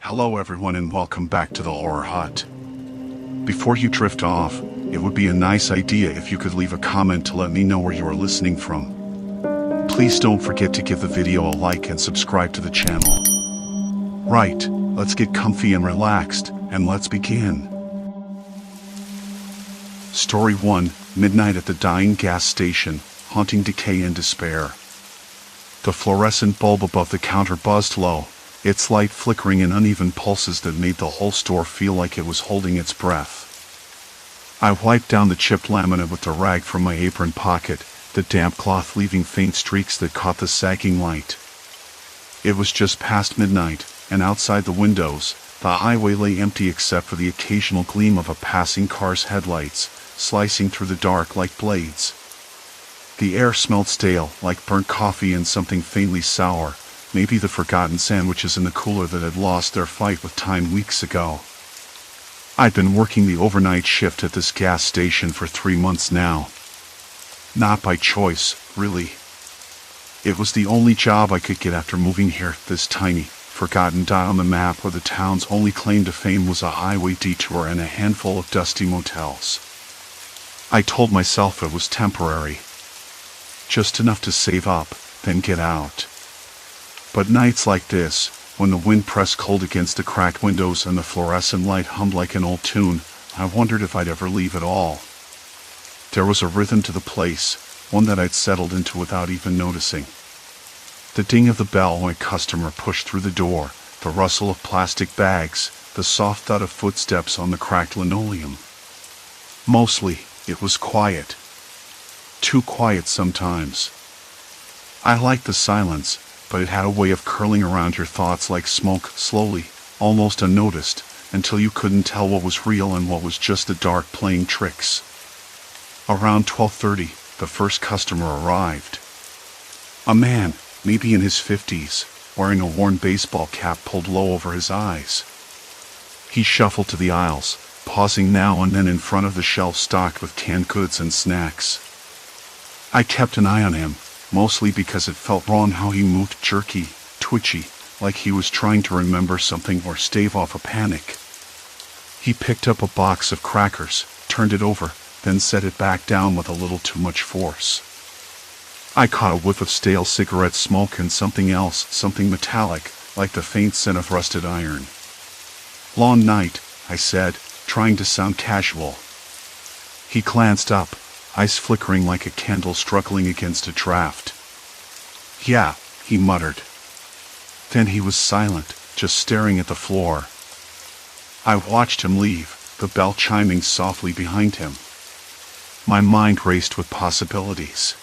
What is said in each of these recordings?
Hello everyone and welcome back to the Horror Hut. Before you drift off, it would be a nice idea if you could leave a comment to let me know where you are listening from. Please don't forget to give the video a like and subscribe to the channel. Right, let's get comfy and relaxed, and let's begin. Story 1, Midnight at the Dying Gas Station, Haunting Decay and Despair. The fluorescent bulb above the counter buzzed low, its light flickering in uneven pulses that made the whole store feel like it was holding its breath. I wiped down the chipped laminate with the rag from my apron pocket, the damp cloth leaving faint streaks that caught the sagging light. It was just past midnight, and outside the windows, the highway lay empty except for the occasional gleam of a passing car's headlights, slicing through the dark like blades. The air smelled stale, like burnt coffee and something faintly sour, maybe the forgotten sandwiches in the cooler that had lost their fight with time weeks ago. I'd been working the overnight shift at this gas station for 3 months now. Not by choice, really. It was the only job I could get after moving here, this tiny, forgotten dot on the map where the town's only claim to fame was a highway detour and a handful of dusty motels. I told myself it was temporary. Just enough to save up, then get out. But nights like this, when the wind pressed cold against the cracked windows and the fluorescent light hummed like an old tune, I wondered if I'd ever leave at all. There was a rhythm to the place, one that I'd settled into without even noticing. The ding of the bell when a customer pushed through the door, the rustle of plastic bags, the soft thud of footsteps on the cracked linoleum. Mostly, it was quiet. Too quiet sometimes. I liked the silence, but it had a way of curling around your thoughts like smoke, slowly, almost unnoticed, until you couldn't tell what was real and what was just the dark playing tricks. Around 12:30, the first customer arrived. A man, maybe in his 50s, wearing a worn baseball cap pulled low over his eyes. He shuffled to the aisles, pausing now and then in front of the shelves stocked with canned goods and snacks. I kept an eye on him, mostly because it felt wrong how he moved, jerky, twitchy, like he was trying to remember something or stave off a panic. He picked up a box of crackers, turned it over, then set it back down with a little too much force. I caught a whiff of stale cigarette smoke and something else, something metallic, like the faint scent of rusted iron. "Long night," I said, trying to sound casual. He glanced up, eyes flickering like a candle struggling against a draft. "Yeah," he muttered. Then he was silent, just staring at the floor. I watched him leave, the bell chiming softly behind him. My mind raced with possibilities.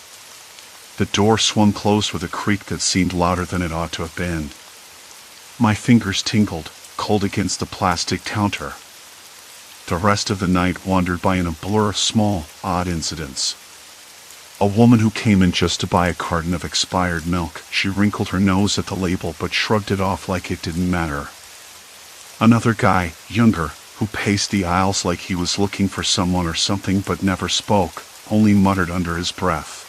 The door swung closed with a creak that seemed louder than it ought to have been. My fingers tingled, cold against the plastic counter. The rest of the night wandered by in a blur of small, odd incidents. A woman who came in just to buy a carton of expired milk. She wrinkled her nose at the label but shrugged it off like it didn't matter. Another guy, younger, who paced the aisles like he was looking for someone or something but never spoke, only muttered under his breath.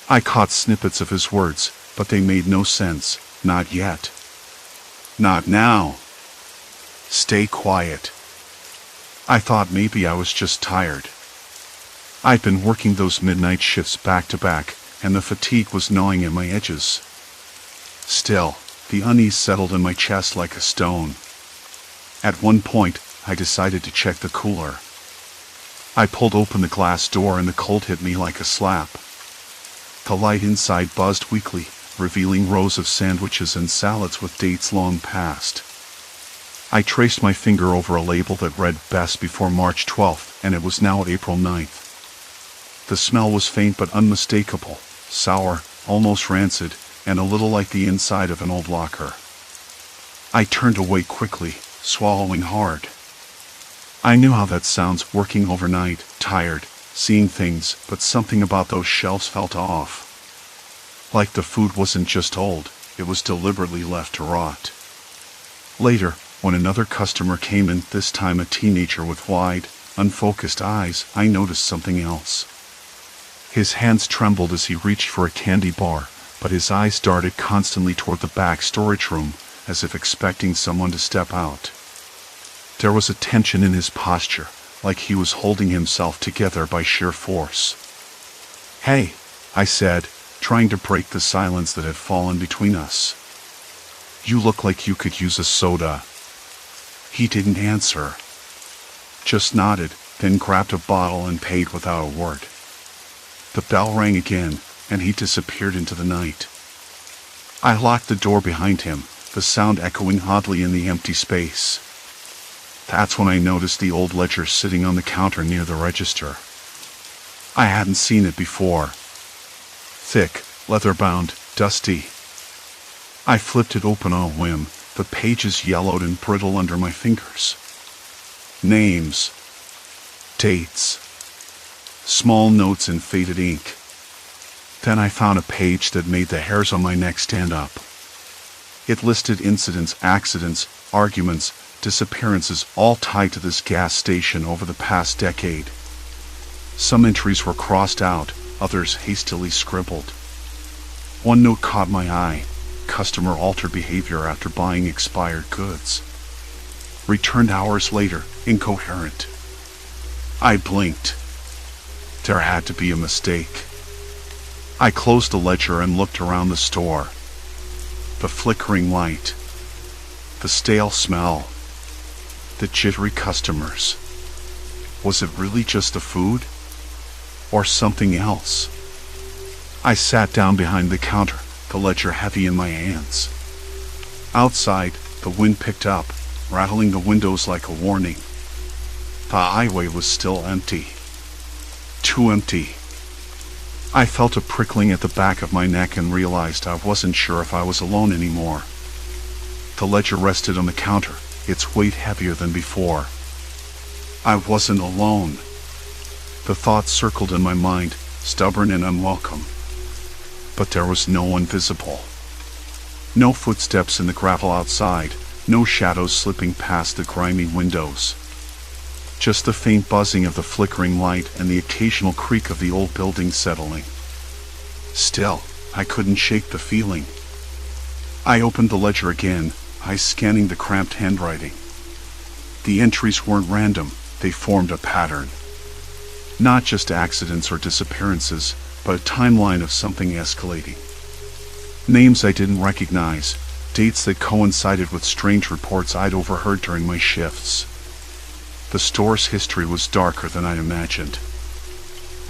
I caught snippets of his words, but they made no sense, not yet. "Not now. Stay quiet." I thought maybe I was just tired. I'd been working those midnight shifts back to back, and the fatigue was gnawing at my edges. Still, the unease settled in my chest like a stone. At one point, I decided to check the cooler. I pulled open the glass door and the cold hit me like a slap. The light inside buzzed weakly, revealing rows of sandwiches and salads with dates long past. I traced my finger over a label that read "Best before March 12th, and it was now April 9th. The smell was faint but unmistakable, sour, almost rancid, and a little like the inside of an old locker. I turned away quickly, swallowing hard. I knew how that sounds, working overnight, tired, seeing things, but something about those shelves felt off. Like the food wasn't just old, it was deliberately left to rot. Later, when another customer came in, this time a teenager with wide, unfocused eyes, I noticed something else. His hands trembled as he reached for a candy bar, but his eyes darted constantly toward the back storage room, as if expecting someone to step out. There was a tension in his posture, like he was holding himself together by sheer force. "Hey," I said, trying to break the silence that had fallen between us. "You look like you could use a soda." He didn't answer, just nodded, then grabbed a bottle and paid without a word. The bell rang again, and he disappeared into the night. I locked the door behind him, the sound echoing oddly in the empty space. That's when I noticed the old ledger sitting on the counter near the register. I hadn't seen it before. Thick, leather-bound, dusty. I flipped it open on a whim, the pages yellowed and brittle under my fingers. Names. Dates. Small notes in faded ink. Then I found a page that made the hairs on my neck stand up. It listed incidents, accidents, arguments, disappearances, all tied to this gas station over the past decade. Some entries were crossed out, others hastily scribbled. One note caught my eye: customer altered behavior after buying expired goods. Returned hours later, incoherent. I blinked. There had to be a mistake. I closed the ledger and looked around the store. The flickering light. The stale smell. The jittery customers. Was it really just the food? Or something else? I sat down behind the counter, the ledger heavy in my hands. Outside, the wind picked up, rattling the windows like a warning. The highway was still empty. Too empty. I felt a prickling at the back of my neck and realized I wasn't sure if I was alone anymore. The ledger rested on the counter, its weight heavier than before. I wasn't alone. The thought circled in my mind, stubborn and unwelcome. But there was no one visible. No footsteps in the gravel outside, no shadows slipping past the grimy windows. Just the faint buzzing of the flickering light and the occasional creak of the old building settling. Still, I couldn't shake the feeling. I opened the ledger again, eyes scanning the cramped handwriting. The entries weren't random, they formed a pattern. Not just accidents or disappearances, but a timeline of something escalating. Names I didn't recognize, dates that coincided with strange reports I'd overheard during my shifts. The store's history was darker than I imagined.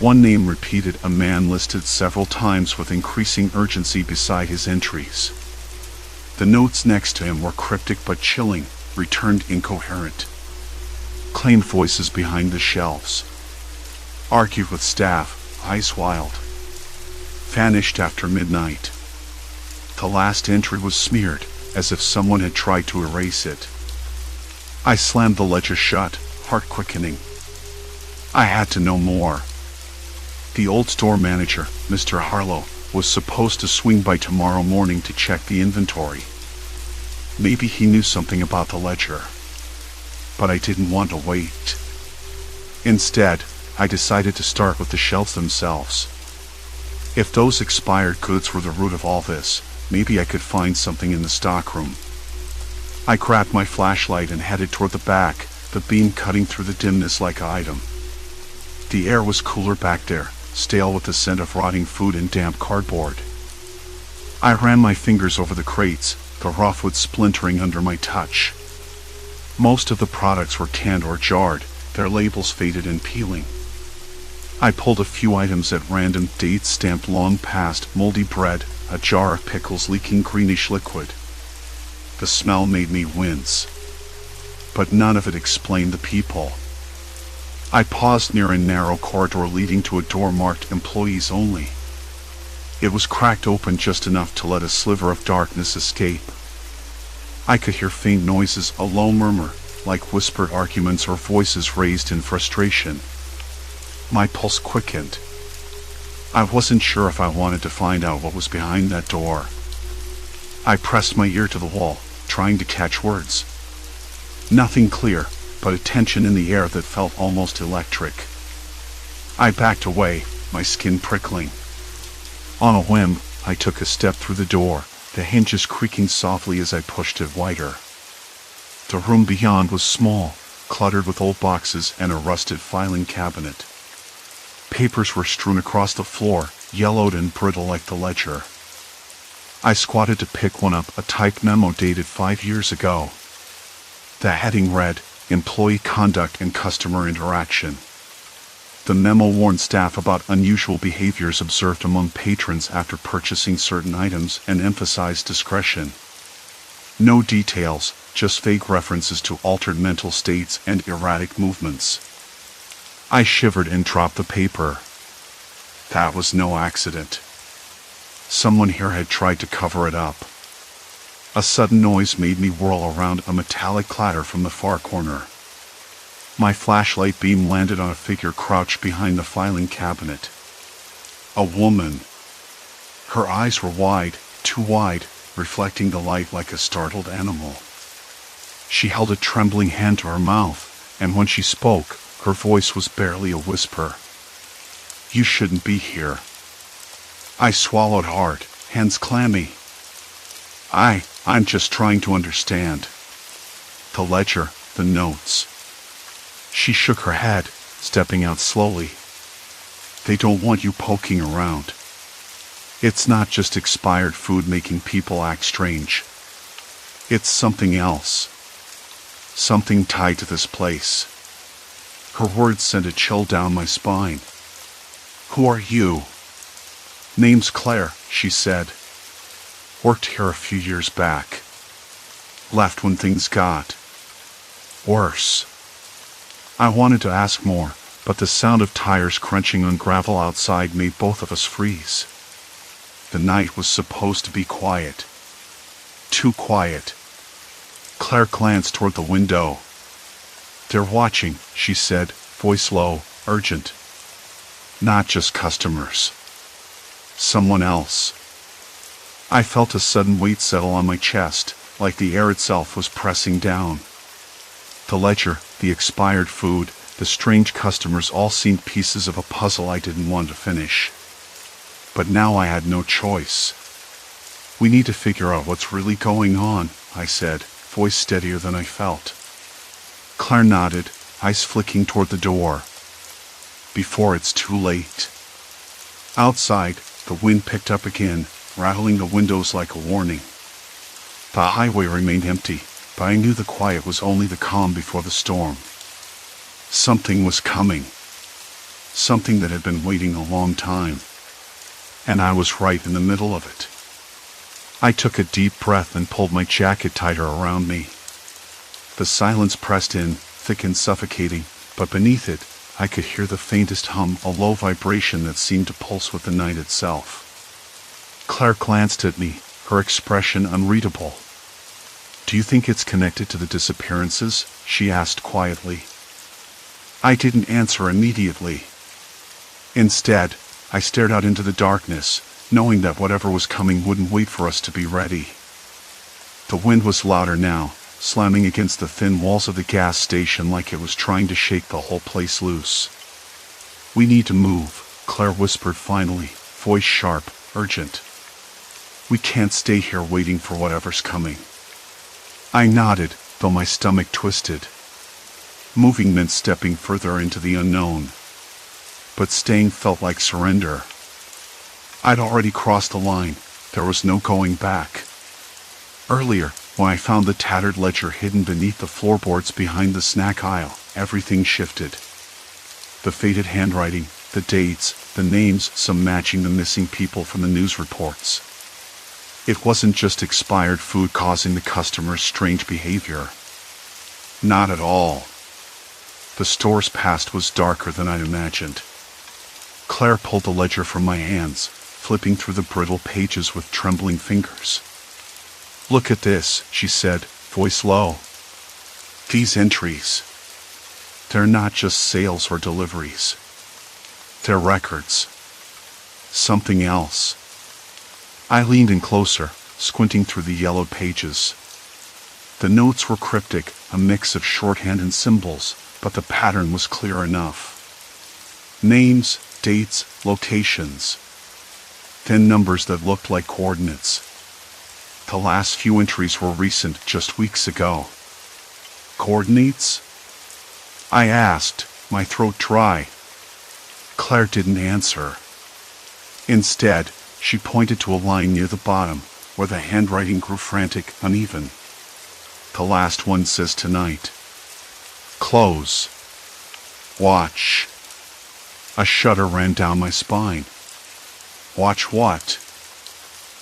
One name repeated, a man listed several times with increasing urgency beside his entries. The notes next to him were cryptic but chilling, returned incoherent. Claimed voices behind the shelves. Argued with staff, eyes wild. Vanished after midnight. The last entry was smeared, as if someone had tried to erase it. I slammed the ledger shut, heart quickening. I had to know more. The old store manager, Mr. Harlow, was supposed to swing by tomorrow morning to check the inventory. Maybe he knew something about the ledger. But I didn't want to wait. Instead, I decided to start with the shelves themselves. If those expired goods were the root of all this, maybe I could find something in the stockroom. I grabbed my flashlight and headed toward the back, the beam cutting through the dimness like an item. The air was cooler back there, stale with the scent of rotting food and damp cardboard. I ran my fingers over the crates, the rough wood splintering under my touch. Most of the products were canned or jarred, their labels faded and peeling. I pulled a few items at random, dates stamped long past, moldy bread, a jar of pickles leaking greenish liquid. The smell made me wince. But none of it explained the people. I paused near a narrow corridor leading to a door marked "Employees Only." It was cracked open just enough to let a sliver of darkness escape. I could hear faint noises, a low murmur, like whispered arguments or voices raised in frustration. My pulse quickened. I wasn't sure if I wanted to find out what was behind that door. I pressed my ear to the wall, trying to catch words. Nothing clear, but a tension in the air that felt almost electric. I backed away, my skin prickling. On a whim, I took a step through the door, the hinges creaking softly as I pushed it wider. The room beyond was small, cluttered with old boxes and a rusted filing cabinet. Papers were strewn across the floor, yellowed and brittle like the ledger. I squatted to pick one up, a typed memo dated 5 years ago. The heading read, Employee Conduct and Customer Interaction. The memo warned staff about unusual behaviors observed among patrons after purchasing certain items and emphasized discretion. No details, just vague references to altered mental states and erratic movements. I shivered and dropped the paper. That was no accident. Someone here had tried to cover it up. A sudden noise made me whirl around, a metallic clatter from the far corner. My flashlight beam landed on a figure crouched behind the filing cabinet. A woman. Her eyes were wide, too wide, reflecting the light like a startled animal. She held a trembling hand to her mouth, and when she spoke, her voice was barely a whisper. "You shouldn't be here." I swallowed hard, hands clammy. I'm just trying to understand. The ledger, the notes. She shook her head, stepping out slowly. They don't want you poking around. It's not just expired food making people act strange. It's something else. Something tied to this place. Her words sent a chill down my spine. "Who are you?" "Name's Claire," she said. "Worked here a few years back. Left when things got worse." I wanted to ask more, but the sound of tires crunching on gravel outside made both of us freeze. The night was supposed to be quiet. Too quiet. Claire glanced toward the window. "They're watching," she said, voice low, urgent. "Not just customers. Someone else." I felt a sudden weight settle on my chest, like the air itself was pressing down. The ledger, the expired food, the strange customers all seemed pieces of a puzzle I didn't want to finish. But now I had no choice. "We need to figure out what's really going on," I said, voice steadier than I felt. Claire nodded, eyes flicking toward the door. "Before it's too late." Outside, the wind picked up again, rattling the windows like a warning. The highway remained empty, but I knew the quiet was only the calm before the storm. Something was coming. Something that had been waiting a long time. And I was right in the middle of it. I took a deep breath and pulled my jacket tighter around me. The silence pressed in, thick and suffocating, but beneath it, I could hear the faintest hum, a low vibration that seemed to pulse with the night itself. Claire glanced at me, her expression unreadable. "Do you think it's connected to the disappearances?" she asked quietly. I didn't answer immediately. Instead, I stared out into the darkness, knowing that whatever was coming wouldn't wait for us to be ready. The wind was louder now, slamming against the thin walls of the gas station like it was trying to shake the whole place loose. "We need to move," Claire whispered finally, voice sharp, urgent. "We can't stay here waiting for whatever's coming." I nodded, though my stomach twisted. Moving meant stepping further into the unknown. But staying felt like surrender. I'd already crossed the line. There was no going back. Earlier, when I found the tattered ledger hidden beneath the floorboards behind the snack aisle, everything shifted. The faded handwriting, the dates, the names, some matching the missing people from the news reports. It wasn't just expired food causing the customers' strange behavior. Not at all. The store's past was darker than I'd imagined. Claire pulled the ledger from my hands, flipping through the brittle pages with trembling fingers. "Look at this," she said, voice low. "These entries. They're not just sales or deliveries. They're records. Something else." I leaned in closer, squinting through the yellowed pages. The notes were cryptic, a mix of shorthand and symbols, but the pattern was clear enough. Names, dates, locations. Then numbers that looked like coordinates. The last few entries were recent, just weeks ago. Coordinates? I asked, my throat dry. Claire didn't answer. Instead, she pointed to a line near the bottom, where the handwriting grew frantic, uneven. The last one says tonight. Close. Watch. A shudder ran down my spine. Watch what?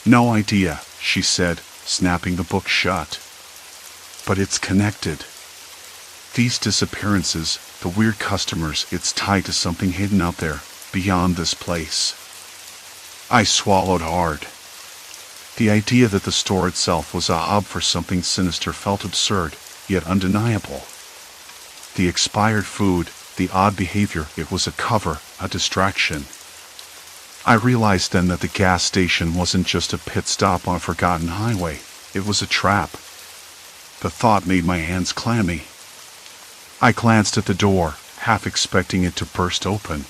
No idea, she said, snapping the book shut. But it's connected. These disappearances, the weird customers, it's tied to something hidden out there, beyond this place. I swallowed hard. The idea that the store itself was a hub for something sinister felt absurd, yet undeniable. The expired food, the odd behavior, it was a cover, a distraction. I realized then that the gas station wasn't just a pit stop on a forgotten highway, it was a trap. The thought made my hands clammy. I glanced at the door, half expecting it to burst open.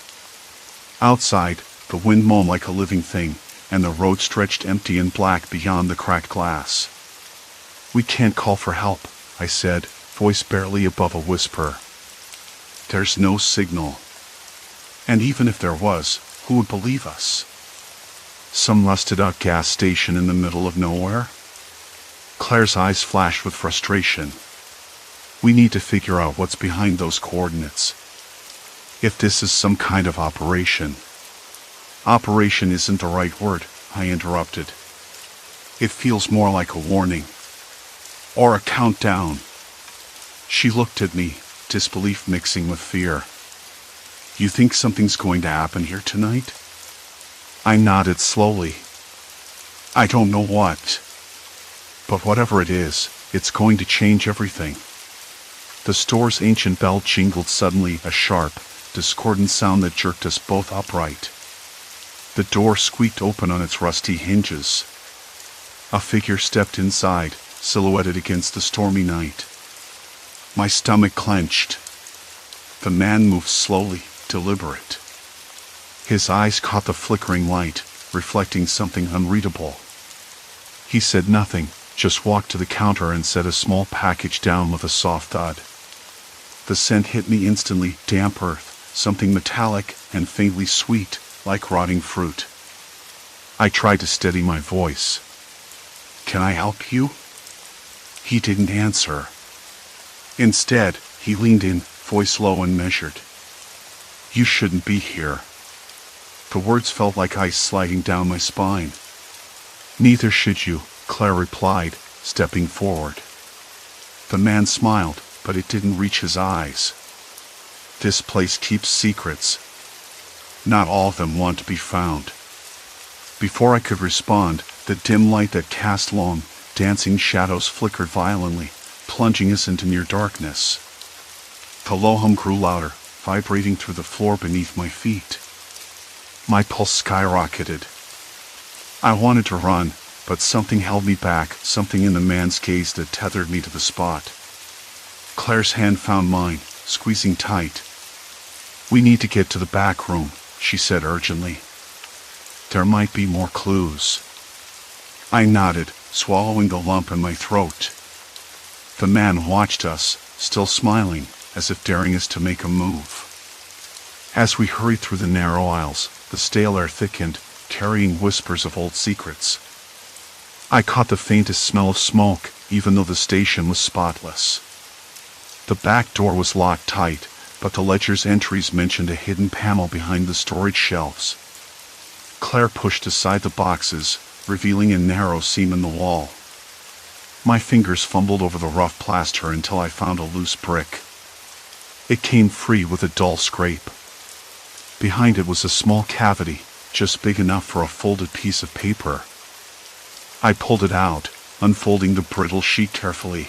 Outside, the wind moaned like a living thing, and the road stretched empty and black beyond the cracked glass. We can't call for help, I said, voice barely above a whisper. There's no signal. And even if there was, who would believe us? Some rusted-out gas station in the middle of nowhere? Claire's eyes flashed with frustration. We need to figure out what's behind those coordinates. If this is some kind of operation. Operation isn't the right word, I interrupted. It feels more like a warning. Or a countdown. She looked at me, disbelief mixing with fear. You think something's going to happen here tonight? I nodded slowly. I don't know what. But whatever it is, it's going to change everything. The store's ancient bell jingled suddenly, a sharp, discordant sound that jerked us both upright. The door squeaked open on its rusty hinges. A figure stepped inside, silhouetted against the stormy night. My stomach clenched. The man moved slowly, deliberate. His eyes caught the flickering light, reflecting something unreadable. He said nothing, just walked to the counter and set a small package down with a soft thud. The scent hit me instantly, damp earth, something metallic and faintly sweet, like rotting fruit. I tried to steady my voice. Can I help you? He didn't answer. Instead, he leaned in, voice low and measured. You shouldn't be here. The words felt like ice sliding down my spine. Neither should you, Claire replied, stepping forward. The man smiled, but it didn't reach his eyes. This place keeps secrets. Not all of them want to be found. Before I could respond, the dim light that cast long, dancing shadows flickered violently, plunging us into near darkness. The low hum grew louder, vibrating through the floor beneath my feet. My pulse skyrocketed. I wanted to run, but something held me back, something in the man's gaze that tethered me to the spot. Claire's hand found mine, squeezing tight. We need to get to the back room, she said urgently. There might be more clues. I nodded, swallowing the lump in my throat. The man watched us, still smiling, as if daring us to make a move. As we hurried through the narrow aisles, the stale air thickened, carrying whispers of old secrets. I caught the faintest smell of smoke, even though the station was spotless. The back door was locked tight, but the ledger's entries mentioned a hidden panel behind the storage shelves. Claire pushed aside the boxes, revealing a narrow seam in the wall. My fingers fumbled over the rough plaster until I found a loose brick. It came free with a dull scrape. Behind it was a small cavity, just big enough for a folded piece of paper. I pulled it out, unfolding the brittle sheet carefully.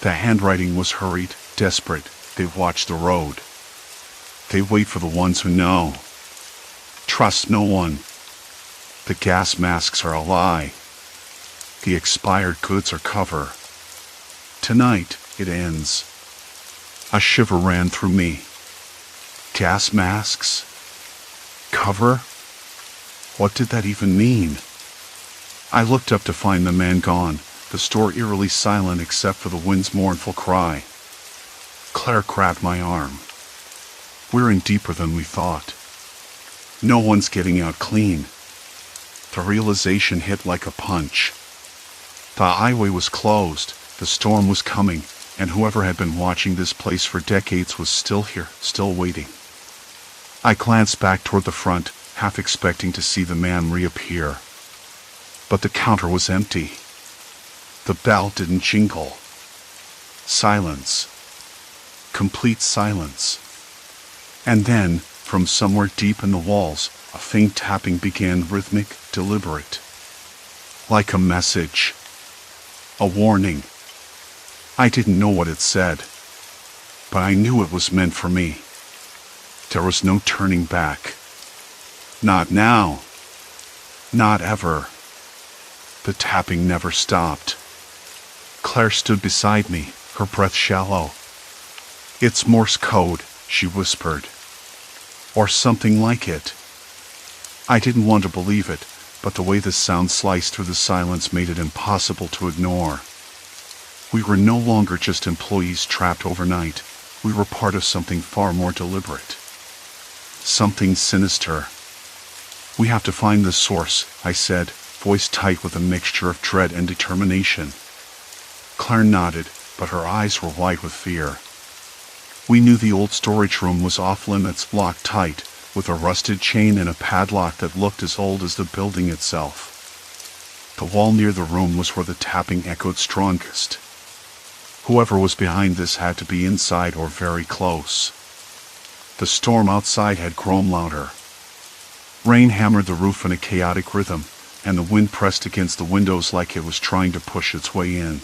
The handwriting was hurried, desperate. They watch the road. They wait for the ones who know. Trust no one. The gas masks are a lie. The expired goods are cover. Tonight, it ends. A shiver ran through me. Gas masks? Cover? What did that even mean? I looked up to find the man gone, the store eerily silent except for the wind's mournful cry. Claire grabbed my arm. We're in deeper than we thought. No one's getting out clean. The realization hit like a punch. The highway was closed, the storm was coming, and whoever had been watching this place for decades was still here, still waiting. I glanced back toward the front, half expecting to see the man reappear. But the counter was empty. The bell didn't jingle. Silence. Complete silence. And then, from somewhere deep in the walls, a faint tapping began, rhythmic, deliberate. Like a message. A warning. I didn't know what it said, but I knew it was meant for me. There was no turning back. Not now. Not ever. The tapping never stopped. Claire stood beside me, her breath shallow. "It's Morse code," she whispered. Or something like it. I didn't want to believe it, but the way the sound sliced through the silence made it impossible to ignore. We were no longer just employees trapped overnight. We were part of something far more deliberate. Something sinister. "We have to find the source," I said, voice tight with a mixture of dread and determination. Claire nodded, but her eyes were wide with fear. We knew the old storage room was off limits, locked tight, with a rusted chain and a padlock that looked as old as the building itself. The wall near the room was where the tapping echoed strongest. Whoever was behind this had to be inside or very close. The storm outside had grown louder. Rain hammered the roof in a chaotic rhythm, and the wind pressed against the windows like it was trying to push its way in.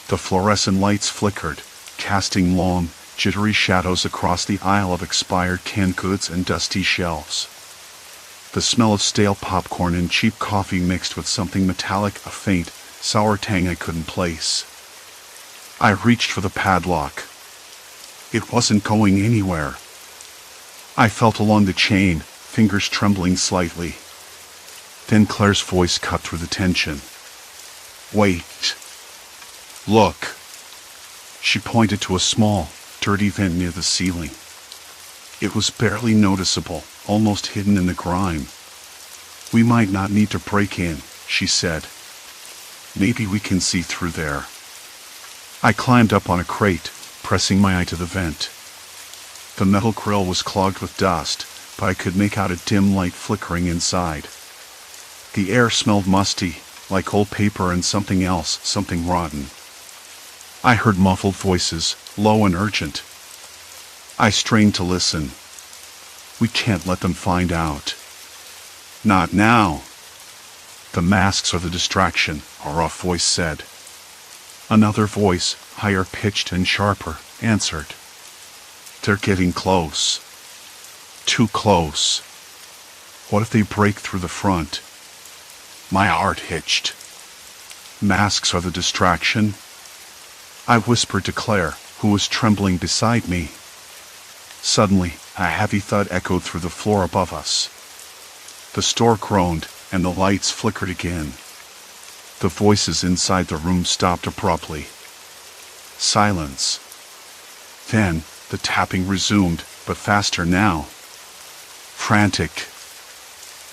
The fluorescent lights flickered, casting long, jittery shadows across the aisle of expired canned goods and dusty shelves. The smell of stale popcorn and cheap coffee mixed with something metallic, a faint, sour tang I couldn't place. I reached for the padlock. It wasn't going anywhere. I felt along the chain, fingers trembling slightly. Then Claire's voice cut through the tension. "Wait. Look." She pointed to a small, dirty vent near the ceiling. It was barely noticeable, almost hidden in the grime. "We might not need to break in," she said. "Maybe we can see through there." I climbed up on a crate, pressing my eye to the vent. The metal grill was clogged with dust, but I could make out a dim light flickering inside. The air smelled musty, like old paper and something else, something rotten. I heard muffled voices, low and urgent. I strained to listen. "We can't let them find out." "Not now." "The masks are the distraction," a rough voice said. Another voice, higher pitched and sharper, answered. "They're getting close. Too close. What if they break through the front?" My heart hitched. "Masks are the distraction?" I whispered to Claire, who was trembling beside me. Suddenly, a heavy thud echoed through the floor above us. The store groaned, and the lights flickered again. The voices inside the room stopped abruptly. Silence. Then, the tapping resumed, but faster now. Frantic.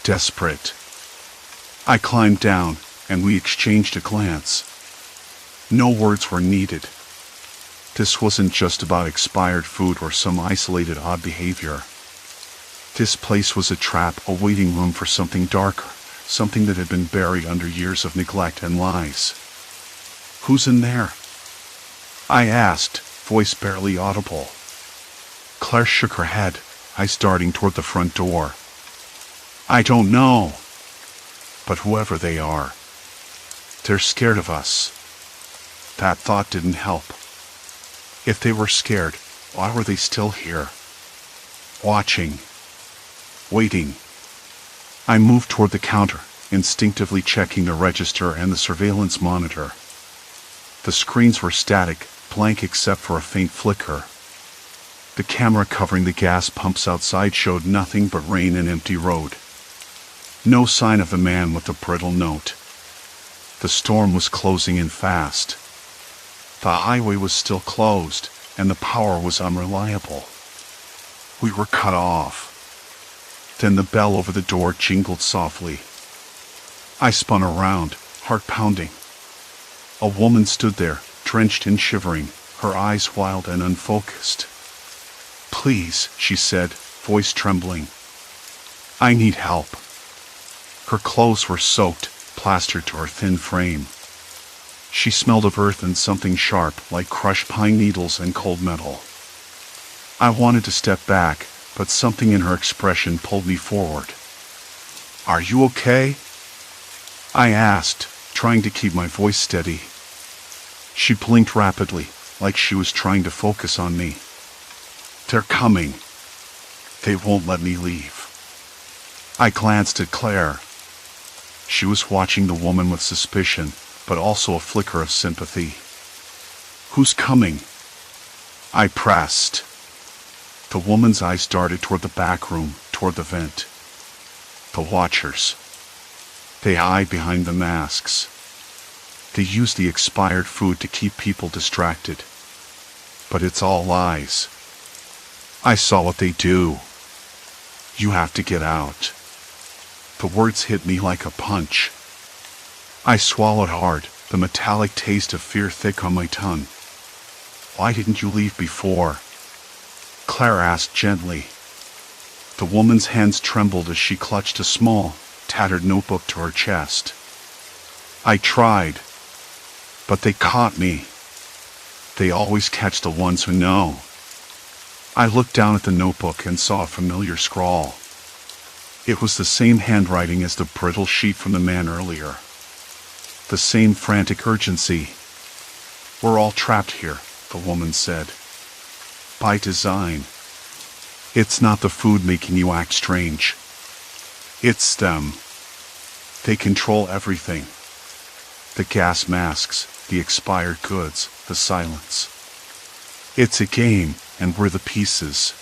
Desperate. I climbed down, and we exchanged a glance. No words were needed. This wasn't just about expired food or some isolated odd behavior. This place was a trap, a waiting room for something darker, something that had been buried under years of neglect and lies. "Who's in there?" I asked, voice barely audible. Claire shook her head, eyes darting toward the front door. "I don't know. But whoever they are, they're scared of us." That thought didn't help. If they were scared, why were they still here? Watching. Waiting. I moved toward the counter, instinctively checking the register and the surveillance monitor. The screens were static, blank except for a faint flicker. The camera covering the gas pumps outside showed nothing but rain and empty road. No sign of the man with the brittle note. The storm was closing in fast. The highway was still closed, and the power was unreliable. We were cut off. Then the bell over the door jingled softly. I spun around, heart pounding. A woman stood there, drenched and shivering, her eyes wild and unfocused. "Please," she said, voice trembling. "I need help." Her clothes were soaked, plastered to her thin frame. She smelled of earth and something sharp, like crushed pine needles and cold metal. I wanted to step back, but something in her expression pulled me forward. "Are you okay?" I asked, trying to keep my voice steady. She blinked rapidly, like she was trying to focus on me. "They're coming. They won't let me leave." I glanced at Claire. She was watching the woman with suspicion, but also a flicker of sympathy. "Who's coming?" I pressed. The woman's eyes darted toward the back room, toward the vent. "The Watchers. They hide behind the masks. They use the expired food to keep people distracted. But it's all lies. I saw what they do. You have to get out." The words hit me like a punch. I swallowed hard, the metallic taste of fear thick on my tongue. "Why didn't you leave before?" Claire asked gently. The woman's hands trembled as she clutched a small, tattered notebook to her chest. "I tried, but they caught me. They always catch the ones who know." I looked down at the notebook and saw a familiar scrawl. It was the same handwriting as the brittle sheet from the man earlier. The same frantic urgency. "We're all trapped here," the woman said. "By design. It's not the food making you act strange. It's them. They control everything. The gas masks, the expired goods, the silence. It's a game, and we're the pieces."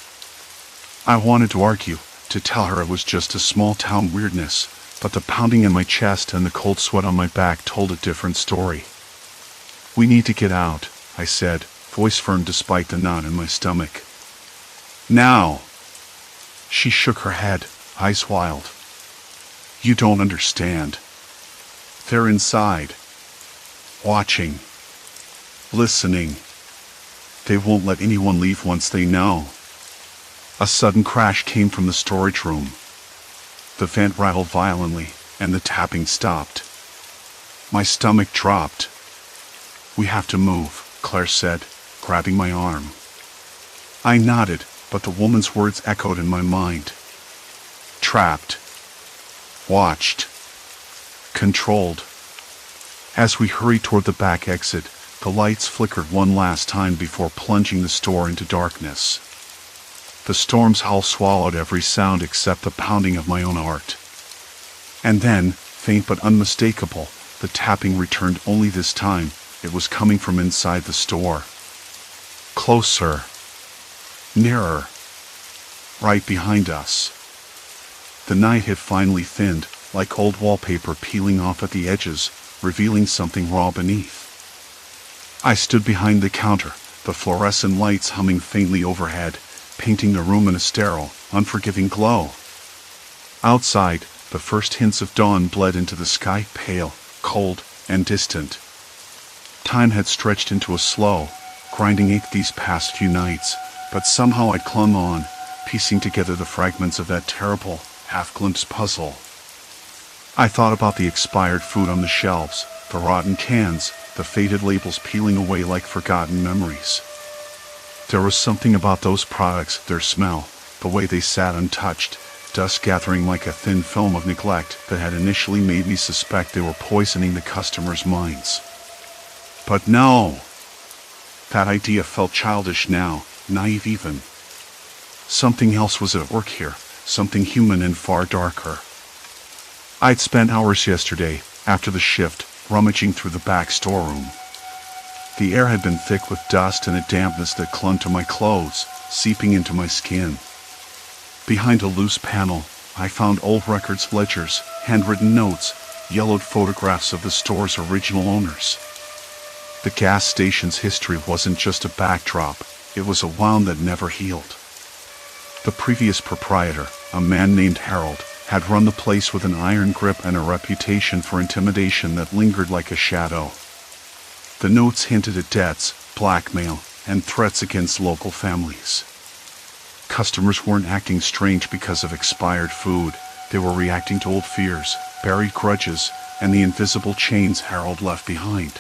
I wanted to argue, to tell her it was just a small-town weirdness, but the pounding in my chest and the cold sweat on my back told a different story. "We need to get out," I said, voice firm despite the knot in my stomach. "Now!" She shook her head, eyes wild. "You don't understand. They're inside. Watching. Listening. They won't let anyone leave once they know." A sudden crash came from the storage room. The vent rattled violently, and the tapping stopped. My stomach dropped. "We have to move," Claire said, grabbing my arm. I nodded, but the woman's words echoed in my mind. Trapped. Watched. Controlled. As we hurried toward the back exit, the lights flickered one last time before plunging the store into darkness. The storm's howl swallowed every sound except the pounding of my own heart. And then, faint but unmistakable, the tapping returned. Only this time, it was coming from inside the store. Closer. Nearer. Right behind us. The night had finally thinned, like old wallpaper peeling off at the edges, revealing something raw beneath. I stood behind the counter, the fluorescent lights humming faintly overhead, painting the room in a sterile, unforgiving glow. Outside, the first hints of dawn bled into the sky, pale, cold, and distant. Time had stretched into a slow, grinding ache these past few nights, but somehow I'd clung on, piecing together the fragments of that terrible, half-glimpsed puzzle. I thought about the expired food on the shelves, the rotten cans, the faded labels peeling away like forgotten memories. There was something about those products, their smell, the way they sat untouched, dust gathering like a thin film of neglect, that had initially made me suspect they were poisoning the customers' minds. But no! That idea felt childish now, naive even. Something else was at work here, something human and far darker. I'd spent hours yesterday, after the shift, rummaging through the back storeroom. The air had been thick with dust and a dampness that clung to my clothes, seeping into my skin. Behind a loose panel, I found old records, ledgers, handwritten notes, yellowed photographs of the store's original owners. The gas station's history wasn't just a backdrop, it was a wound that never healed. The previous proprietor, a man named Harold, had run the place with an iron grip and a reputation for intimidation that lingered like a shadow. The notes hinted at debts, blackmail, and threats against local families. Customers weren't acting strange because of expired food, they were reacting to old fears, buried grudges, and the invisible chains Harold left behind.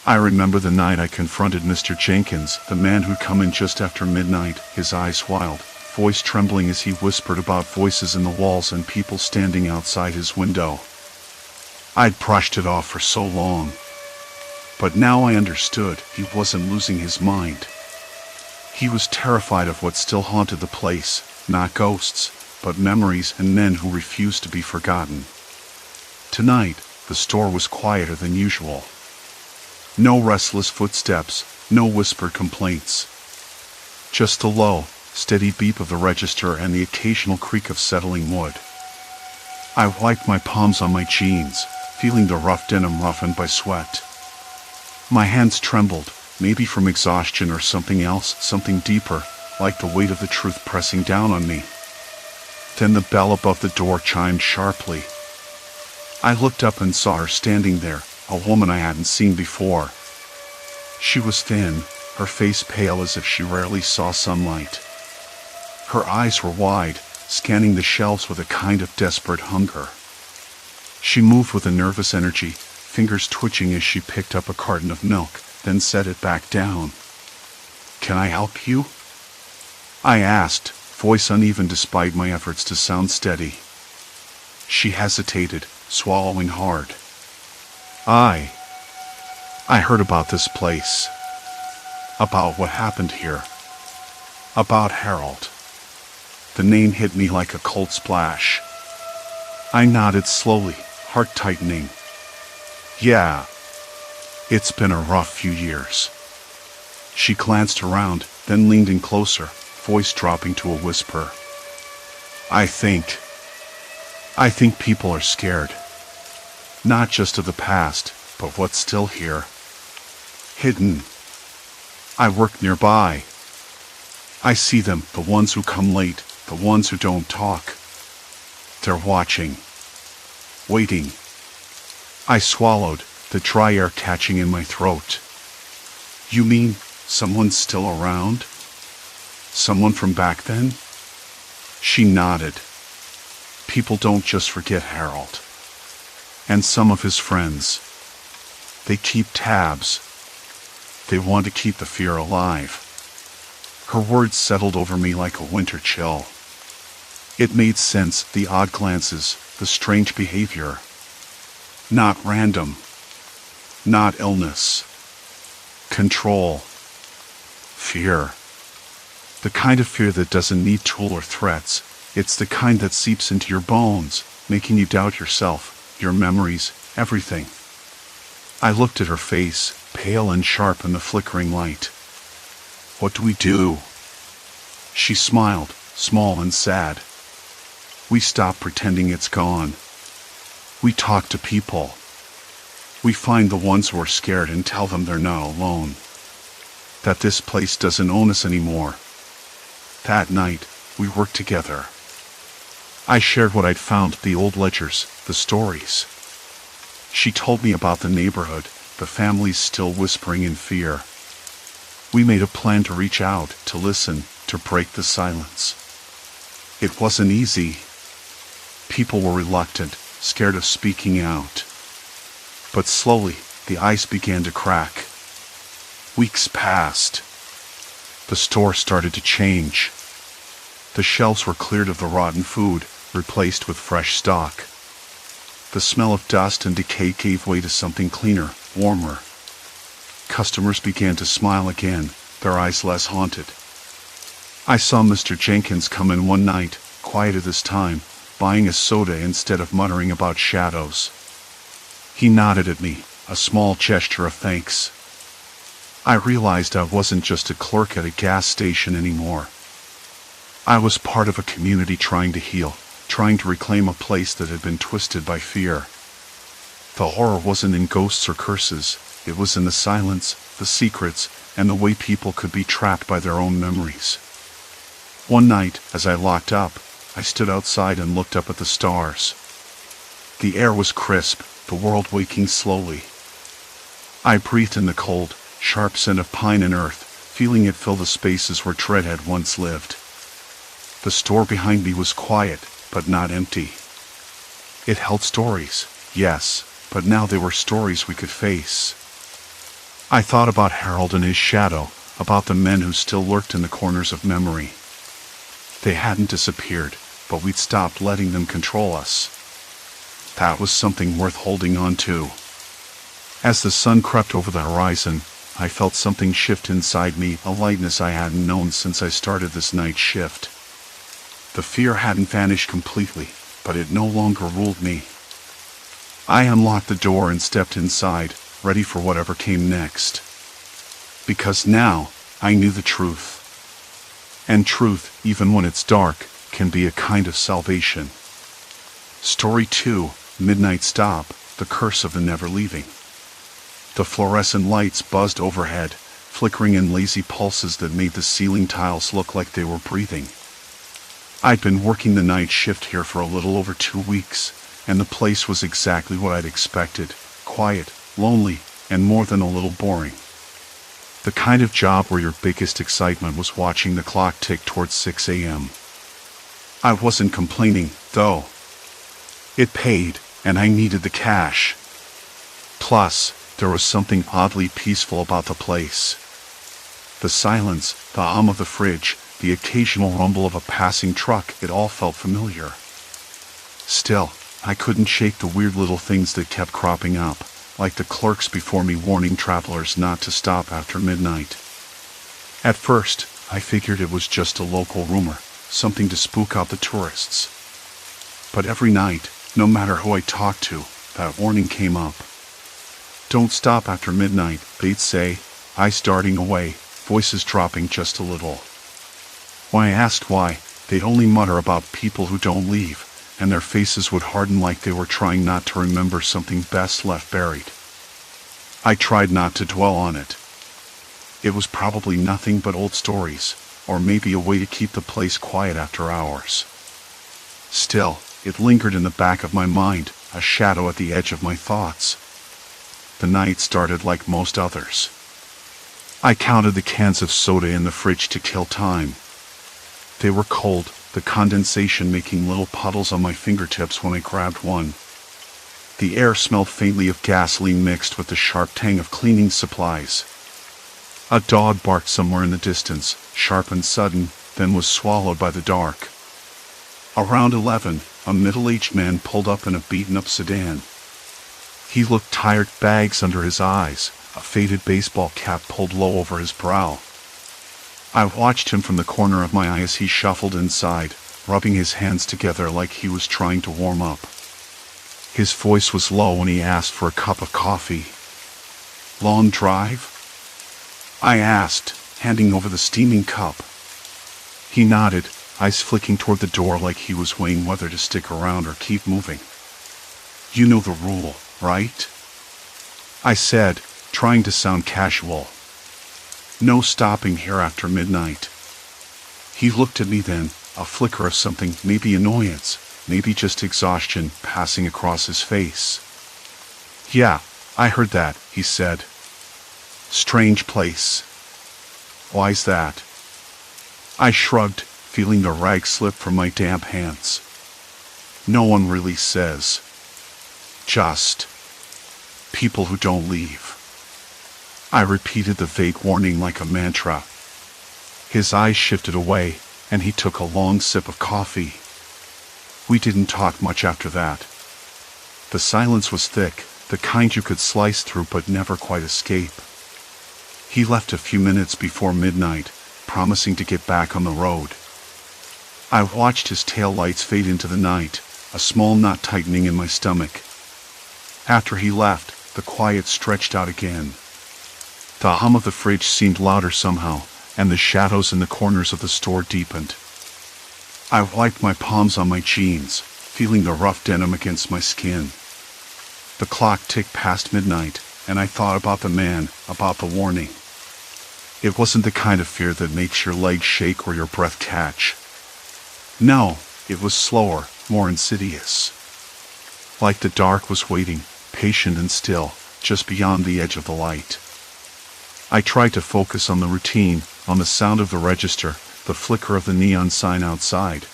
I remember the night I confronted Mr. Jenkins, the man who'd come in just after midnight, his eyes wild, voice trembling as he whispered about voices in the walls and people standing outside his window. I'd brushed it off for so long. But now I understood he wasn't losing his mind. He was terrified of what still haunted the place, not ghosts, but memories and men who refused to be forgotten. Tonight, the store was quieter than usual. No restless footsteps, no whispered complaints. Just the low, steady beep of the register and the occasional creak of settling wood. I wiped my palms on my jeans, feeling the rough denim roughened by sweat. My hands trembled, maybe from exhaustion or something else, something deeper, like the weight of the truth pressing down on me. Then the bell above the door chimed sharply. I looked up and saw her standing there, a woman I hadn't seen before. She was thin, her face pale as if she rarely saw sunlight. Her eyes were wide, scanning the shelves with a kind of desperate hunger. She moved with a nervous energy, fingers twitching as she picked up a carton of milk, then set it back down. "Can I help you?" I asked, voice uneven despite my efforts to sound steady. She hesitated, swallowing hard. I heard about this place. About what happened here. About Harold. The name hit me like a cold splash. I nodded slowly, heart tightening. Yeah, it's been a rough few years. She glanced around, then leaned in closer, voice dropping to a whisper. I think people are scared. Not just of the past, but what's still here. Hidden. I work nearby. I see them, the ones who come late, the ones who don't talk. They're watching. Waiting. I swallowed, the dry air catching in my throat. You mean someone's still around? Someone from back then? She nodded. People don't just forget Harold. And some of his friends. They keep tabs. They want to keep the fear alive. Her words settled over me like a winter chill. It made sense, the odd glances, the strange behavior. Not random. Not illness. Control. Fear. The kind of fear that doesn't need tool or threats. It's the kind that seeps into your bones, making you doubt yourself, your memories, everything. I looked at her face, pale and sharp in the flickering light. What do we do? She smiled, small and sad. We stop pretending it's gone. We talk to people. We find the ones who are scared and tell them they're not alone. That this place doesn't own us anymore. That night, we worked together. I shared what I'd found, the old ledgers, the stories. She told me about the neighborhood, the families still whispering in fear. We made a plan to reach out, to listen, to break the silence. It wasn't easy. People were reluctant, scared of speaking out. But slowly, the ice began to crack. Weeks passed. The store started to change. The shelves were cleared of the rotten food, replaced with fresh stock. The smell of dust and decay gave way to something cleaner, warmer. Customers began to smile again, their eyes less haunted. I saw Mr. Jenkins come in one night, quieter this time, buying a soda instead of muttering about shadows. He nodded at me, a small gesture of thanks. I realized I wasn't just a clerk at a gas station anymore. I was part of a community trying to heal, trying to reclaim a place that had been twisted by fear. The horror wasn't in ghosts or curses, it was in the silence, the secrets, and the way people could be trapped by their own memories. One night, as I locked up, I stood outside and looked up at the stars. The air was crisp, the world waking slowly. I breathed in the cold, sharp scent of pine and earth, feeling it fill the spaces where Dread had once lived. The store behind me was quiet, but not empty. It held stories, yes, but now they were stories we could face. I thought about Harold and his shadow, about the men who still lurked in the corners of memory. They hadn't disappeared, but we'd stopped letting them control us. That was something worth holding on to. As the sun crept over the horizon, I felt something shift inside me, a lightness I hadn't known since I started this night shift. The fear hadn't vanished completely, but it no longer ruled me. I unlocked the door and stepped inside, ready for whatever came next. Because now, I knew the truth. And truth, even when it's dark, can be a kind of salvation. Story 2, Midnight Stop, The Curse of the Never Leaving. The fluorescent lights buzzed overhead, flickering in lazy pulses that made the ceiling tiles look like they were breathing. I'd been working the night shift here for a little over 2 weeks, and the place was exactly what I'd expected: quiet, lonely, and more than a little boring. The kind of job where your biggest excitement was watching the clock tick towards 6 a.m. I wasn't complaining, though. It paid, and I needed the cash. Plus, there was something oddly peaceful about the place. The silence, the hum of the fridge, the occasional rumble of a passing truck, it all felt familiar. Still, I couldn't shake the weird little things that kept cropping up, like the clerks before me warning travelers not to stop after midnight. At first, I figured it was just a local rumor, something to spook out the tourists. But every night, no matter who I talked to, that warning came up. Don't stop after midnight, they'd say, eyes darting away, voices dropping just a little. When I asked why, they'd only mutter about people who don't leave, and their faces would harden like they were trying not to remember something best left buried. I tried not to dwell on it. It was probably nothing but old stories, or maybe a way to keep the place quiet after hours. Still, it lingered in the back of my mind, a shadow at the edge of my thoughts. The night started like most others. I counted the cans of soda in the fridge to kill time. They were cold, the condensation making little puddles on my fingertips when I grabbed one. The air smelled faintly of gasoline mixed with the sharp tang of cleaning supplies. A dog barked somewhere in the distance, sharp and sudden, then was swallowed by the dark. Around 11, a middle-aged man pulled up in a beaten-up sedan. He looked tired, bags under his eyes, a faded baseball cap pulled low over his brow. I watched him from the corner of my eye as he shuffled inside, rubbing his hands together like he was trying to warm up. His voice was low when he asked for a cup of coffee. "Long drive?" I asked, handing over the steaming cup. He nodded, eyes flicking toward the door like he was weighing whether to stick around or keep moving. "You know the rule, right?" I said, trying to sound casual. "No stopping here after midnight." He looked at me then, a flicker of something, maybe annoyance, maybe just exhaustion, passing across his face. "Yeah, I heard that," he said. "Strange place." "Why's that?" I shrugged, feeling the rag slip from my damp hands. "No one really says. Just people who don't leave." I repeated the vague warning like a mantra. His eyes shifted away, and he took a long sip of coffee. We didn't talk much after that. The silence was thick, the kind you could slice through but never quite escape. He left a few minutes before midnight, promising to get back on the road. I watched his tail lights fade into the night, a small knot tightening in my stomach. After he left, the quiet stretched out again. The hum of the fridge seemed louder somehow, and the shadows in the corners of the store deepened. I wiped my palms on my jeans, feeling the rough denim against my skin. The clock ticked past midnight, and I thought about the man, about the warning. It wasn't the kind of fear that makes your legs shake or your breath catch. No, it was slower, more insidious. Like the dark was waiting, patient and still, just beyond the edge of the light. I tried to focus on the routine, on the sound of the register, the flicker of the neon sign outside.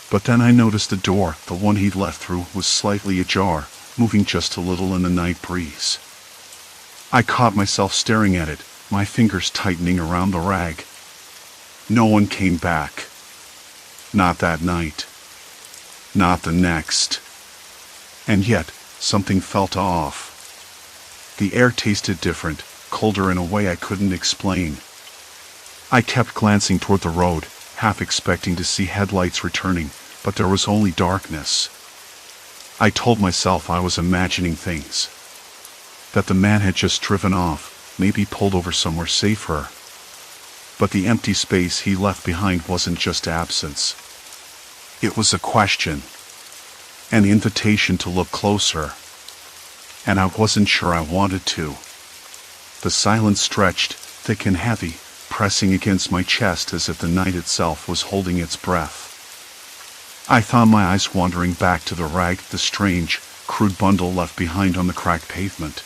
But then I noticed the door, the one he'd left through, was slightly ajar, moving just a little in the night breeze. I caught myself staring at it, my fingers tightening around the rag. No one came back. Not that night. Not the next. And yet, something felt off. The air tasted different, colder in a way I couldn't explain. I kept glancing toward the road, half expecting to see headlights returning, but there was only darkness. I told myself I was imagining things. That the man had just driven off, maybe pulled over somewhere safer. But the empty space he left behind wasn't just absence. It was a question. An invitation to look closer. And I wasn't sure I wanted to. The silence stretched, thick and heavy, pressing against my chest as if the night itself was holding its breath. I found my eyes wandering back to the rag, the strange, crude bundle left behind on the cracked pavement.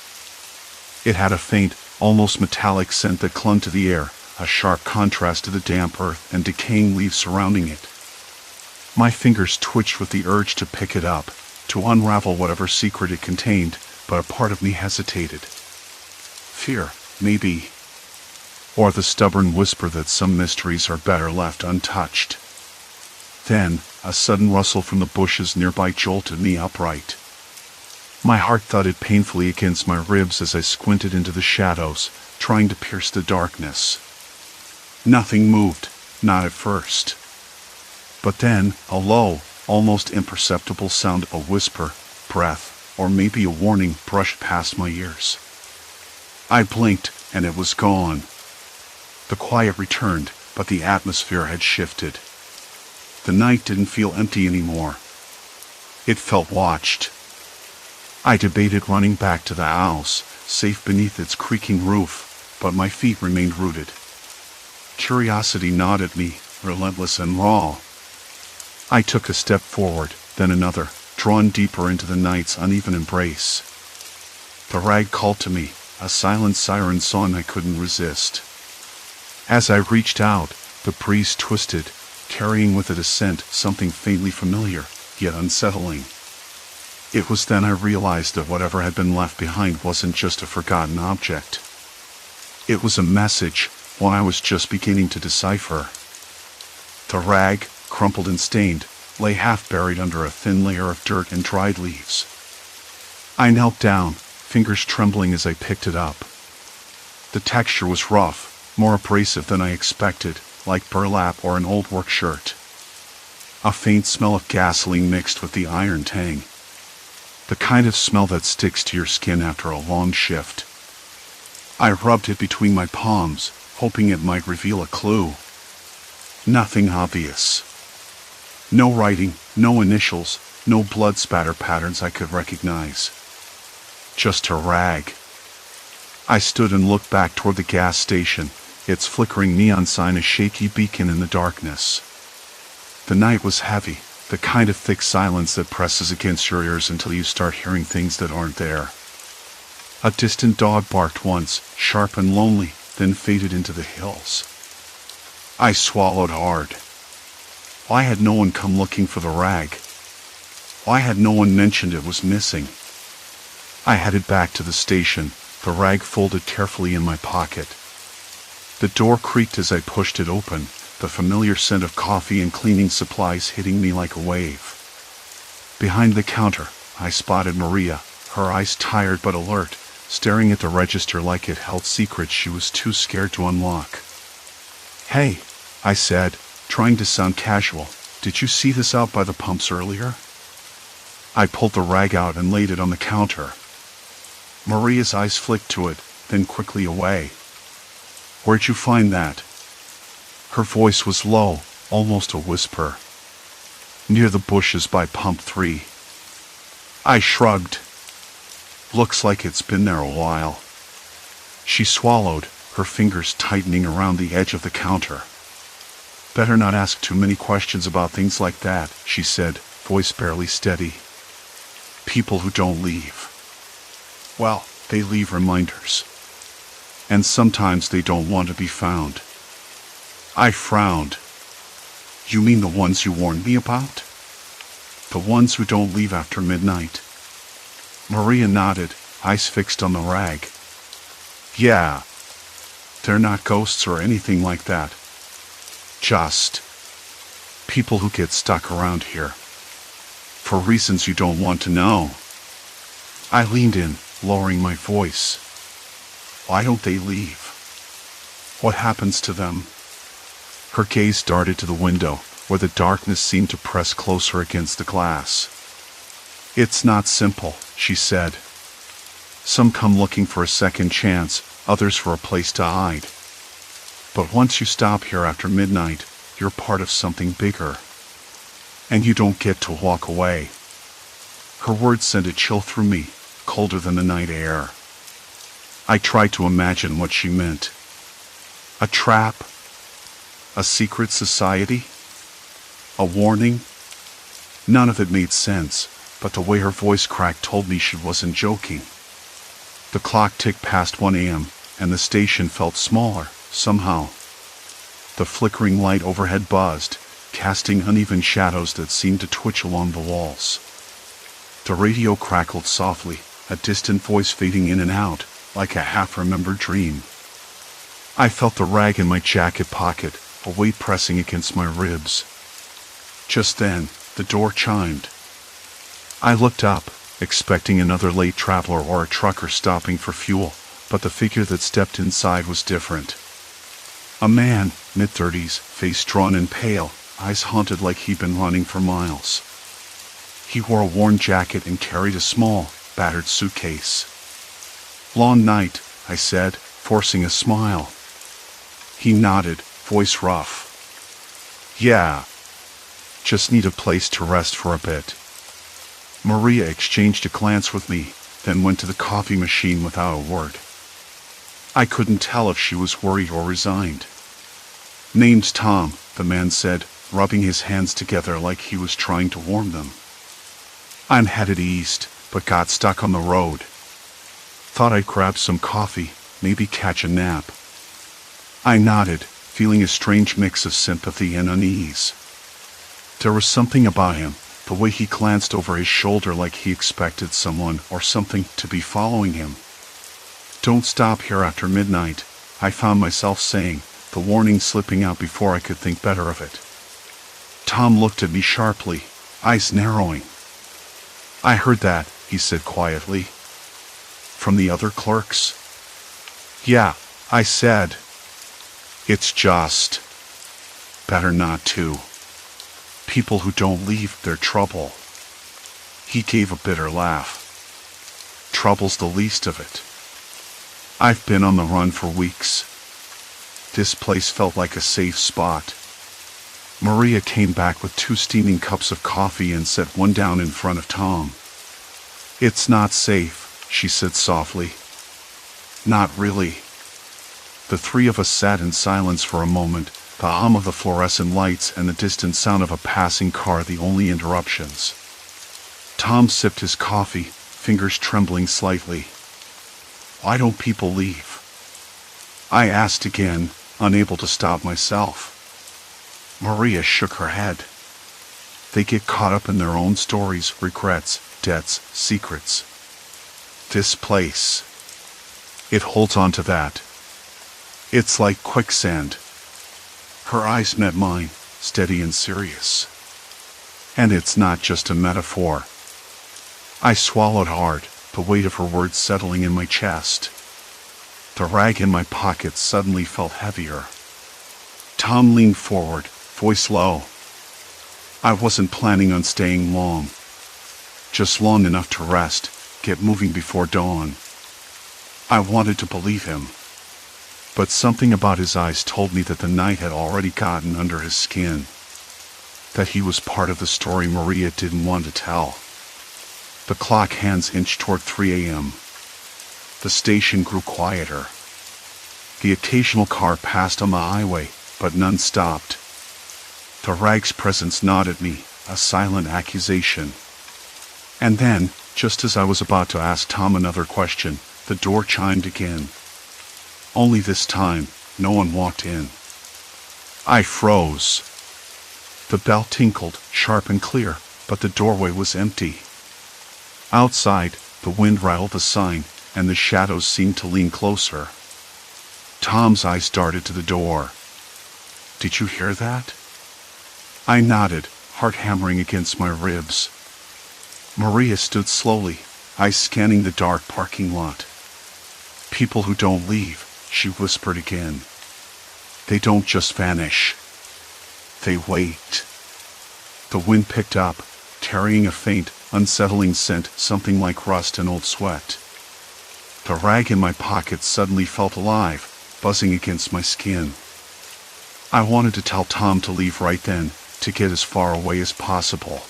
It had a faint, almost metallic scent that clung to the air, a sharp contrast to the damp earth and decaying leaves surrounding it. My fingers twitched with the urge to pick it up, to unravel whatever secret it contained, but a part of me hesitated. Fear, maybe. Or the stubborn whisper that some mysteries are better left untouched. Then, a sudden rustle from the bushes nearby jolted me upright. My heart thudded painfully against my ribs as I squinted into the shadows, trying to pierce the darkness. Nothing moved, not at first. But then, a low, almost imperceptible sound, a whisper, breath, or maybe a warning, brushed past my ears. I blinked, and it was gone. The quiet returned, but the atmosphere had shifted. The night didn't feel empty anymore. It felt watched. I debated running back to the house, safe beneath its creaking roof, but my feet remained rooted. Curiosity gnawed at me, relentless and raw. I took a step forward, then another, drawn deeper into the night's uneven embrace. The rag called to me, a silent siren song I couldn't resist. As I reached out, the breeze twisted, carrying with it a scent, something faintly familiar, yet unsettling. It was then I realized that whatever had been left behind wasn't just a forgotten object. It was a message, one I was just beginning to decipher. The rag, crumpled and stained, lay half buried under a thin layer of dirt and dried leaves. I knelt down, fingers trembling as I picked it up. The texture was rough, more abrasive than I expected, like burlap or an old work shirt. A faint smell of gasoline mixed with the iron tang. The kind of smell that sticks to your skin after a long shift. I rubbed it between my palms, hoping it might reveal a clue. Nothing obvious. No writing, no initials, no blood spatter patterns I could recognize. Just a rag. I stood and looked back toward the gas station, its flickering neon sign a shaky beacon in the darkness. The night was heavy, the kind of thick silence that presses against your ears until you start hearing things that aren't there. A distant dog barked once, sharp and lonely, then faded into the hills. I swallowed hard. Why had no one come looking for the rag? Why had no one mentioned it was missing? I headed back to the station, the rag folded carefully in my pocket. The door creaked as I pushed it open, the familiar scent of coffee and cleaning supplies hitting me like a wave. Behind the counter, I spotted Maria, her eyes tired but alert, staring at the register like it held secrets she was too scared to unlock. "Hey," I said, trying to sound casual, "did you see this out by the pumps earlier?" I pulled the rag out and laid it on the counter. Maria's eyes flicked to it, then quickly away. "Where'd you find that?" Her voice was low, almost a whisper. "Near the bushes by pump 3. I shrugged. Looks like it's been there a while. She swallowed, her fingers tightening around the edge of the counter. Better not ask too many questions about things like that, she said, voice barely steady. People who don't leave. Well, they leave reminders. And sometimes they don't want to be found. I frowned. You mean the ones you warned me about? The ones who don't leave after midnight? Maria nodded, eyes fixed on the rag. Yeah. They're not ghosts or anything like that. Just people who get stuck around here. For reasons you don't want to know. I leaned in, lowering my voice. Why don't they leave? What happens to them? Her gaze darted to the window, where the darkness seemed to press closer against the glass. It's not simple, she said. Some come looking for a second chance, others for a place to hide. But once you stop here after midnight, you're part of something bigger. And you don't get to walk away. Her words sent a chill through me, colder than the night air. I tried to imagine what she meant. A trap? A secret society? A warning? None of it made sense, but the way her voice cracked told me she wasn't joking. The clock ticked past 1 a.m., and the station felt smaller, somehow. The flickering light overhead buzzed, casting uneven shadows that seemed to twitch along the walls. The radio crackled softly, a distant voice fading in and out, like a half-remembered dream. I felt the rag in my jacket pocket, a weight pressing against my ribs. Just then, the door chimed. I looked up, expecting another late traveler or a trucker stopping for fuel, but the figure that stepped inside was different. A man, mid-30s, face drawn and pale, eyes haunted like he'd been running for miles. He wore a worn jacket and carried a small, battered suitcase. Long night, I said, forcing a smile. He nodded, voice rough. Yeah. Just need a place to rest for a bit. Maria exchanged a glance with me, then went to the coffee machine without a word. I couldn't tell if she was worried or resigned. Name's Tom, the man said, rubbing his hands together like he was trying to warm them. I'm headed east, but got stuck on the road. Thought I'd grab some coffee, maybe catch a nap. I nodded, feeling a strange mix of sympathy and unease. There was something about him, the way he glanced over his shoulder like he expected someone or something to be following him. Don't stop here after midnight, I found myself saying, the warning slipping out before I could think better of it. Tom looked at me sharply, eyes narrowing. I heard that, he said quietly. From the other clerks? Yeah, I said. It's just better not to. People who don't leave their trouble. He gave a bitter laugh. Trouble's the least of it. I've been on the run for weeks. This place felt like a safe spot. Maria came back with 2 steaming cups of coffee and set one down in front of Tom. It's not safe, she said softly. Not really. The 3 of us sat in silence for a moment, the hum of the fluorescent lights and the distant sound of a passing car the only interruptions. Tom sipped his coffee, fingers trembling slightly. Why don't people leave? I asked again, unable to stop myself. Maria shook her head. They get caught up in their own stories, regrets, debts, secrets. This place. It holds on to that. It's like quicksand. Her eyes met mine, steady and serious. And it's not just a metaphor. I swallowed hard, the weight of her words settling in my chest. The rag in my pocket suddenly felt heavier. Tom leaned forward, voice low. I wasn't planning on staying long. Just long enough to rest, get moving before dawn. I wanted to believe him. But something about his eyes told me that the night had already gotten under his skin. That he was part of the story Maria didn't want to tell. The clock hands inched toward 3 a.m. The station grew quieter. The occasional car passed on the highway, but none stopped. The rag's presence gnawed at me, a silent accusation. And then, just as I was about to ask Tom another question, the door chimed again. Only this time, no one walked in. I froze. The bell tinkled, sharp and clear, but the doorway was empty. Outside, the wind rattled the sign, and the shadows seemed to lean closer. Tom's eyes darted to the door. Did you hear that? I nodded, heart hammering against my ribs. Maria stood slowly, eyes scanning the dark parking lot. People who don't leave, she whispered again. They don't just vanish. They wait. The wind picked up, carrying a faint, unsettling scent, something like rust and old sweat. The rag in my pocket suddenly felt alive, buzzing against my skin. I wanted to tell Tom to leave right then, to get as far away as possible.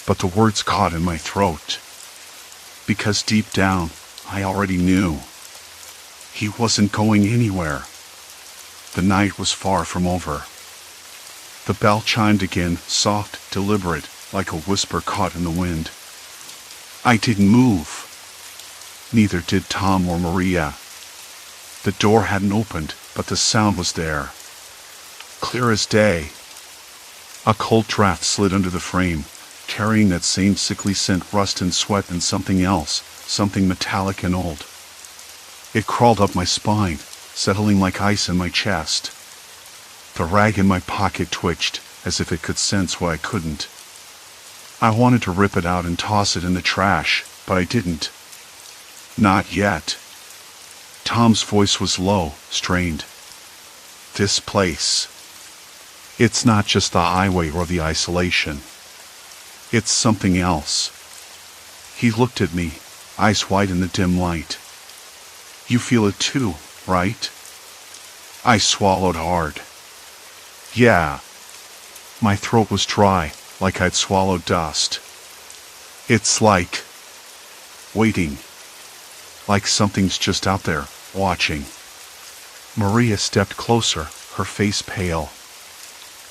But the words caught in my throat. Because deep down, I already knew. He wasn't going anywhere. The night was far from over. The bell chimed again, soft, deliberate, like a whisper caught in the wind. I didn't move. Neither did Tom or Maria. The door hadn't opened, but the sound was there. Clear as day. A cold draft slid under the frame, carrying that same sickly scent, rust and sweat and something else, something metallic and old. It crawled up my spine, settling like ice in my chest. The rag in my pocket twitched, as if it could sense what I couldn't. I wanted to rip it out and toss it in the trash, but I didn't. Not yet. Tom's voice was low, strained. This place. It's not just the highway or the isolation. It's something else. He looked at me, eyes wide in the dim light. You feel it too, right? I swallowed hard. Yeah. My throat was dry, like I'd swallowed dust. It's like waiting. Like something's just out there, watching. Maria stepped closer, her face pale.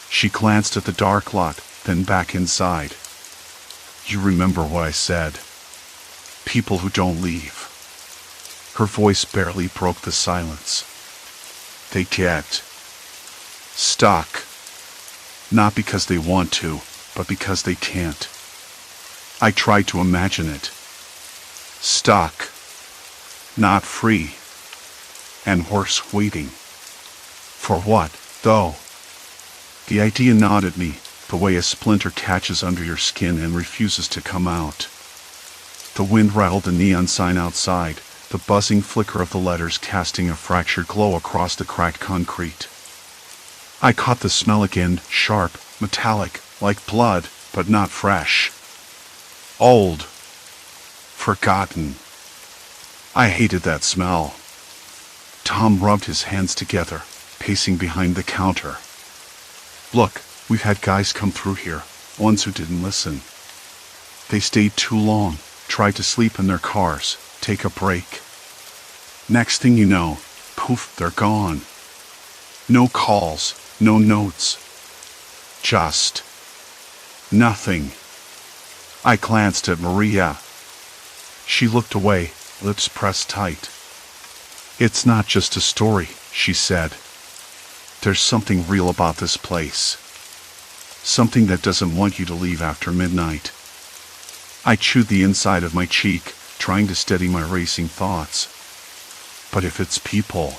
She glanced at the dark lot, then back inside. You remember what I said. People who don't leave. Her voice barely broke the silence. They get stuck. Not because they want to, but because they can't. I tried to imagine it. Stuck. Not free. And worse, waiting. For what, though? The idea gnawed at me, the way a splinter catches under your skin and refuses to come out. The wind rattled the neon sign outside, the buzzing flicker of the letters casting a fractured glow across the cracked concrete. I caught the smell again, sharp, metallic, like blood, but not fresh. Old. Forgotten. I hated that smell. Tom rubbed his hands together, pacing behind the counter. Look, we've had guys come through here, ones who didn't listen. They stayed too long, tried to sleep in their cars, take a break. Next thing you know, poof, they're gone. No calls, no notes. Just nothing. I glanced at Maria. She looked away, lips pressed tight. It's not just a story, she said. There's something real about this place. Something that doesn't want you to leave after midnight. I chewed the inside of my cheek, trying to steady my racing thoughts. But if it's people,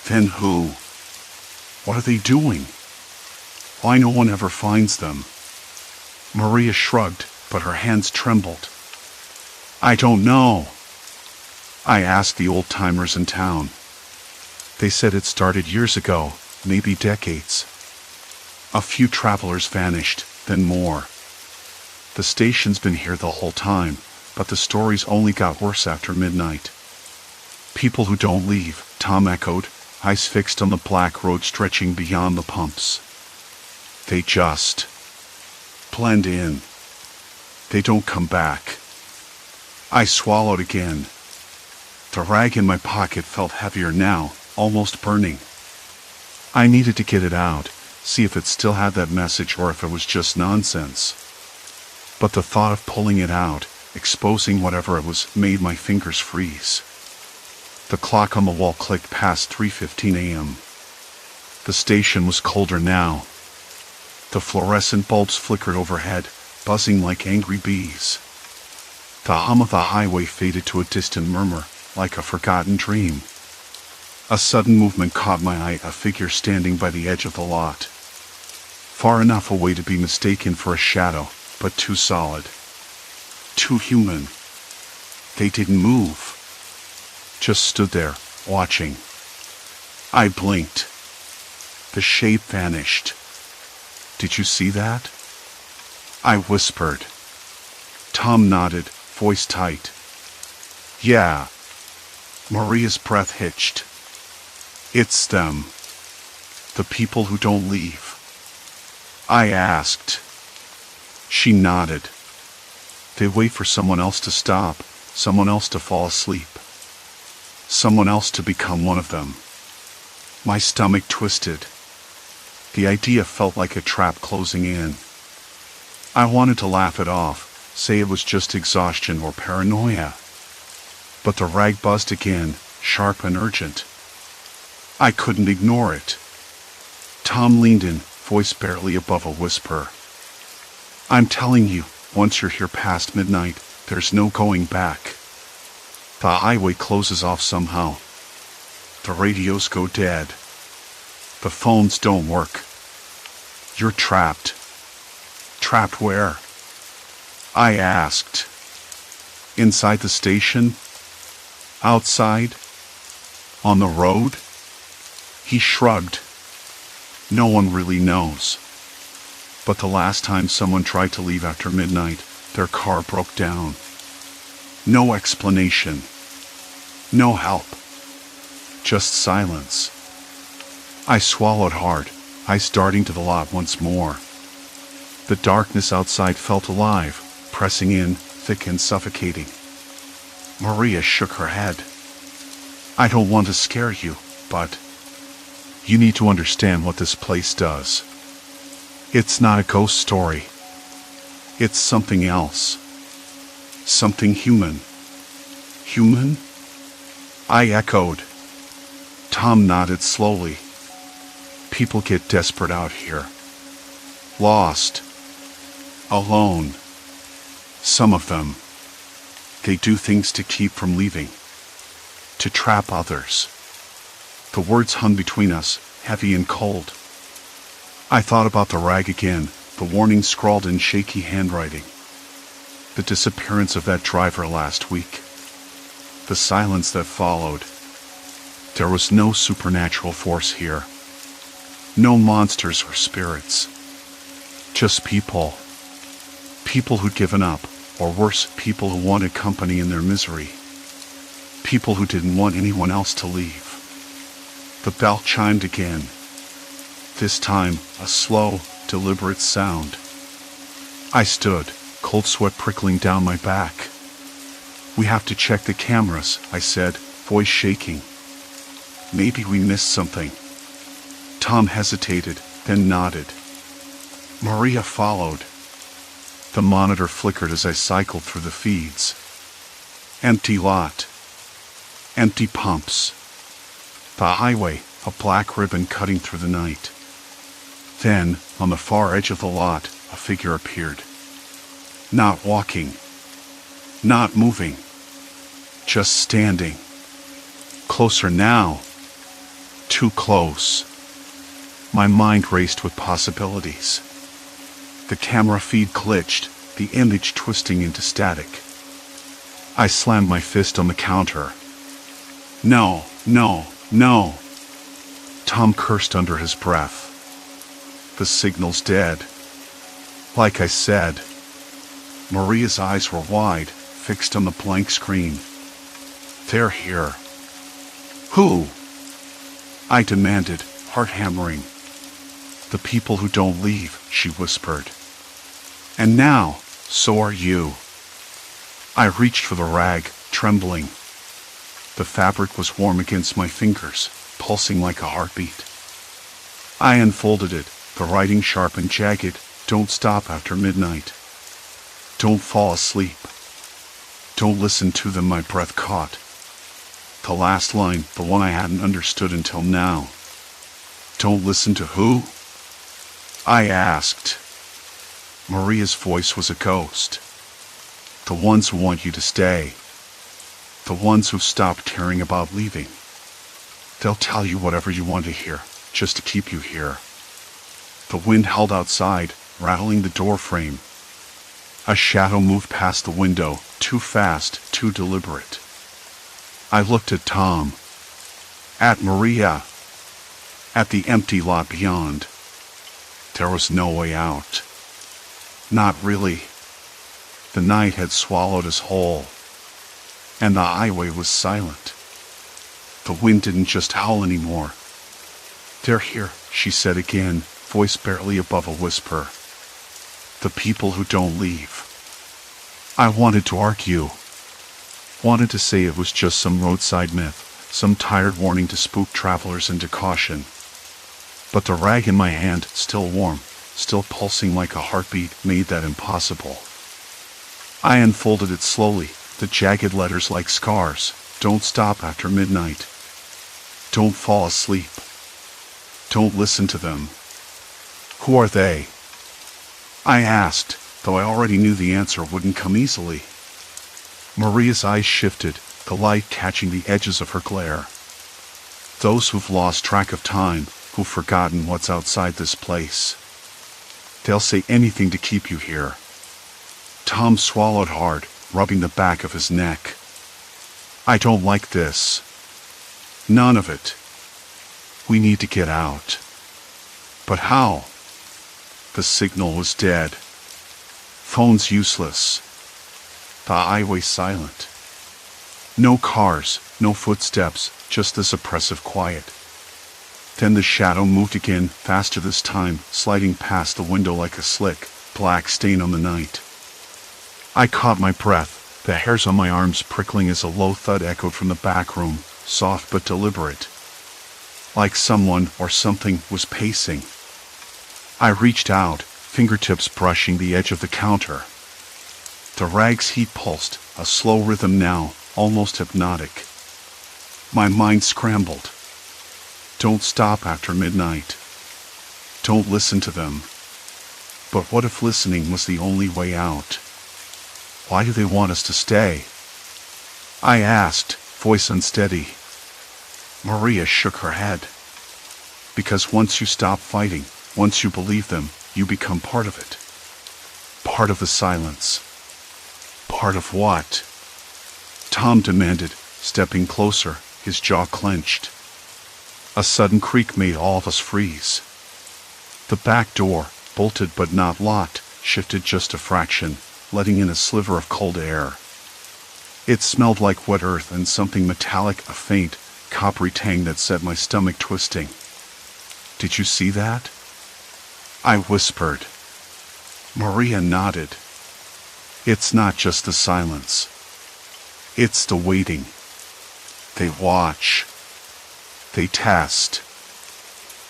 then who? What are they doing? Why no one ever finds them? Maria shrugged, but her hands trembled. I don't know. I asked the old-timers in town. They said it started years ago, maybe decades. A few travelers vanished, then more. The station's been here the whole time, but the stories only got worse after midnight. People who don't leave, Tom echoed, eyes fixed on the black road stretching beyond the pumps. They just blend in. They don't come back. I swallowed again. The rag in my pocket felt heavier now, almost burning. I needed to get it out, see if it still had that message or if it was just nonsense. But the thought of pulling it out, exposing whatever it was, made my fingers freeze. The clock on the wall clicked past 3:15 a.m. The station was colder now. The fluorescent bulbs flickered overhead, buzzing like angry bees. The hum of the highway faded to a distant murmur, like a forgotten dream. A sudden movement caught my eye, a figure standing by the edge of the lot. Far enough away to be mistaken for a shadow, but too solid. Too human. They didn't move. Just stood there, watching. I blinked. The shape vanished. Did you see that? I whispered. Tom nodded, voice tight. Yeah. Maria's breath hitched. It's them. The people who don't leave. I asked. She nodded. They wait for someone else to stop, someone else to fall asleep. Someone else to become one of them. My stomach twisted. The idea felt like a trap closing in. I wanted to laugh it off, say it was just exhaustion or paranoia. But the rag buzzed again, sharp and urgent. I couldn't ignore it. Tom leaned in, voice barely above a whisper. I'm telling you, once you're here past midnight, there's no going back. The highway closes off somehow. The radios go dead. The phones don't work. You're trapped. Trapped where? I asked. Inside the station? Outside? On the road? He shrugged. No one really knows. But the last time someone tried to leave after midnight, their car broke down. No explanation. No help. Just silence. I swallowed hard, eyes darting to the lot once more. The darkness outside felt alive, pressing in, thick and suffocating. Maria shook her head. I don't want to scare you, but you need to understand what this place does. It's not a ghost story. It's something else. Something human. Human? I echoed. Tom nodded slowly. People get desperate out here. Lost. Alone. Some of them. They do things to keep from leaving. To trap others. The words hung between us, heavy and cold. I thought about the rag again, the warning scrawled in shaky handwriting. The disappearance of that driver last week. The silence that followed. There was no supernatural force here. No monsters or spirits. Just people. People who'd given up, or worse, people who wanted company in their misery. People who didn't want anyone else to leave. The bell chimed again. This time, a slow, deliberate sound. I stood, cold sweat prickling down my back. We have to check the cameras, I said, voice shaking. Maybe we missed something. Tom hesitated, then nodded. Maria followed. The monitor flickered as I cycled through the feeds. Empty lot. Empty pumps. The highway, a black ribbon cutting through the night. Then, on the far edge of the lot, a figure appeared. Not walking. Not moving. Just standing. Closer now. Too close. My mind raced with possibilities. The camera feed glitched, the image twisting into static. I slammed my fist on the counter. No, no, no. Tom cursed under his breath. The signal's dead. Like I said. Maria's eyes were wide, fixed on the blank screen. They're here. Who? I demanded, heart hammering. The people who don't leave, she whispered. And now, so are you. I reached for the rag, trembling. The fabric was warm against my fingers, pulsing like a heartbeat. I unfolded it, the writing sharp and jagged. Don't stop after midnight. Don't fall asleep. Don't listen to them, my breath caught. The last line, the one I hadn't understood until now. Don't listen to who? I asked. Maria's voice was a ghost. The ones who want you to stay. The ones who've stopped caring about leaving. They'll tell you whatever you want to hear, just to keep you here. The wind howled outside, rattling the door frame. A shadow moved past the window, too fast, too deliberate. I looked at Tom. At Maria. At the empty lot beyond. There was no way out. Not really. The night had swallowed us whole. And the highway was silent. The wind didn't just howl anymore. They're here, she said again, voice barely above a whisper. The people who don't leave. I wanted to argue. Wanted to say it was just some roadside myth, some tired warning to spook travelers into caution. But the rag in my hand, still warm, still pulsing like a heartbeat, made that impossible. I unfolded it slowly, the jagged letters like scars. Don't stop after midnight. Don't fall asleep. Don't listen to them. Who are they? I asked, though I already knew the answer wouldn't come easily. Maria's eyes shifted, the light catching the edges of her glare. Those who've lost track of time, who've forgotten what's outside this place. They'll say anything to keep you here. Tom swallowed hard, rubbing the back of his neck. I don't like this. None of it. We need to get out. But how? The signal was dead. Phone's useless. The highway silent. No cars, no footsteps, just this oppressive quiet. Then the shadow moved again, faster this time, sliding past the window like a slick, black stain on the night. I caught my breath, the hairs on my arms prickling as a low thud echoed from the back room, soft but deliberate. Like someone or something was pacing. I reached out, fingertips brushing the edge of the counter. The rag's heat pulsed, a slow rhythm now, almost hypnotic. My mind scrambled. Don't stop after midnight. Don't listen to them. But what if listening was the only way out? Why do they want us to stay? I asked, voice unsteady. Maria shook her head. Because once you stop fighting, once you believe them, you become part of it. Part of the silence. Part of what? Tom demanded, stepping closer, his jaw clenched. A sudden creak made all of us freeze. The back door, bolted but not locked, shifted just a fraction, letting in a sliver of cold air. It smelled like wet earth and something metallic, a faint, coppery tang that set my stomach twisting. Did you see that? I whispered. Maria nodded. It's not just the silence. It's the waiting. They watch. They test.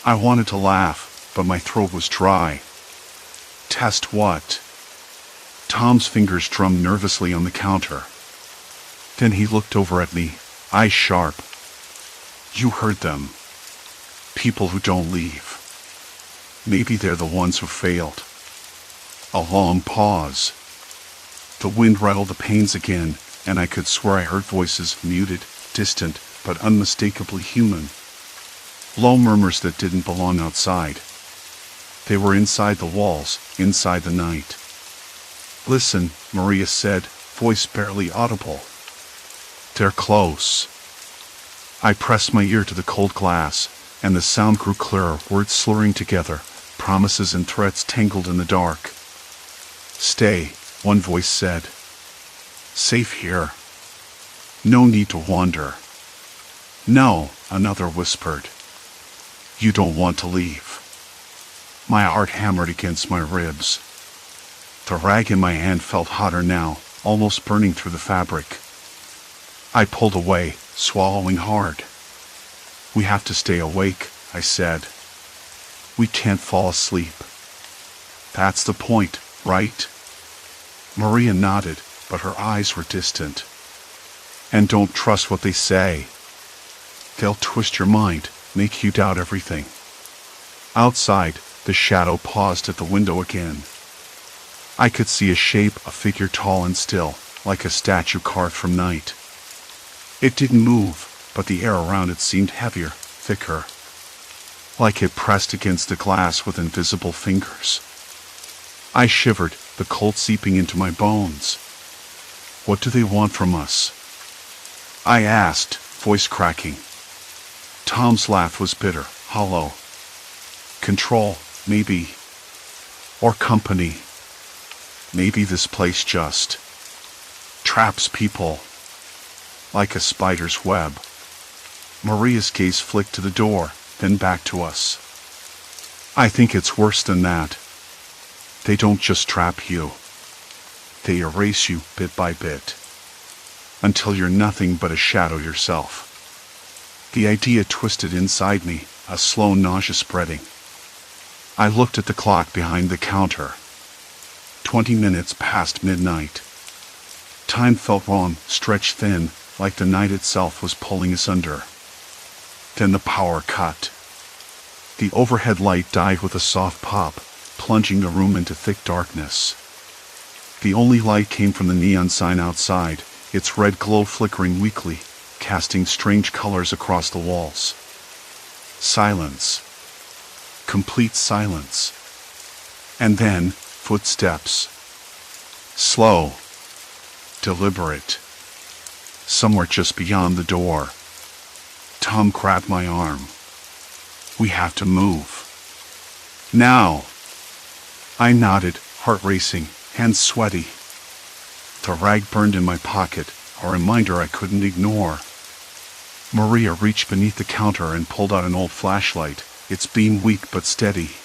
I wanted to laugh, but my throat was dry. Test what? Tom's fingers drummed nervously on the counter. Then he looked over at me, eyes sharp. You heard them. People who don't leave. Maybe they're the ones who failed. A long pause. The wind rattled the panes again, and I could swear I heard voices, muted, distant, but unmistakably human. Low murmurs that didn't belong outside. They were inside the walls, inside the night. Listen, Maria said, voice barely audible. They're close. I pressed my ear to the cold glass, and the sound grew clearer, words slurring together, promises and threats tangled in the dark. Stay, one voice said. Safe here. No need to wander. No, another whispered. You don't want to leave. My heart hammered against my ribs. The rag in my hand felt hotter now, almost burning through the fabric. I pulled away, swallowing hard. "We have to stay awake," I said. "We can't fall asleep." "That's the point, right?" Maria nodded, but her eyes were distant. "And don't trust what they say. They'll twist your mind, make you doubt everything." Outside, the shadow paused at the window again. I could see a shape, a figure tall and still, like a statue carved from night. It didn't move, but the air around it seemed heavier, thicker, like it pressed against the glass with invisible fingers. I shivered, the cold seeping into my bones. "What do they want from us?" I asked, voice cracking. Tom's laugh was bitter, hollow. "Control, maybe. Or company. Maybe this place just traps people. Like a spider's web." Maria's gaze flicked to the door, then back to us. "I think it's worse than that. They don't just trap you. They erase you bit by bit, until you're nothing but a shadow yourself." The idea twisted inside me, a slow nausea spreading. I looked at the clock behind the counter. 20 minutes past midnight. Time felt wrong, stretched thin, like the night itself was pulling us under. Then the power cut. The overhead light died with a soft pop, plunging the room into thick darkness. The only light came from the neon sign outside, its red glow flickering weakly, casting strange colors across the walls. Silence. Complete silence. And then, footsteps. Slow. Deliberate. Somewhere just beyond the door. Tom grabbed my arm. "We have to move. Now." I nodded, heart racing, hands sweaty. The rag burned in my pocket, a reminder I couldn't ignore. Maria reached beneath the counter and pulled out an old flashlight, its beam weak but steady.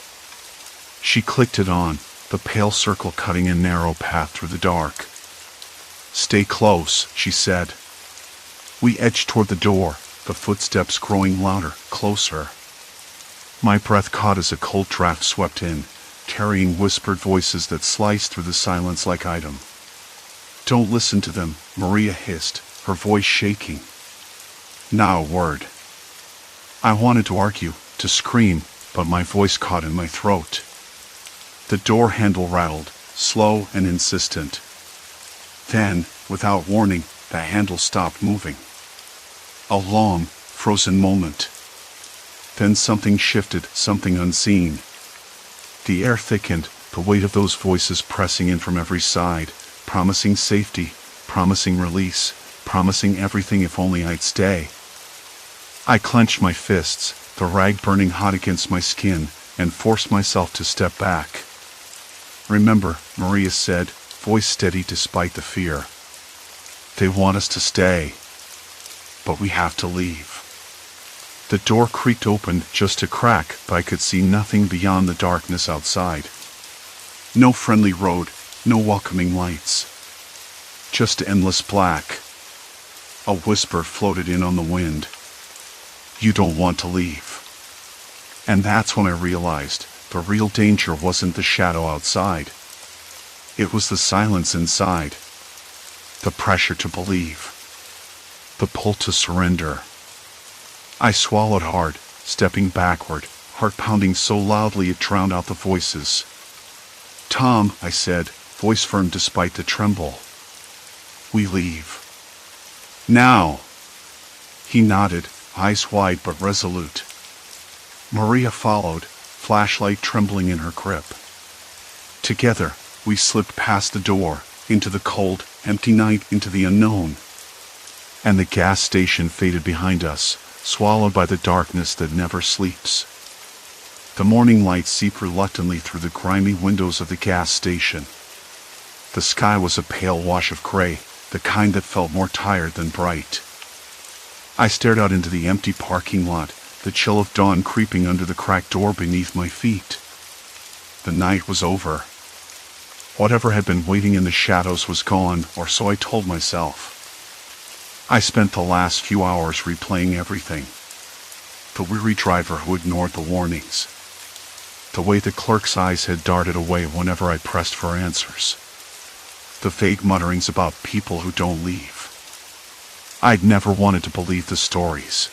She clicked it on, the pale circle cutting a narrow path through the dark. "Stay close," she said. We edged toward the door, the footsteps growing louder, closer. My breath caught as a cold draft swept in, carrying whispered voices that sliced through the silence like item. "Don't listen to them," Maria hissed, her voice shaking. Not a word. I wanted to argue, to scream, but my voice caught in my throat. The door handle rattled, slow and insistent. Then, without warning, the handle stopped moving. A long, frozen moment. Then something shifted, something unseen. The air thickened, the weight of those voices pressing in from every side, promising safety, promising release, promising everything if only I'd stay. I clenched my fists, the rag burning hot against my skin, and forced myself to step back. "Remember," Maria said, voice steady despite the fear. "They want us to stay. But we have to leave." The door creaked open, just a crack, but I could see nothing beyond the darkness outside. No friendly road, no welcoming lights. Just endless black. A whisper floated in on the wind. "You don't want to leave." And that's when I realized the real danger wasn't the shadow outside. It was the silence inside. The pressure to believe. The pull to surrender. I swallowed hard, stepping backward, heart pounding so loudly it drowned out the voices. "Tom," I said, voice firm despite the tremble. "We leave. Now." He nodded, eyes wide but resolute. Maria followed, flashlight trembling in her grip. Together, we slipped past the door, into the cold, empty night, into the unknown. And the gas station faded behind us, swallowed by the darkness that never sleeps. The morning light seeped reluctantly through the grimy windows of the gas station. The sky was a pale wash of gray, the kind that felt more tired than bright. I stared out into the empty parking lot, the chill of dawn creeping under the cracked door beneath my feet. The night was over. Whatever had been waiting in the shadows was gone, or so I told myself. I spent the last few hours replaying everything. The weary driver who ignored the warnings. The way the clerk's eyes had darted away whenever I pressed for answers. The vague mutterings about people who don't leave. I'd never wanted to believe the stories.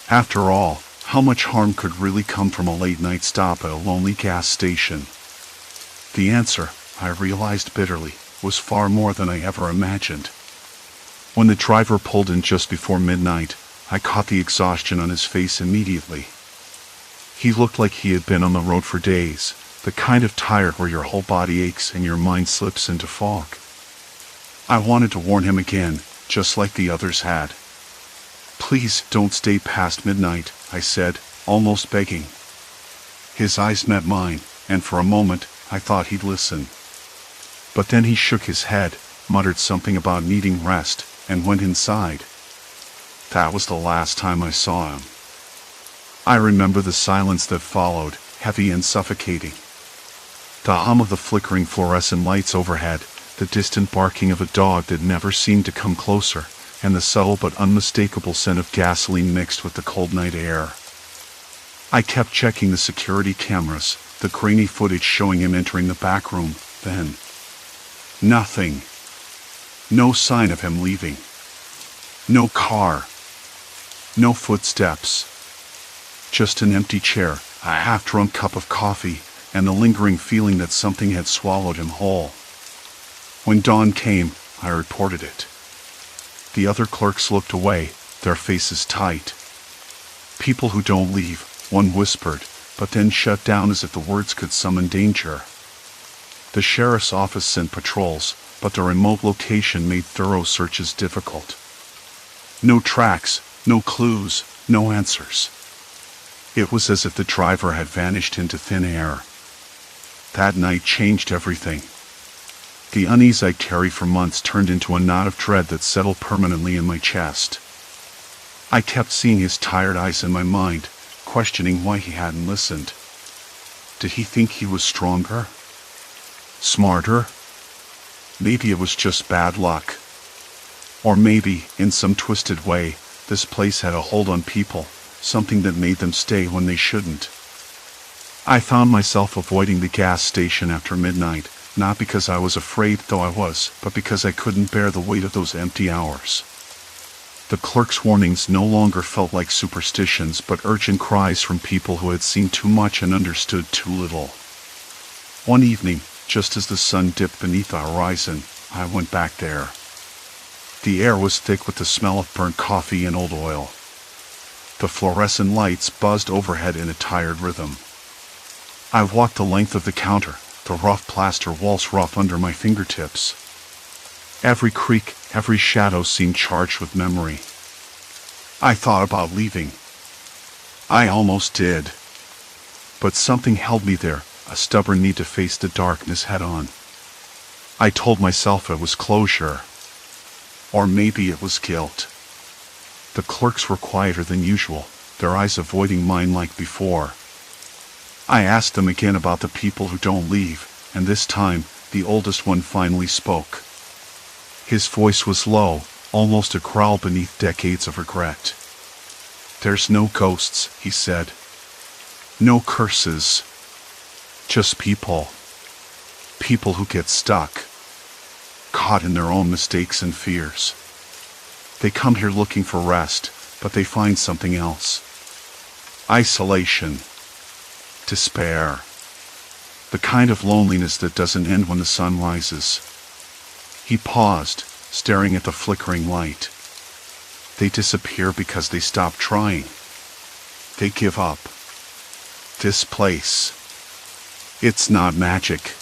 After all, how much harm could really come from a late-night stop at a lonely gas station? The answer, I realized bitterly, was far more than I ever imagined. When the driver pulled in just before midnight, I caught the exhaustion on his face immediately. He looked like he had been on the road for days, the kind of tired where your whole body aches and your mind slips into fog. I wanted to warn him again, just like the others had. "Please don't stay past midnight," I said, almost begging. His eyes met mine, and for a moment, I thought he'd listen. But then he shook his head, muttered something about needing rest, and went inside. That was the last time I saw him. I remember the silence that followed, heavy and suffocating. The hum of the flickering fluorescent lights overhead, the distant barking of a dog that never seemed to come closer, and the subtle but unmistakable scent of gasoline mixed with the cold night air. I kept checking the security cameras, the grainy footage showing him entering the back room, then nothing. No sign of him leaving. No car. No footsteps. Just an empty chair, a half-drunk cup of coffee, and the lingering feeling that something had swallowed him whole. When dawn came, I reported it. The other clerks looked away, their faces tight. "People who don't leave," one whispered, but then shut down as if the words could summon danger. The sheriff's office sent patrols, but the remote location made thorough searches difficult. No tracks, no clues, no answers. It was as if the driver had vanished into thin air. That night changed everything. The unease I'd carried for months turned into a knot of dread that settled permanently in my chest. I kept seeing his tired eyes in my mind, questioning why he hadn't listened. Did he think he was stronger? Smarter? Maybe it was just bad luck. Or maybe, in some twisted way, this place had a hold on people, something that made them stay when they shouldn't. I found myself avoiding the gas station after midnight, not because I was afraid, though I was, but because I couldn't bear the weight of those empty hours. The clerk's warnings no longer felt like superstitions, but urgent cries from people who had seen too much and understood too little. One evening, just as the sun dipped beneath the horizon, I went back there. The air was thick with the smell of burnt coffee and old oil. The fluorescent lights buzzed overhead in a tired rhythm. I walked the length of the counter, the rough plaster walls rough under my fingertips. Every creak, every shadow seemed charged with memory. I thought about leaving. I almost did. But something held me there, a stubborn need to face the darkness head-on. I told myself it was closure. Or maybe it was guilt. The clerks were quieter than usual, their eyes avoiding mine like before. I asked them again about the people who don't leave, and this time, the oldest one finally spoke. His voice was low, almost a growl beneath decades of regret. "There's no ghosts," he said. "No curses. Just people. People who get stuck. Caught in their own mistakes and fears. They come here looking for rest, but they find something else. Isolation. Despair. The kind of loneliness that doesn't end when the sun rises." He paused, staring at the flickering light. They disappear because they stop trying. They give up. This place. It's not magic.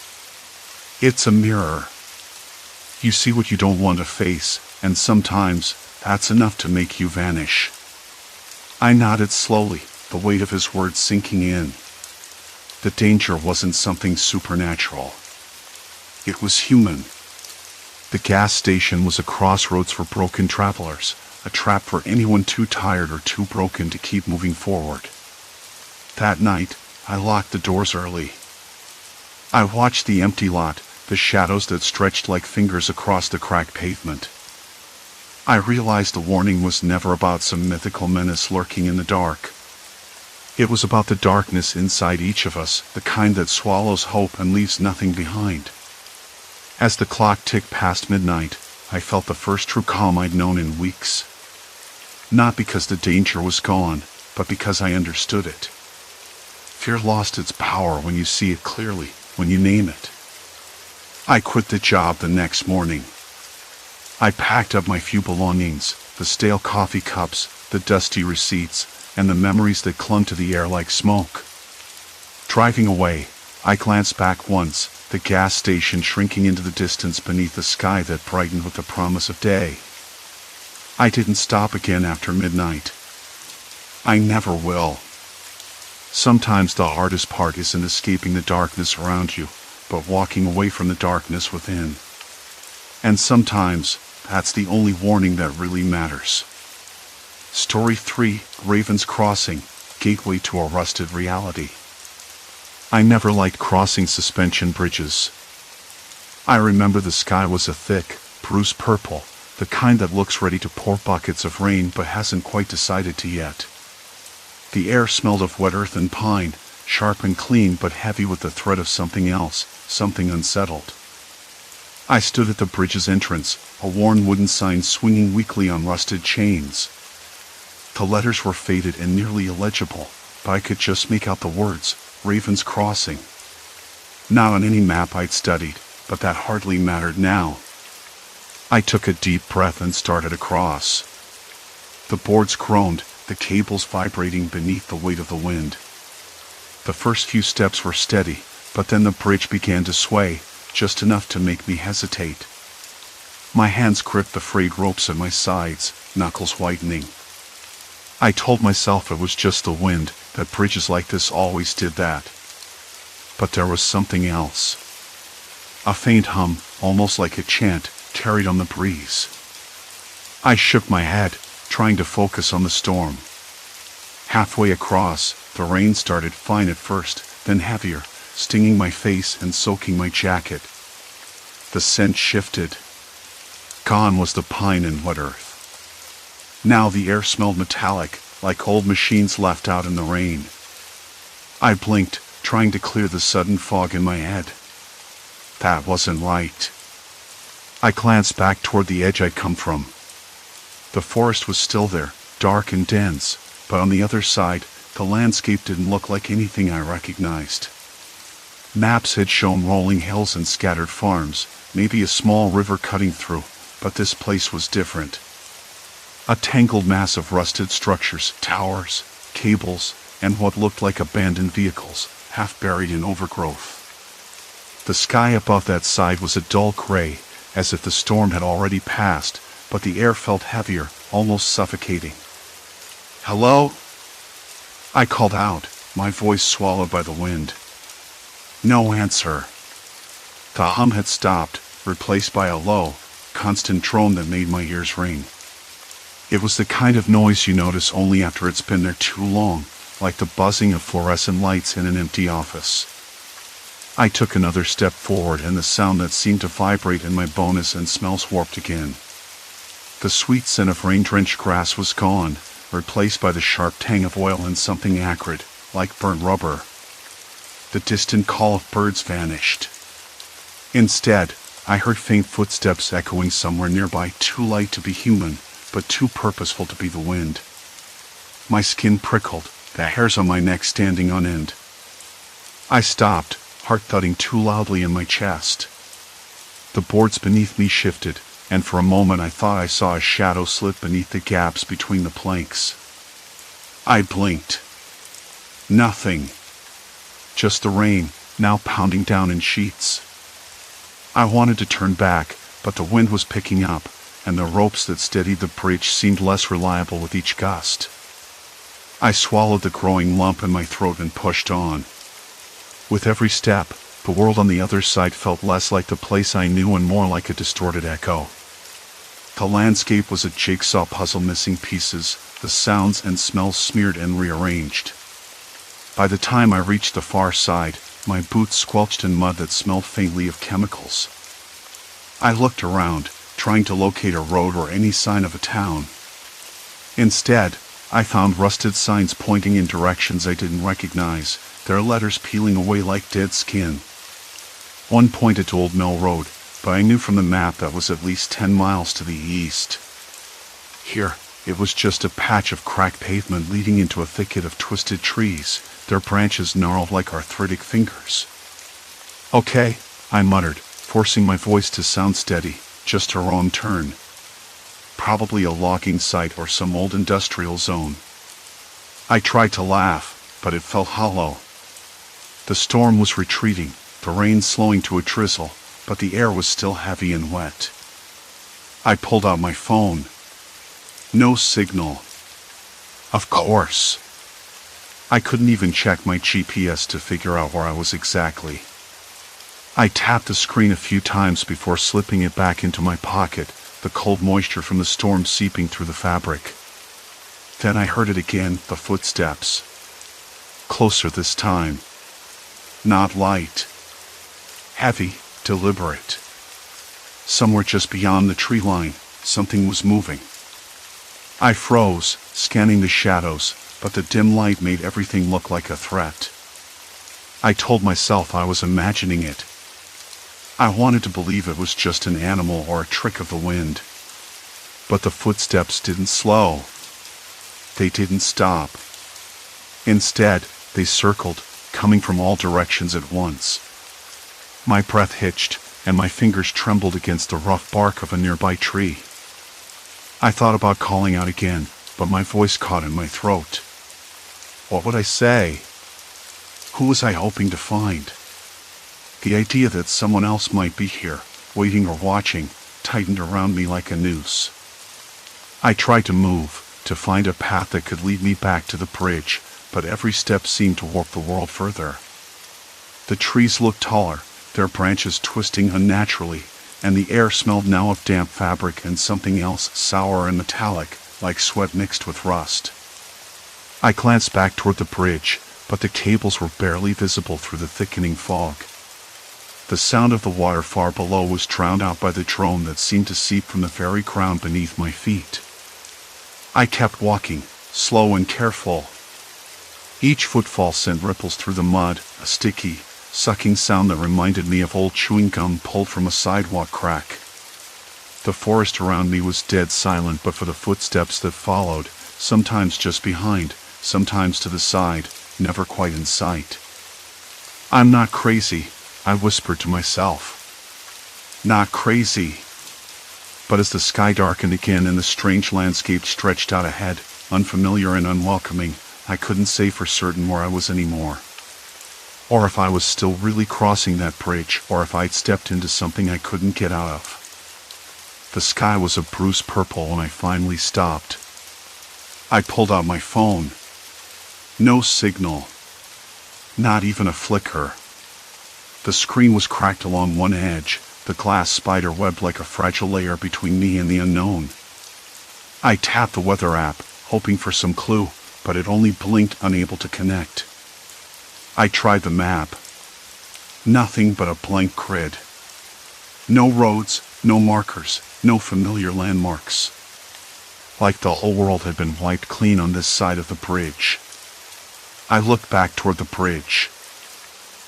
It's a mirror. You see what you don't want to face, and sometimes that's enough to make you vanish. I nodded slowly, the weight of his words sinking in. The danger wasn't something supernatural. It was human. The gas station was a crossroads for broken travelers, a trap for anyone too tired or too broken to keep moving forward. That night, I locked the doors early. I watched the empty lot, the shadows that stretched like fingers across the cracked pavement. I realized the warning was never about some mythical menace lurking in the dark. It was about the darkness inside each of us, the kind that swallows hope and leaves nothing behind. As the clock ticked past midnight, I felt the first true calm I'd known in weeks. Not because the danger was gone, but because I understood it. Fear lost its power when you see it clearly, when you name it. I quit the job the next morning. I packed up my few belongings, the stale coffee cups, the dusty receipts, and the memories that clung to the air like smoke. Driving away, I glanced back once, the gas station shrinking into the distance beneath a sky that brightened with the promise of day. I didn't stop again after midnight. I never will. Sometimes the hardest part isn't escaping the darkness around you, but walking away from the darkness within. And sometimes, that's the only warning that really matters. Story 3, Raven's Crossing, Gateway to a Rusted Reality. I never liked crossing suspension bridges. I remember the sky was a thick, bruised purple, the kind that looks ready to pour buckets of rain but hasn't quite decided to yet. The air smelled of wet earth and pine, sharp and clean but heavy with the threat of something else, something unsettled. I stood at the bridge's entrance, a worn wooden sign swinging weakly on rusted chains. The letters were faded and nearly illegible, but I could just make out the words, Raven's Crossing. Not on any map I'd studied, but that hardly mattered now. I took a deep breath and started across. The boards groaned, the cables vibrating beneath the weight of the wind. The first few steps were steady, but then the bridge began to sway, just enough to make me hesitate. My hands gripped the frayed ropes at my sides, knuckles whitening. I told myself it was just the wind, that bridges like this always did that. But there was something else. A faint hum, almost like a chant, carried on the breeze. I shook my head, trying to focus on the storm. Halfway across, the rain started fine at first, then heavier, stinging my face and soaking my jacket. The scent shifted. Gone was the pine and wet earth. Now the air smelled metallic, like old machines left out in the rain. I blinked, trying to clear the sudden fog in my head. That wasn't right. I glanced back toward the edge I'd come from. The forest was still there, dark and dense, but on the other side, the landscape didn't look like anything I recognized. Maps had shown rolling hills and scattered farms, maybe a small river cutting through, but this place was different. A tangled mass of rusted structures, towers, cables, and what looked like abandoned vehicles, half buried in overgrowth. The sky above that side was a dull gray, as if the storm had already passed, but the air felt heavier, almost suffocating. "Hello?" I called out, my voice swallowed by the wind. No answer. The hum had stopped, replaced by a low, constant drone that made my ears ring. It was the kind of noise you notice only after it's been there too long, like the buzzing of fluorescent lights in an empty office. I took another step forward and the sound that seemed to vibrate in my bones and smells warped again. The sweet scent of rain-drenched grass was gone, replaced by the sharp tang of oil and something acrid, like burnt rubber. The distant call of birds vanished. Instead, I heard faint footsteps echoing somewhere nearby, too light to be human, but too purposeful to be the wind. My skin prickled, the hairs on my neck standing on end. I stopped, heart thudding too loudly in my chest. The boards beneath me shifted, and for a moment I thought I saw a shadow slip beneath the gaps between the planks. I blinked. Nothing. Just the rain, now pounding down in sheets. I wanted to turn back, but the wind was picking up, and the ropes that steadied the bridge seemed less reliable with each gust. I swallowed the growing lump in my throat and pushed on. With every step, the world on the other side felt less like the place I knew and more like a distorted echo. The landscape was a jigsaw puzzle missing pieces, the sounds and smells smeared and rearranged. By the time I reached the far side, my boots squelched in mud that smelled faintly of chemicals. I looked around, trying to locate a road or any sign of a town. Instead, I found rusted signs pointing in directions I didn't recognize, their letters peeling away like dead skin. One pointed to Old Mill Road, but I knew from the map that was at least 10 miles to the east. Here, it was just a patch of cracked pavement leading into a thicket of twisted trees, their branches gnarled like arthritic fingers. "Okay," I muttered, forcing my voice to sound steady, "just a wrong turn. Probably a logging site or some old industrial zone." I tried to laugh, but it felt hollow. The storm was retreating, the rain slowing to a drizzle, but the air was still heavy and wet. I pulled out my phone. No signal. Of course. I couldn't even check my GPS to figure out where I was exactly. I tapped the screen a few times before slipping it back into my pocket, the cold moisture from the storm seeping through the fabric. Then I heard it again, the footsteps. Closer this time. Not light. Heavy, deliberate. Somewhere just beyond the tree line, something was moving. I froze, scanning the shadows, but the dim light made everything look like a threat. I told myself I was imagining it. I wanted to believe it was just an animal or a trick of the wind. But the footsteps didn't slow. They didn't stop. Instead, they circled, coming from all directions at once. My breath hitched, and my fingers trembled against the rough bark of a nearby tree. I thought about calling out again, but my voice caught in my throat. What would I say? Who was I hoping to find? The idea that someone else might be here, waiting or watching, tightened around me like a noose. I tried to move, to find a path that could lead me back to the bridge, but every step seemed to warp the world further. The trees looked taller, their branches twisting unnaturally, and the air smelled now of damp fabric and something else sour and metallic, like sweat mixed with rust. I glanced back toward the bridge, but the cables were barely visible through the thickening fog. The sound of the water far below was drowned out by the drone that seemed to seep from the very ground beneath my feet. I kept walking, slow and careful. Each footfall sent ripples through the mud, a sticky, sucking sound that reminded me of old chewing gum pulled from a sidewalk crack. The forest around me was dead silent but for the footsteps that followed, sometimes just behind, sometimes to the side, never quite in sight. "I'm not crazy," I whispered to myself. Not crazy. But as the sky darkened again and the strange landscape stretched out ahead, unfamiliar and unwelcoming, I couldn't say for certain where I was anymore. Or if I was still really crossing that bridge, or if I'd stepped into something I couldn't get out of. The sky was a bruised purple when I finally stopped. I pulled out my phone. No signal. Not even a flicker. The screen was cracked along one edge, the glass spider webbed like a fragile layer between me and the unknown. I tapped the weather app, hoping for some clue, but it only blinked, unable to connect. I tried the map. Nothing but a blank grid. No roads, no markers, no familiar landmarks. Like the whole world had been wiped clean on this side of the bridge. I looked back toward the bridge.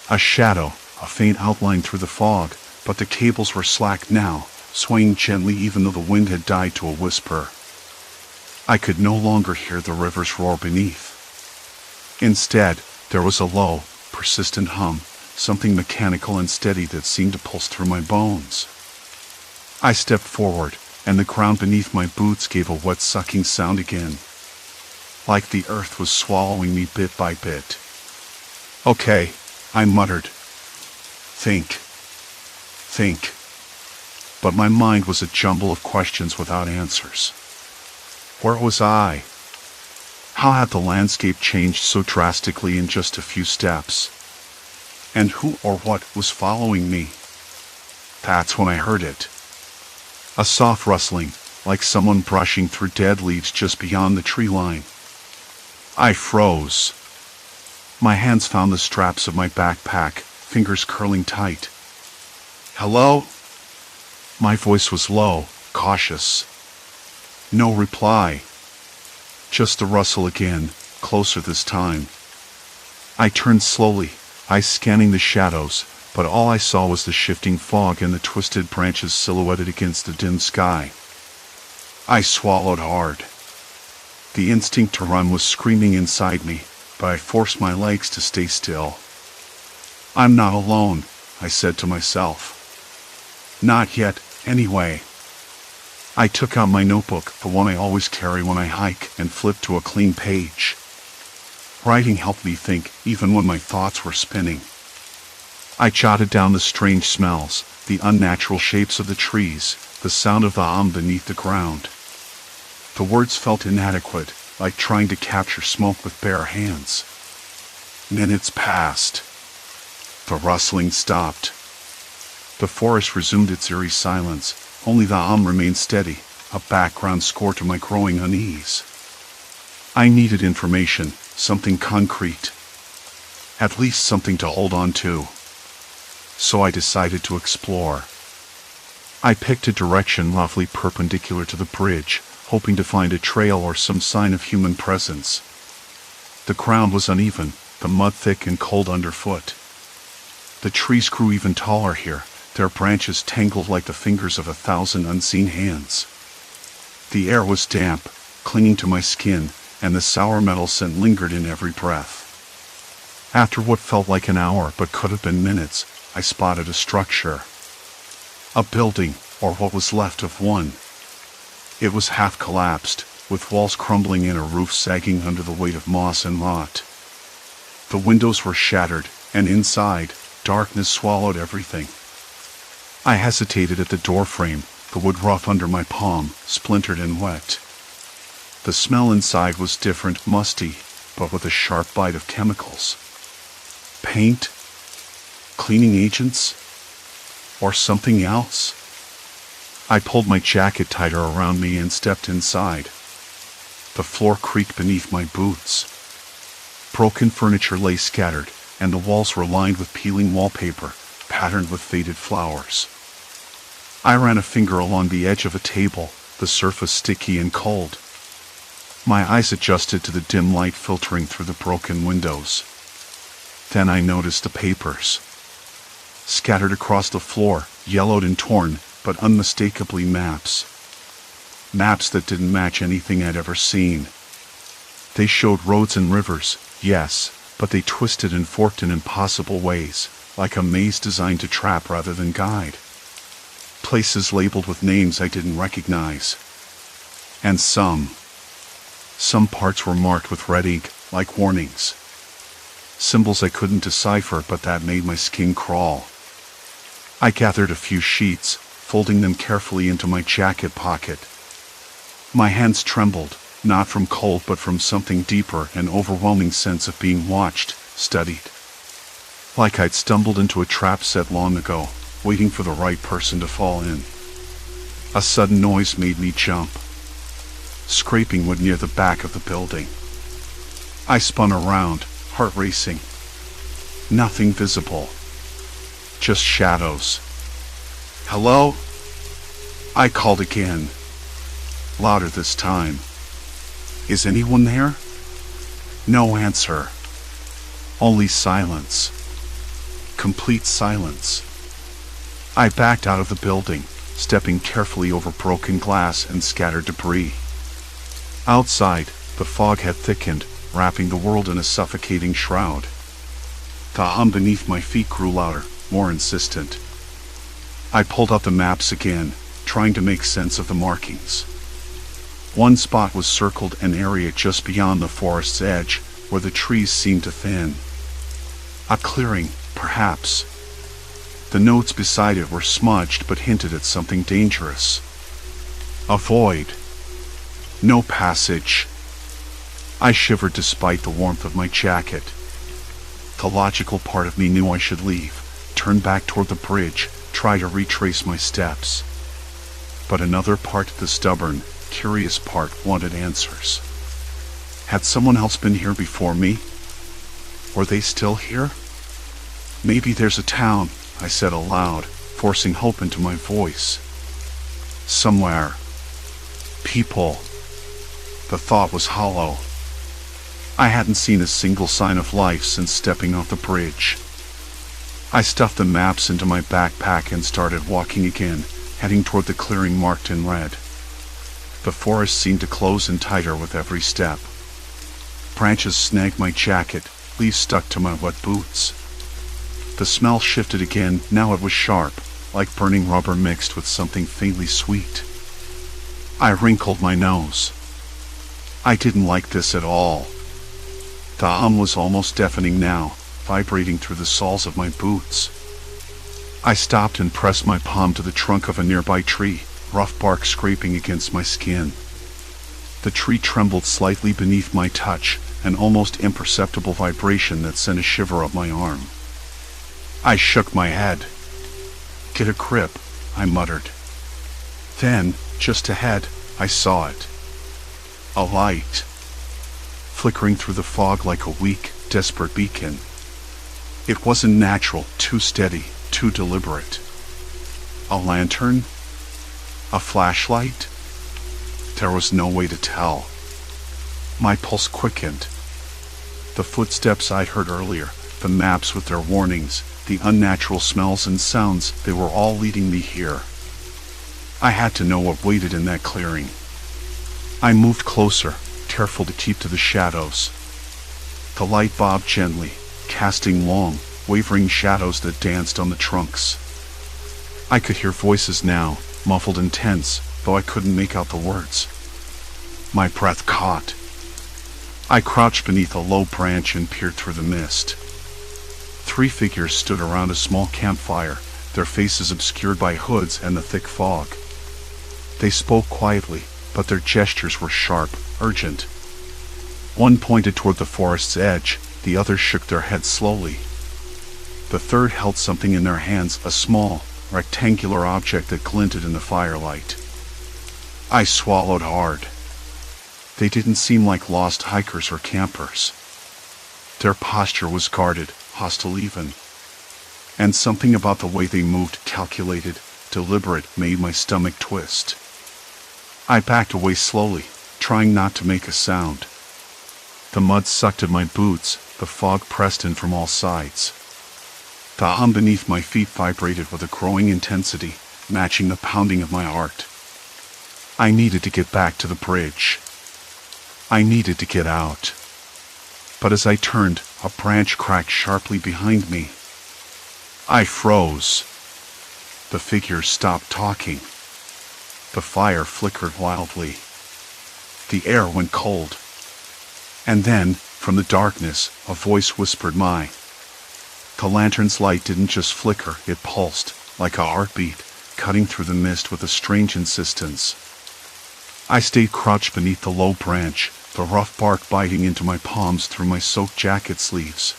A shadow, a faint outline through the fog, but the cables were slack now, swaying gently even though the wind had died to a whisper. I could no longer hear the river's roar beneath. Instead, there was a low, persistent hum, something mechanical and steady that seemed to pulse through my bones. I stepped forward, and the ground beneath my boots gave a wet sucking sound again. Like the earth was swallowing me bit by bit. "Okay," I muttered. Think. But my mind was a jumble of questions without answers. Where was I? How had the landscape changed so drastically in just a few steps? And who or what was following me? That's when I heard it. A soft rustling, like someone brushing through dead leaves just beyond the tree line. I froze. My hands found the straps of my backpack, fingers curling tight. "Hello?" My voice was low, cautious. No reply. Just the rustle again, closer this time. I turned slowly, eyes scanning the shadows, but all I saw was the shifting fog and the twisted branches silhouetted against the dim sky. I swallowed hard. The instinct to run was screaming inside me, but I forced my legs to stay still. I'm not alone, I said to myself. Not yet, anyway. I took out my notebook, the one I always carry when I hike, and flipped to a clean page. Writing helped me think, even when my thoughts were spinning. I jotted down the strange smells, the unnatural shapes of the trees, the sound of the beneath the ground. The words felt inadequate, like trying to capture smoke with bare hands. Minutes passed. The rustling stopped. The forest resumed its eerie silence, only the remained steady, a background score to my growing unease. I needed information, something concrete. At least something to hold on to. So I decided to explore. I picked a direction roughly perpendicular to the bridge, hoping to find a trail or some sign of human presence. The ground was uneven, the mud thick and cold underfoot. The trees grew even taller here, their branches tangled like the fingers of 1,000 unseen hands. The air was damp, clinging to my skin, and the sour metal scent lingered in every breath. After what felt like an hour but could have been minutes, I spotted a structure. A building, or what was left of one. It was half collapsed, with walls crumbling and a roof sagging under the weight of moss and rot. The windows were shattered, and inside, darkness swallowed everything. I hesitated at the doorframe, the wood rough under my palm, splintered and wet. The smell inside was different, musty, but with a sharp bite of chemicals. Paint? Cleaning agents? Or something else? I pulled my jacket tighter around me and stepped inside. The floor creaked beneath my boots. Broken furniture lay scattered, and the walls were lined with peeling wallpaper, patterned with faded flowers. I ran a finger along the edge of a table, the surface sticky and cold. My eyes adjusted to the dim light filtering through the broken windows. Then I noticed the papers. Scattered across the floor, yellowed and torn, but unmistakably maps. Maps that didn't match anything I'd ever seen. They showed roads and rivers, yes, but they twisted and forked in impossible ways, like a maze designed to trap rather than guide. Places labeled with names I didn't recognize. And some parts were marked with red ink, like warnings. Symbols I couldn't decipher, but that made my skin crawl. I gathered a few sheets, folding them carefully into my jacket pocket. My hands trembled, not from cold but from something deeper, an overwhelming sense of being watched, studied. Like I'd stumbled into a trap set long ago, waiting for the right person to fall in. A sudden noise made me jump. Scraping wood near the back of the building. I spun around, heart racing. Nothing visible. Just shadows. Hello? I called again. Louder this time. Is anyone there? No answer. Only silence. Complete silence. I backed out of the building, stepping carefully over broken glass and scattered debris. Outside, the fog had thickened, wrapping the world in a suffocating shroud. The hum beneath my feet grew louder, more insistent. I pulled out the maps again, trying to make sense of the markings. One spot was circled, an area just beyond the forest's edge, where the trees seemed to thin. A clearing, perhaps. The notes beside it were smudged but hinted at something dangerous. A void. No passage. I shivered despite the warmth of my jacket. The logical part of me knew I should leave, turn back toward the bridge, try to retrace my steps. But another part, the stubborn, curious part, wanted answers. Had someone else been here before me? Were they still here? Maybe there's a town, I said aloud, forcing hope into my voice. Somewhere. People. The thought was hollow. I hadn't seen a single sign of life since stepping off the bridge. I stuffed the maps into my backpack and started walking again, heading toward the clearing marked in red. The forest seemed to close in tighter with every step. Branches snagged my jacket, leaves stuck to my wet boots. The smell shifted again, now it was sharp, like burning rubber mixed with something faintly sweet. I wrinkled my nose. I didn't like this at all. The was almost deafening now, vibrating through the soles of my boots. I stopped and pressed my palm to the trunk of a nearby tree, rough bark scraping against my skin. The tree trembled slightly beneath my touch, an almost imperceptible vibration that sent a shiver up my arm. I shook my head. "Get a grip," I muttered. Then, just ahead, I saw it. A light. Flickering through the fog like a weak, desperate beacon. It wasn't natural, too steady, too deliberate. A lantern? A flashlight? There was no way to tell. My pulse quickened. The footsteps I'd heard earlier, the maps with their warnings, the unnatural smells and sounds, they were all leading me here. I had to know what waited in that clearing. I moved closer, careful to keep to the shadows. The light bobbed gently, casting long, wavering shadows that danced on the trunks. I could hear voices now, muffled and tense, though I couldn't make out the words. My breath caught. I crouched beneath a low branch and peered through the mist. 3 figures stood around a small campfire, their faces obscured by hoods and the thick fog. They spoke quietly, but their gestures were sharp, urgent. One pointed toward the forest's edge, the others shook their heads slowly. The third held something in their hands, a small, rectangular object that glinted in the firelight. I swallowed hard. They didn't seem like lost hikers or campers. Their posture was guarded, hostile even. And something about the way they moved, calculated, deliberate, made my stomach twist. I backed away slowly, trying not to make a sound. The mud sucked at my boots, the fog pressed in from all sides. The beneath my feet vibrated with a growing intensity, matching the pounding of my heart. I needed to get back to the bridge. I needed to get out. But as I turned, a branch cracked sharply behind me. I froze. The figures stopped talking. The fire flickered wildly. The air went cold. And then, from the darkness, a voice whispered my. The lantern's light didn't just flicker, it pulsed, like a heartbeat, cutting through the mist with a strange insistence. I stayed crouched beneath the low branch, the rough bark biting into my palms through my soaked jacket sleeves.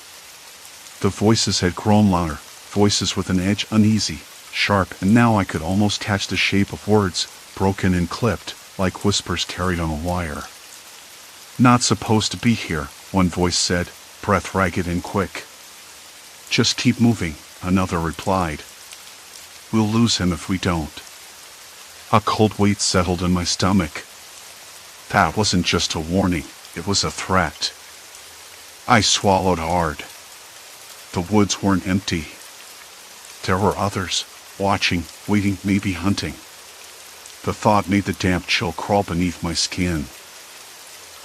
The voices had grown louder, voices with an edge uneasy, sharp, and now I could almost catch the shape of words, broken and clipped, like whispers carried on a wire. "Not supposed to be here," one voice said, breath ragged and quick. "Just keep moving," another replied. "We'll lose him if we don't." A cold weight settled in my stomach. That wasn't just a warning, it was a threat. I swallowed hard. The woods weren't empty. There were others, watching, waiting, maybe hunting. The thought made the damp chill crawl beneath my skin.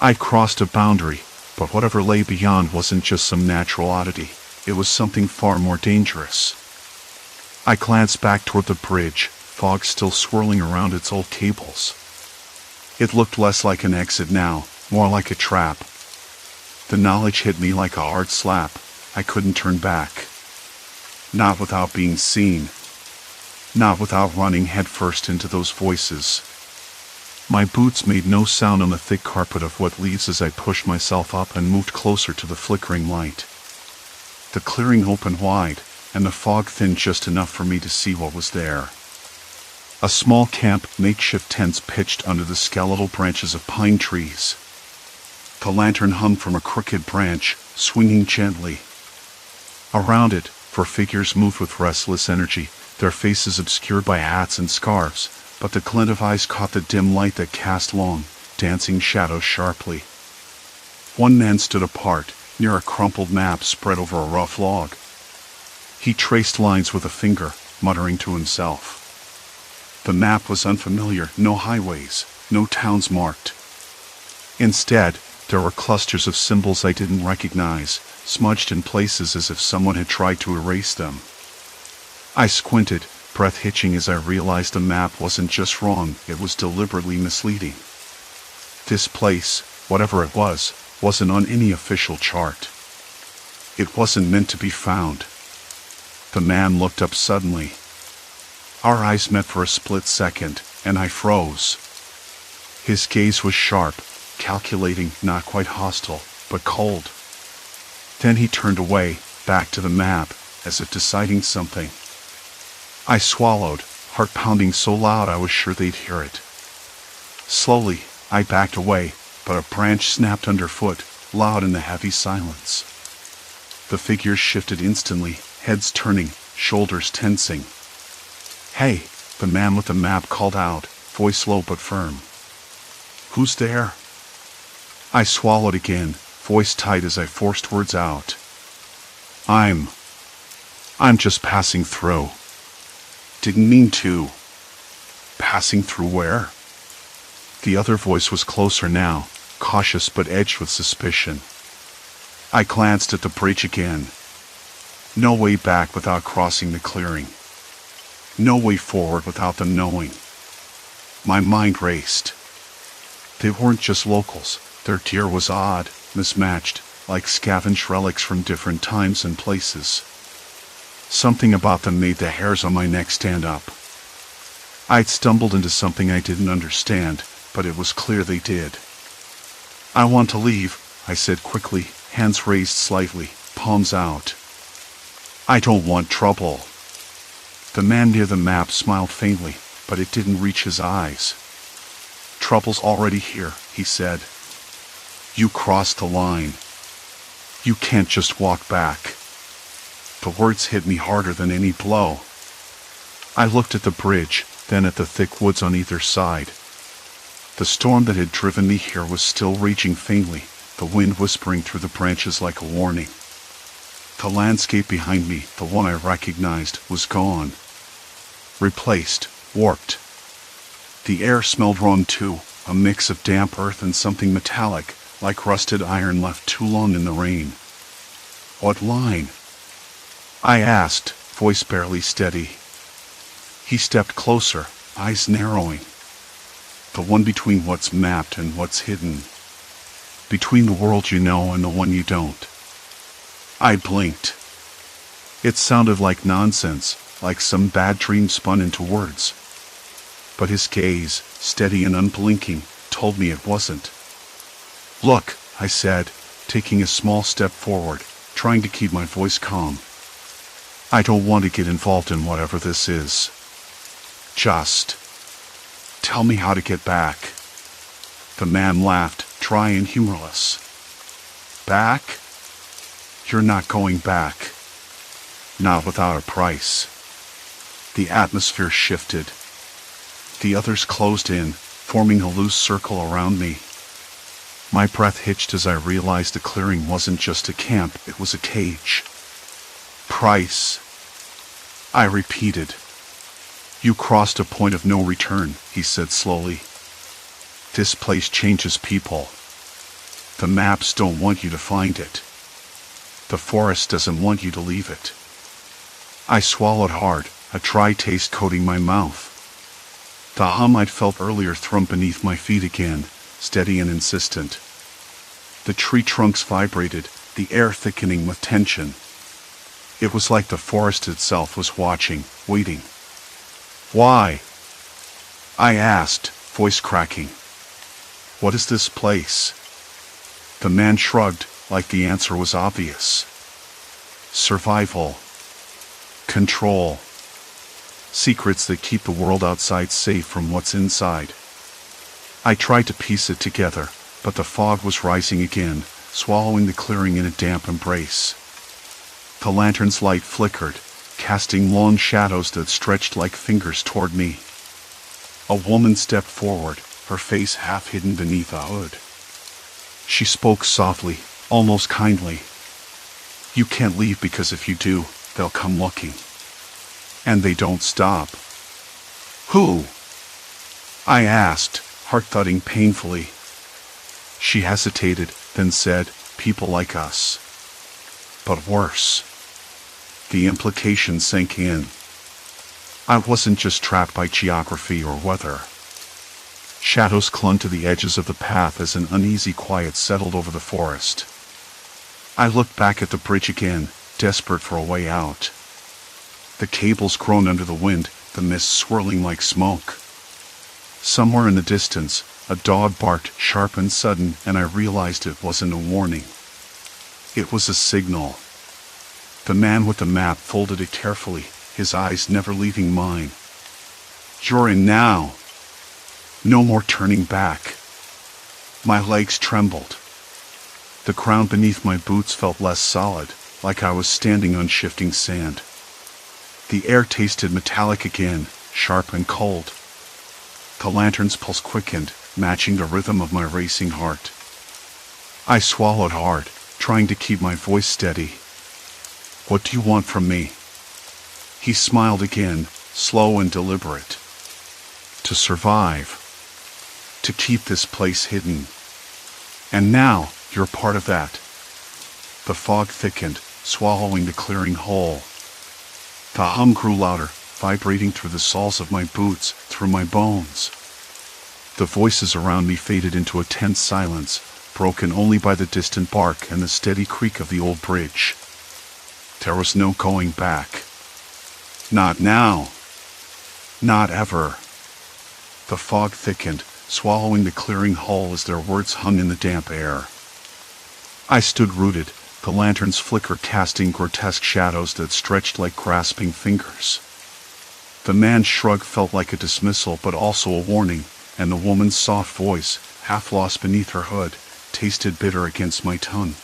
I'd crossed a boundary, but whatever lay beyond wasn't just some natural oddity. It was something far more dangerous. I glanced back toward the bridge, fog still swirling around its old cables. It looked less like an exit now, more like a trap. The knowledge hit me like a hard slap. I couldn't turn back. Not without being seen. Not without running headfirst into those voices. My boots made no sound on the thick carpet of wet leaves as I pushed myself up and moved closer to the flickering light. The clearing opened wide, and the fog thinned just enough for me to see what was there. A small camp, makeshift tents pitched under the skeletal branches of pine trees. The lantern hung from a crooked branch, swinging gently. Around it, 4 figures moved with restless energy, their faces obscured by hats and scarves, but the glint of eyes caught the dim light that cast long, dancing shadows sharply. One man stood apart, near a crumpled map spread over a rough log. He traced lines with a finger, muttering to himself. The map was unfamiliar, no highways, no towns marked. Instead, there were clusters of symbols I didn't recognize, smudged in places as if someone had tried to erase them. I squinted, breath hitching as I realized the map wasn't just wrong, it was deliberately misleading. This place, whatever it wasn't on any official chart. It wasn't meant to be found. The man looked up suddenly. Our eyes met for a split second, and I froze. His gaze was sharp, calculating, not quite hostile, but cold. Then he turned away, back to the map, as if deciding something. I swallowed, heart pounding so loud I was sure they'd hear it. Slowly, I backed away, but a branch snapped underfoot, loud in the heavy silence. The figures shifted instantly, heads turning, shoulders tensing. "Hey," the man with the map called out, voice low but firm. "Who's there?" I swallowed again, voice tight as I forced words out. I'm just passing through. Didn't mean to. Passing through where?" The other voice was closer now, cautious but edged with suspicion. I glanced at the bridge again. No way back without crossing the clearing. No way forward without them knowing. My mind raced. They weren't just locals. Their gear was odd, mismatched, like scavenged relics from different times and places. Something about them made the hairs on my neck stand up. I'd stumbled into something I didn't understand, but it was clear they did. "I want to leave," I said quickly, hands raised slightly, palms out. "I don't want trouble." The man near the map smiled faintly, but it didn't reach his eyes. "Trouble's already here," he said. "You crossed the line. You can't just walk back." The words hit me harder than any blow. I looked at the bridge, then at the thick woods on either side. The storm that had driven me here was still raging faintly, the wind whispering through the branches like a warning. The landscape behind me, the one I recognized, was gone. Replaced, warped. The air smelled wrong too, a mix of damp earth and something metallic, like rusted iron left too long in the rain. "What line?" I asked, voice barely steady. He stepped closer, eyes narrowing. "The one between what's mapped and what's hidden. Between the world you know and the one you don't." I blinked. It sounded like nonsense, like some bad dream spun into words. But his gaze, steady and unblinking, told me it wasn't. "Look," I said, taking a small step forward, trying to keep my voice calm. "I don't want to get involved in whatever this is. Just tell me how to get back." The man laughed, dry and humorless. "Back? You're not going back. Not without a price." The atmosphere shifted. The others closed in, forming a loose circle around me. My breath hitched as I realized the clearing wasn't just a camp, it was a cage. "Price," I repeated. "You crossed a point of no return," he said slowly. "This place changes people. The maps don't want you to find it. The forest doesn't want you to leave it." I swallowed hard, a dry taste coating my mouth. The hum I'd felt earlier thrummed beneath my feet again, steady and insistent. The tree trunks vibrated, the air thickening with tension. It was like the forest itself was watching, waiting. "Why?" I asked, voice cracking. "What is this place?" The man shrugged, like the answer was obvious. "Survival. Control. Secrets that keep the world outside safe from what's inside." I tried to piece it together, but the fog was rising again, swallowing the clearing in a damp embrace. The lantern's light flickered, casting long shadows that stretched like fingers toward me. A woman stepped forward, her face half hidden beneath a hood. She spoke softly, almost kindly. "You can't leave because if you do, they'll come looking. And they don't stop." "Who?" I asked, heart thudding painfully. She hesitated, then said, "People like us." But worse. The implication sank in. I wasn't just trapped by geography or weather. Shadows clung to the edges of the path as an uneasy quiet settled over the forest. I looked back at the bridge again, desperate for a way out. The cables groaned under the wind, the mist swirling like smoke. Somewhere in the distance, a dog barked, sharp and sudden, and I realized it wasn't a warning. It was a signal. The man with the map folded it carefully, his eyes never leaving mine. "You're in now. No more turning back." My legs trembled. The ground beneath my boots felt less solid, like I was standing on shifting sand. The air tasted metallic again, sharp and cold. The lantern's pulse quickened, matching the rhythm of my racing heart. I swallowed hard, trying to keep my voice steady. "What do you want from me?" He smiled again, slow and deliberate. "To survive. To keep this place hidden. And now, you're part of that." The fog thickened, swallowing the clearing whole. The hum grew louder, vibrating through the soles of my boots, through my bones. The voices around me faded into a tense silence, broken only by the distant bark and the steady creak of the old bridge. There was no going back. Not now. Not ever. The fog thickened, swallowing the clearing whole as their words hung in the damp air. I stood rooted, the lantern's flicker casting grotesque shadows that stretched like grasping fingers. The man's shrug felt like a dismissal but also a warning, and the woman's soft voice, half lost beneath her hood, tasted bitter against my tongue.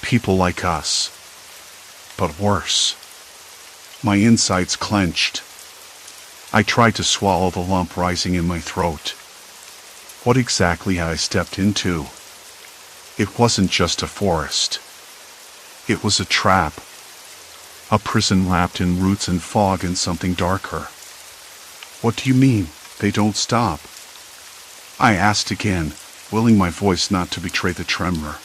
People like us. But worse. My insides clenched. I tried to swallow the lump rising in my throat. What exactly had I stepped into? It wasn't just a forest. It was a trap. A prison lapped in roots and fog and something darker. "What do you mean, they don't stop?" I asked again, willing my voice not to betray the tremor.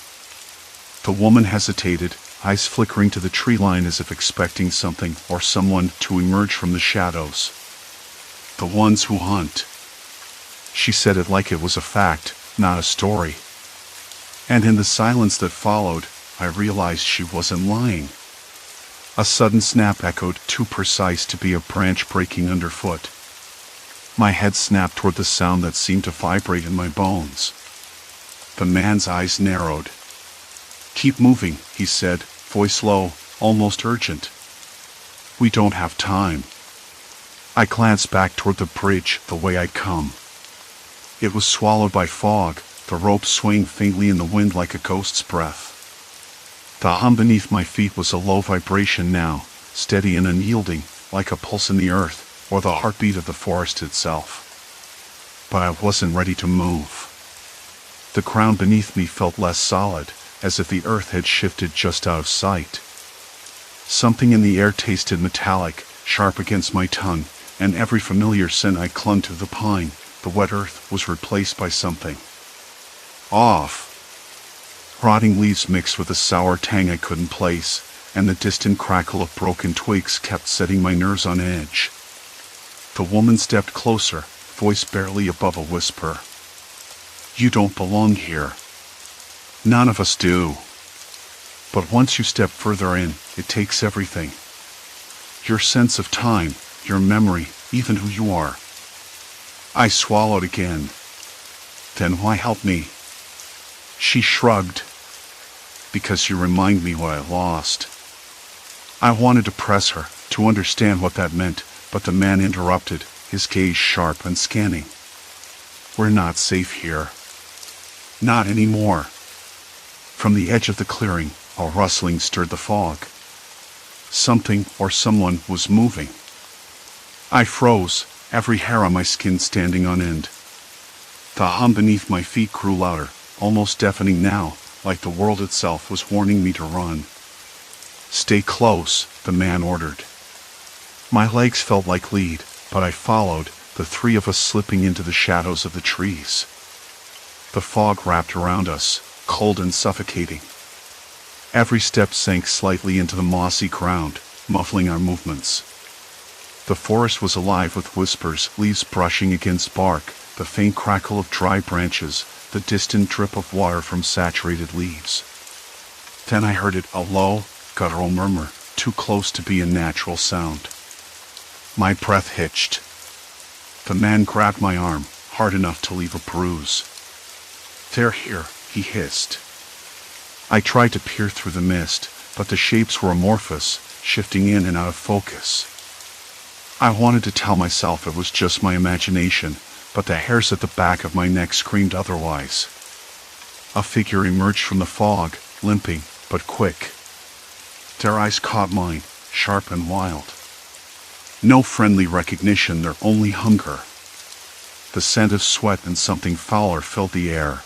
The woman hesitated, eyes flickering to the tree line as if expecting something or someone to emerge from the shadows. "The ones who hunt." She said it like it was a fact, not a story. And in the silence that followed, I realized she wasn't lying. A sudden snap echoed, too precise to be a branch breaking underfoot. My head snapped toward the sound that seemed to vibrate in my bones. The man's eyes narrowed. "Keep moving," he said, voice low, almost urgent. "We don't have time." I glanced back toward the bridge, the way I'd come. It was swallowed by fog, the rope swaying faintly in the wind like a ghost's breath. The hum beneath my feet was a low vibration now, steady and unyielding, like a pulse in the earth, or the heartbeat of the forest itself. But I wasn't ready to move. The ground beneath me felt less solid, as if the earth had shifted just out of sight. Something in the air tasted metallic, sharp against my tongue, and every familiar scent I clung to the pine, the wet earth, was replaced by something off. Rotting leaves mixed with a sour tang I couldn't place, and the distant crackle of broken twigs kept setting my nerves on edge. The woman stepped closer, voice barely above a whisper. "You don't belong here." "None of us do. But once you step further in, it takes everything. Your sense of time, your memory, even who you are." I swallowed again. "Then why help me?" She shrugged. "Because you remind me what I lost." I wanted to press her, to understand what that meant, but the man interrupted, his gaze sharp and scanning. "We're not safe here. Not anymore." From the edge of the clearing, a rustling stirred the fog. Something or someone was moving. I froze, every hair on my skin standing on end. The hum beneath my feet grew louder, almost deafening now, like the world itself was warning me to run. "Stay close," the man ordered. My legs felt like lead, but I followed, the three of us slipping into the shadows of the trees. The fog wrapped around us, cold and suffocating. Every step sank slightly into the mossy ground, muffling our movements. The forest was alive with whispers, leaves brushing against bark, the faint crackle of dry branches, the distant drip of water from saturated leaves. Then I heard it, a low, guttural murmur, too close to be a natural sound. My breath hitched. The man grabbed my arm, hard enough to leave a bruise. "They're here," he hissed. I tried to peer through the mist, but the shapes were amorphous, shifting in and out of focus. I wanted to tell myself it was just my imagination, but the hairs at the back of my neck screamed otherwise. A figure emerged from the fog, limping, but quick. Their eyes caught mine, sharp and wild. No friendly recognition, their only hunger. The scent of sweat and something fouler filled the air.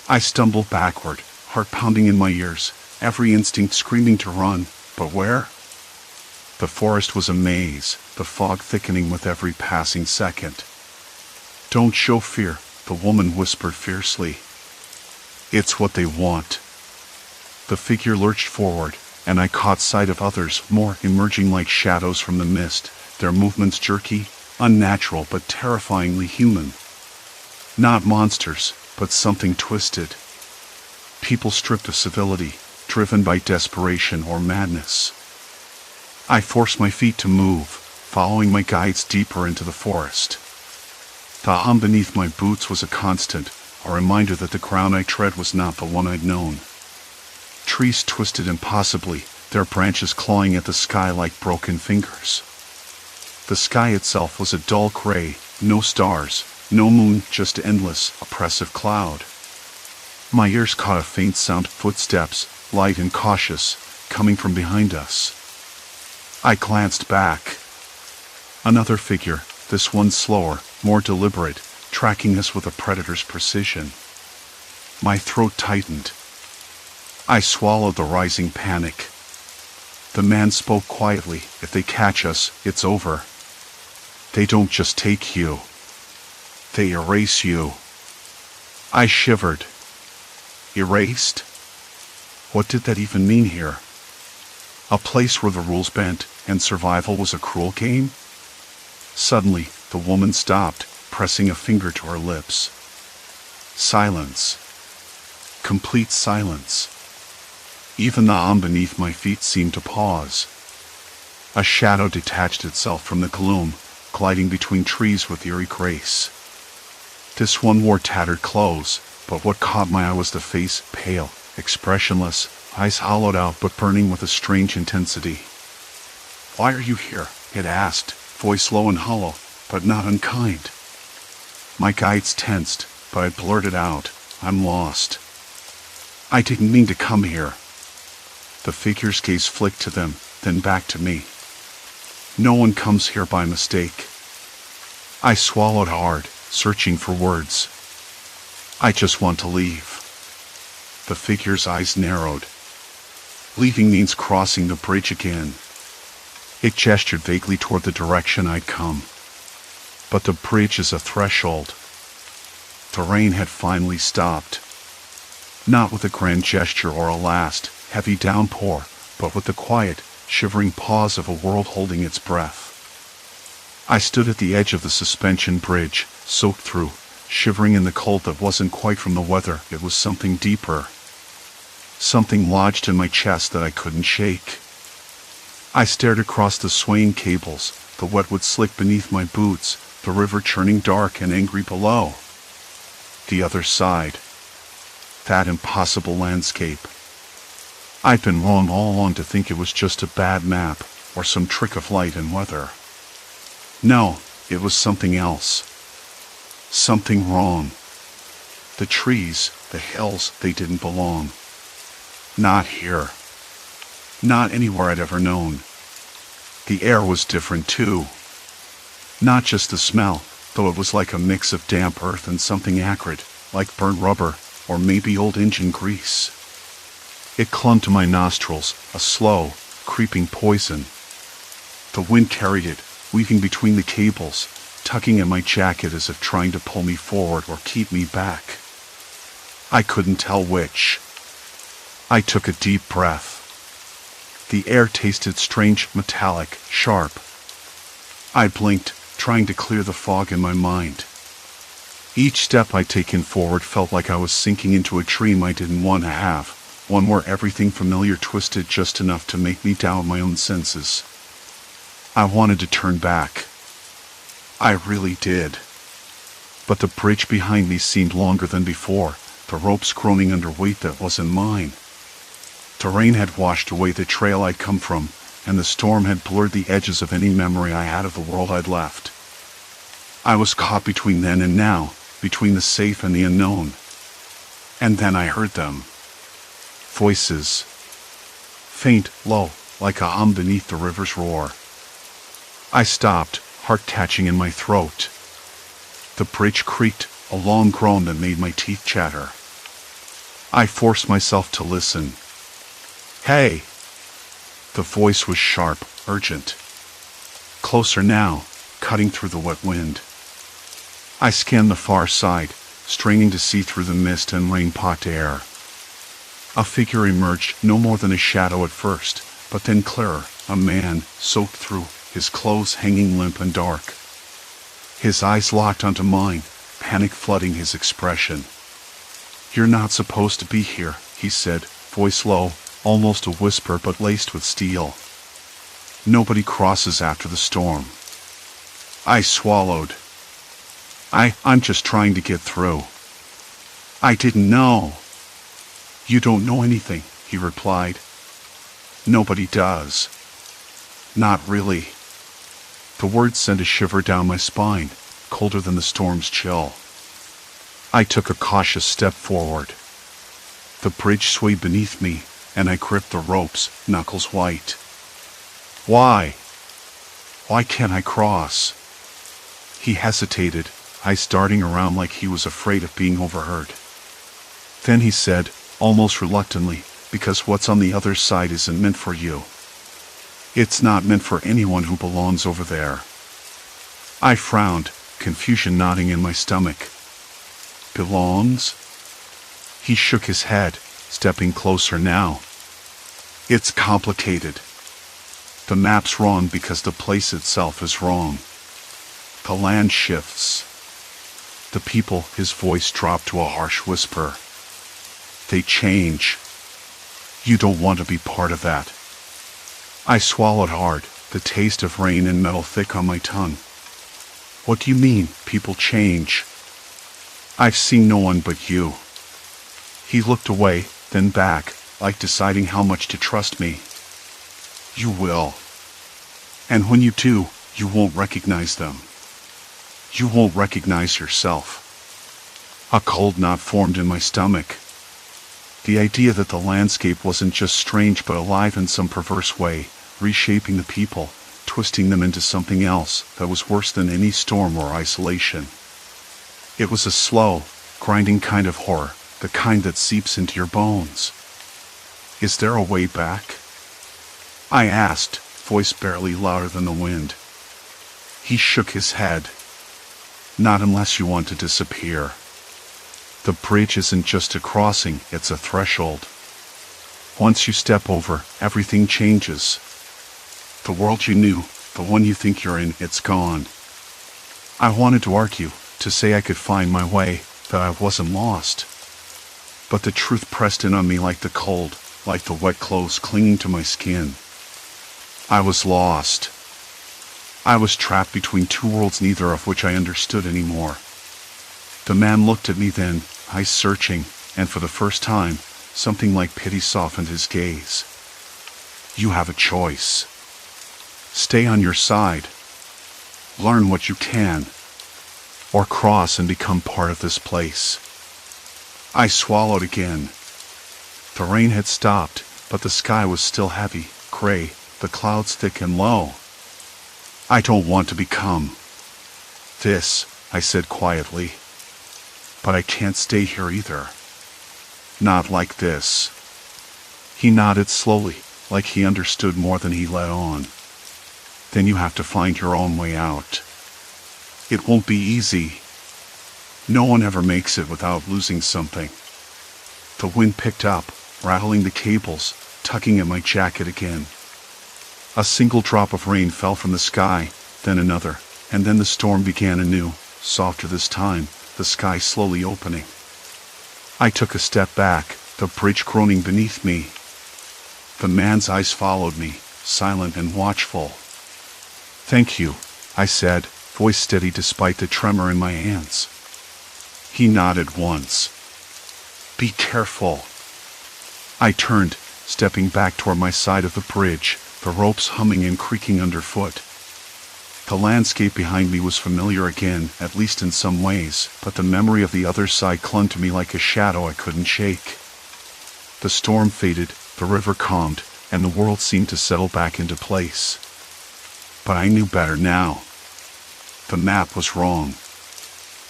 I stumbled backward, heart pounding in my ears, every instinct screaming to run, but where? The forest was a maze, the fog thickening with every passing second. "Don't show fear," the woman whispered fiercely. "It's what they want." The figure lurched forward, and I caught sight of others, more emerging like shadows from the mist, their movements jerky, unnatural but terrifyingly human. Not monsters, but something twisted. People stripped of civility, driven by desperation or madness. I forced my feet to move, following my guides deeper into the forest. The hum beneath my boots was a constant, a reminder that the ground I tread was not the one I'd known. Trees twisted impossibly, their branches clawing at the sky like broken fingers. The sky itself was a dull gray, no stars, no moon, just endless, oppressive cloud. My ears caught a faint sound of footsteps, light and cautious, coming from behind us. I glanced back. Another figure, this one slower, more deliberate, tracking us with a predator's precision. My throat tightened. I swallowed the rising panic. The man spoke quietly, "If they catch us, it's over. They don't just take you. They erase you." I shivered. Erased? What did that even mean here? A place where the rules bent, and survival was a cruel game? Suddenly, the woman stopped, pressing a finger to her lips. Silence. Complete silence. Even the hum beneath my feet seemed to pause. A shadow detached itself from the gloom, gliding between trees with eerie grace. This one wore tattered clothes, but what caught my eye was the face, pale, expressionless, eyes hollowed out but burning with a strange intensity. "Why are you here?" it asked, voice low and hollow, but not unkind. My guides tensed, but I blurted out, "I'm lost. I didn't mean to come here." The figure's gaze flicked to them, then back to me. "No one comes here by mistake." I swallowed hard, searching for words. "I just want to leave." The figure's eyes narrowed. "Leaving means crossing the bridge again." It gestured vaguely toward the direction I'd come. "But the bridge is a threshold." The rain had finally stopped. Not with a grand gesture or a last, heavy downpour, but with the quiet, shivering pause of a world holding its breath. I stood at the edge of the suspension bridge, soaked through, shivering in the cold that wasn't quite from the weather. It was something deeper. Something lodged in my chest that I couldn't shake. I stared across the swaying cables, the wetwood slick beneath my boots, the river churning dark and angry below. The other side. That impossible landscape. I'd been wrong all along to think it was just a bad map, or some trick of light and weather. No, it was something else. Something wrong. The trees, the hills, they didn't belong. Not here. Not anywhere I'd ever known. The air was different too. Not just the smell, though it was like a mix of damp earth and something acrid, like burnt rubber, or maybe old engine grease. It clung to my nostrils, a slow, creeping poison. The wind carried it, weaving between the cables, tugging at my jacket as if trying to pull me forward or keep me back. I couldn't tell which. I took a deep breath. The air tasted strange, metallic, sharp. I blinked, trying to clear the fog in my mind. Each step I'd taken forward felt like I was sinking into a dream I didn't want to have, one where everything familiar twisted just enough to make me doubt my own senses. I wanted to turn back. I really did. But the bridge behind me seemed longer than before, the ropes groaning under weight that wasn't mine. The rain had washed away the trail I'd come from, and the storm had blurred the edges of any memory I had of the world I'd left. I was caught between then and now, between the safe and the unknown. And then I heard them. Voices. Faint, low, like a hum beneath the river's roar. I stopped, heart catching in my throat. The bridge creaked, a long groan that made my teeth chatter. I forced myself to listen. Hey! The voice was sharp, urgent. Closer now, cutting through the wet wind. I scanned the far side, straining to see through the mist and rain-pocked air. A figure emerged, no more than a shadow at first, but then clearer, a man, soaked through, his clothes hanging limp and dark. His eyes locked onto mine, panic flooding his expression. "You're not supposed to be here," he said, voice low, almost a whisper but laced with steel. "Nobody crosses after the storm." I swallowed. I'm just trying to get through." "I didn't know." "You don't know anything," he replied. "Nobody does." "Not really." The words sent a shiver down my spine, colder than the storm's chill. I took a cautious step forward. The bridge swayed beneath me, and I gripped the ropes, knuckles white. "Why? Why can't I cross?" He hesitated, eyes darting around like he was afraid of being overheard. Then he said, almost reluctantly, "Because what's on the other side isn't meant for you. It's not meant for anyone who belongs over there." I frowned, confusion knotting in my stomach. "Belongs?" He shook his head, stepping closer now. "It's complicated. The map's wrong because the place itself is wrong. The land shifts. The people," his voice dropped to a harsh whisper. "They change. You don't want to be part of that." I swallowed hard, the taste of rain and metal thick on my tongue. "What do you mean, people change?" "I've seen no one but you." He looked away, then back, like deciding how much to trust me. "You will. And when you do, you won't recognize them. You won't recognize yourself." A cold knot formed in my stomach. The idea that the landscape wasn't just strange but alive in some perverse way, reshaping the people, twisting them into something else that was worse than any storm or isolation. It was a slow, grinding kind of horror, the kind that seeps into your bones. "Is there a way back?" I asked, voice barely louder than the wind. He shook his head. "Not unless you want to disappear. The bridge isn't just a crossing, it's a threshold. Once you step over, everything changes. The world you knew, the one you think you're in, it's gone." I wanted to argue, to say I could find my way, that I wasn't lost. But the truth pressed in on me like the cold, like the wet clothes clinging to my skin. I was lost. I was trapped between two worlds, neither of which I understood anymore. The man looked at me then, eyes searching, and for the first time, something like pity softened his gaze. "You have a choice. Stay on your side. Learn what you can. Or cross and become part of this place." I swallowed again. The rain had stopped, but the sky was still heavy, gray, the clouds thick and low. "I don't want to become." "This," I said quietly. "But I can't stay here either. Not like this." He nodded slowly, like he understood more than he let on. "Then you have to find your own way out. It won't be easy. No one ever makes it without losing something." The wind picked up, rattling the cables, tugging at my jacket again. A single drop of rain fell from the sky, then another, and then the storm began anew, softer this time, the sky slowly opening. I took a step back, the bridge groaning beneath me. The man's eyes followed me, silent and watchful. "Thank you," I said, voice steady despite the tremor in my hands. He nodded once. "Be careful." I turned, stepping back toward my side of the bridge, the ropes humming and creaking underfoot. The landscape behind me was familiar again, at least in some ways, but the memory of the other side clung to me like a shadow I couldn't shake. The storm faded, the river calmed, and the world seemed to settle back into place. But I knew better now. The map was wrong.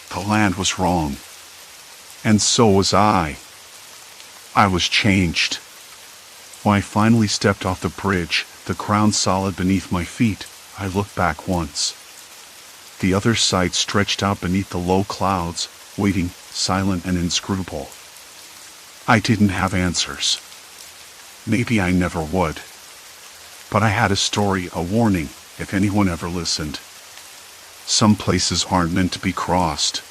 The land was wrong. And so was I. I was changed. When I finally stepped off the bridge, the ground solid beneath my feet, I looked back once. The other side stretched out beneath the low clouds, waiting, silent and inscrutable. I didn't have answers. Maybe I never would. But I had a story, a warning, if anyone ever listened. Some places aren't meant to be crossed.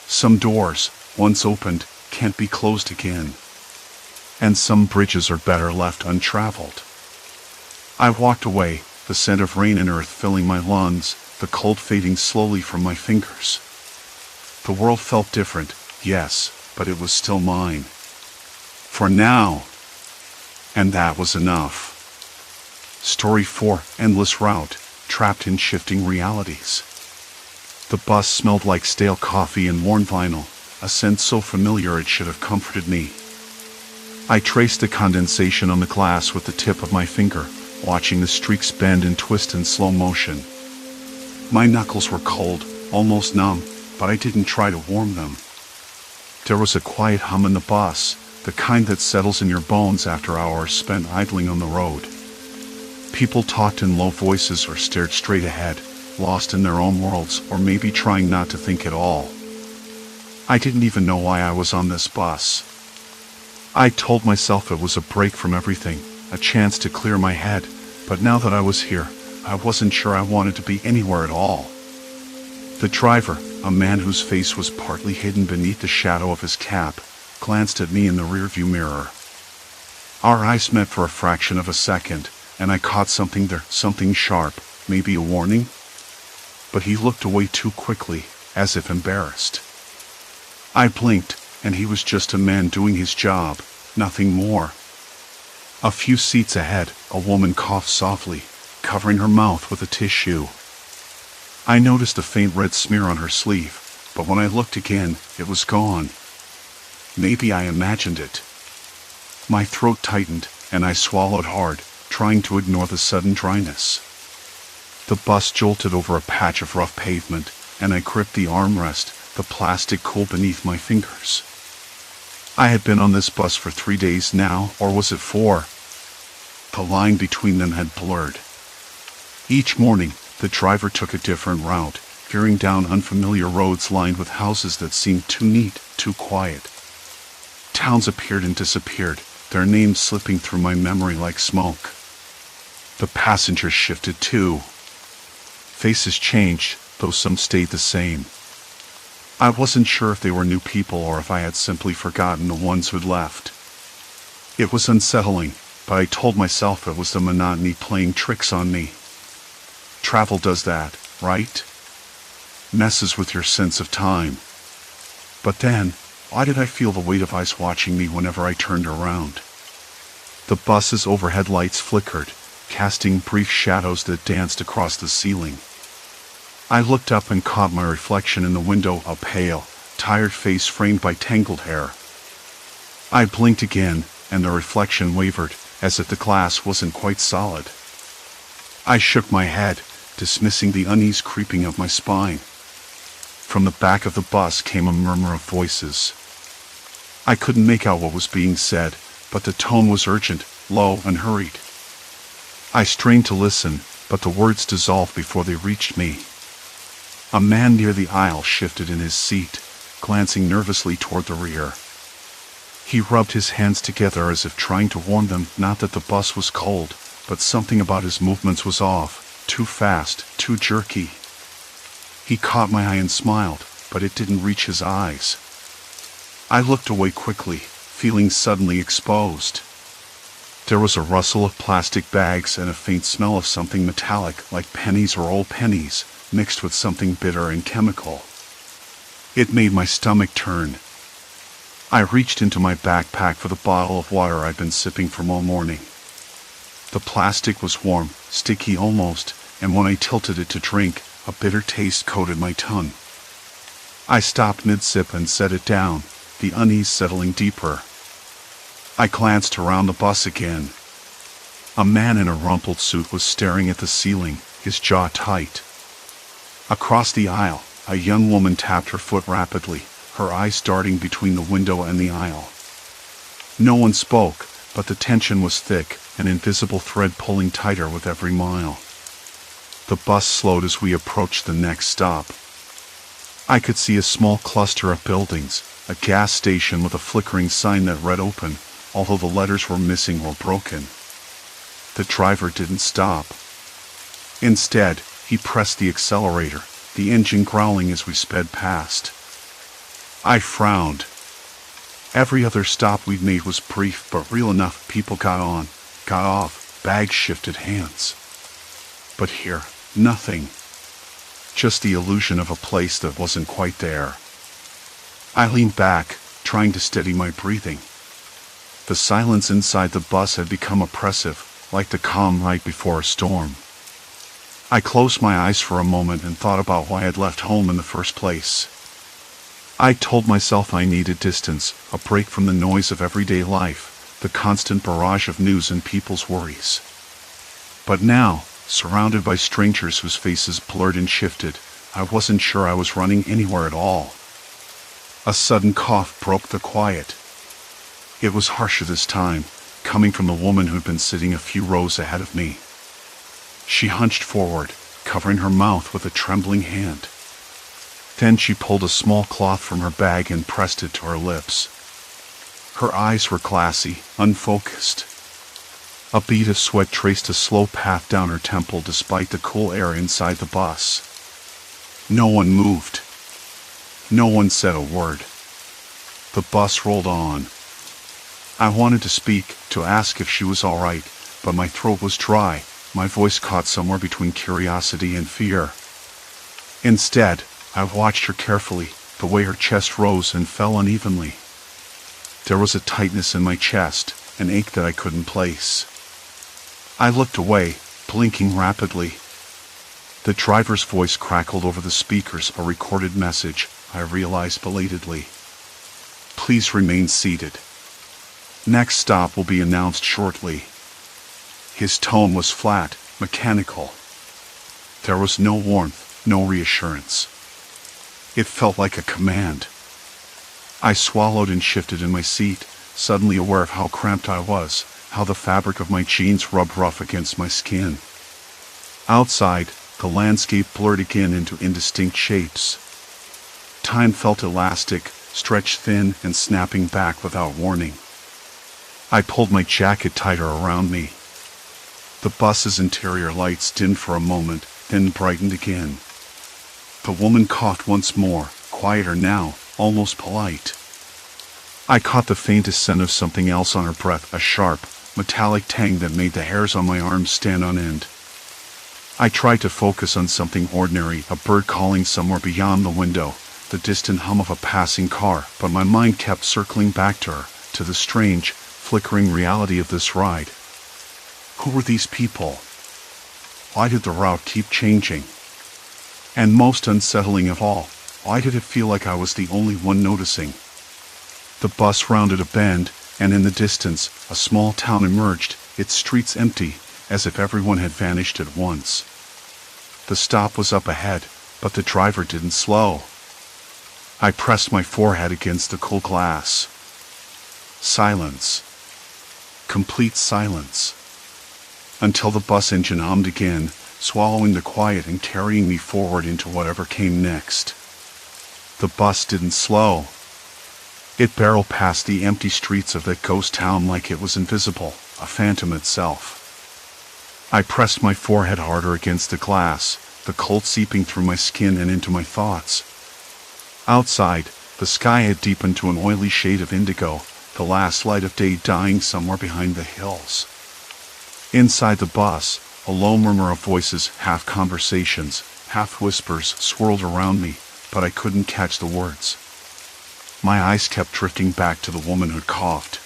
Some doors, once opened, can't be closed again. And some bridges are better left untraveled. I walked away, the scent of rain and earth filling my lungs, the cold fading slowly from my fingers. The world felt different, yes, but it was still mine. For now. And that was enough. Story 4, Endless Route, Trapped in Shifting Realities. The bus smelled like stale coffee and worn vinyl, a scent so familiar it should have comforted me. I traced the condensation on the glass with the tip of my finger, watching the streaks bend and twist in slow motion. My knuckles were cold, almost numb, but I didn't try to warm them. There was a quiet hum in the bus, the kind that settles in your bones after hours spent idling on the road. People talked in low voices or stared straight ahead, lost in their own worlds or maybe trying not to think at all. I didn't even know why I was on this bus. I told myself it was a break from everything, a chance to clear my head, but now that I was here, I wasn't sure I wanted to be anywhere at all. The driver, a man whose face was partly hidden beneath the shadow of his cap, glanced at me in the rearview mirror. Our eyes met for a fraction of a second, and I caught something there, something sharp, maybe a warning? But he looked away too quickly, as if embarrassed. I blinked, and he was just a man doing his job, nothing more. A few seats ahead, a woman coughed softly, covering her mouth with a tissue. I noticed a faint red smear on her sleeve, but when I looked again, it was gone. Maybe I imagined it. My throat tightened, and I swallowed hard, trying to ignore the sudden dryness. The bus jolted over a patch of rough pavement, and I gripped the armrest, the plastic cool beneath my fingers. I had been on this bus for 3 days now, or was it 4? The line between them had blurred. Each morning, the driver took a different route, veering down unfamiliar roads lined with houses that seemed too neat, too quiet. Towns appeared and disappeared, their names slipping through my memory like smoke. The passengers shifted too. Faces changed, though some stayed the same. I wasn't sure if they were new people or if I had simply forgotten the ones who'd left. It was unsettling, but I told myself it was the monotony playing tricks on me. Travel does that, right? Messes with your sense of time. But then, why did I feel the weight of eyes watching me whenever I turned around? The bus's overhead lights flickered, casting brief shadows that danced across the ceiling. I looked up and caught my reflection in the window, a pale, tired face framed by tangled hair. I blinked again, and the reflection wavered, as if the glass wasn't quite solid. I shook my head, dismissing the unease creeping up my spine, From the back of the bus came a murmur of voices. I couldn't make out what was being said, but the tone was urgent, low, and hurried. I strained to listen, but the words dissolved before they reached me. A man near the aisle shifted in his seat, glancing nervously toward the rear. He rubbed his hands together as if trying to warn them not that the bus was cold, but something about his movements was off, too fast, too jerky. He caught my eye and smiled, but it didn't reach his eyes. I looked away quickly, feeling suddenly exposed. There was a rustle of plastic bags and a faint smell of something metallic like pennies or old pennies, mixed with something bitter and chemical. It made my stomach turn. I reached into my backpack for the bottle of water I'd been sipping from all morning. The plastic was warm, sticky almost, and when I tilted it to drink, a bitter taste coated my tongue. I stopped mid-sip and set it down, the unease settling deeper. I glanced around the bus again. A man in a rumpled suit was staring at the ceiling, his jaw tight. Across the aisle, a young woman tapped her foot rapidly, her eyes darting between the window and the aisle. No one spoke, but the tension was thick, an invisible thread pulling tighter with every mile. The bus slowed as we approached the next stop. I could see a small cluster of buildings, a gas station with a flickering sign that read open, although the letters were missing or broken. The driver didn't stop. Instead, he pressed the accelerator, the engine growling as we sped past. I frowned. Every other stop we'd made was brief but real enough. People got on, got off, bags shifted hands. But here, nothing. Just the illusion of a place that wasn't quite there. I leaned back, trying to steady my breathing. The silence inside the bus had become oppressive, like the calm right before a storm. I closed my eyes for a moment and thought about why I'd left home in the first place. I told myself I needed distance, a break from the noise of everyday life, the constant barrage of news and people's worries. But now, surrounded by strangers whose faces blurred and shifted, I wasn't sure I was running anywhere at all. A sudden cough broke the quiet. It was harsher this time, coming from the woman who'd been sitting a few rows ahead of me. She hunched forward, covering her mouth with a trembling hand. Then she pulled a small cloth from her bag and pressed it to her lips. Her eyes were glassy, unfocused. A bead of sweat traced a slow path down her temple despite the cool air inside the bus. No one moved. No one said a word. The bus rolled on. I wanted to speak, to ask if she was all right, but my throat was dry, my voice caught somewhere between curiosity and fear. Instead, I watched her carefully, the way her chest rose and fell unevenly. There was a tightness in my chest, an ache that I couldn't place. I looked away, blinking rapidly. The driver's voice crackled over the speakers, a recorded message, I realized belatedly. Please remain seated. Next stop will be announced shortly. His tone was flat, mechanical. There was no warmth, no reassurance. It felt like a command. I swallowed and shifted in my seat, suddenly aware of how cramped I was, how the fabric of my jeans rubbed rough against my skin. Outside, the landscape blurred again into indistinct shapes. Time felt elastic, stretched thin and snapping back without warning. I pulled my jacket tighter around me. The bus's interior lights dimmed for a moment, then brightened again. The woman coughed once more, quieter now, almost polite. I caught the faintest scent of something else on her breath, a sharp, metallic tang that made the hairs on my arms stand on end. I tried to focus on something ordinary, a bird calling somewhere beyond the window, the distant hum of a passing car, but my mind kept circling back to her, to the strange, flickering reality of this ride. Who were these people? Why did the route keep changing? And most unsettling of all, why did it feel like I was the only one noticing? The bus rounded a bend, and in the distance, a small town emerged, its streets empty, as if everyone had vanished at once. The stop was up ahead, but the driver didn't slow. I pressed my forehead against the cool glass. Silence. Complete silence. Until the bus engine hummed again, swallowing the quiet and carrying me forward into whatever came next. The bus didn't slow. It barreled past the empty streets of that ghost town like it was invisible, a phantom itself. I pressed my forehead harder against the glass, the cold seeping through my skin and into my thoughts. Outside, the sky had deepened to an oily shade of indigo, the last light of day dying somewhere behind the hills. Inside the bus, a low murmur of voices, half conversations, half whispers, swirled around me, but I couldn't catch the words. My eyes kept drifting back to the woman who'd coughed.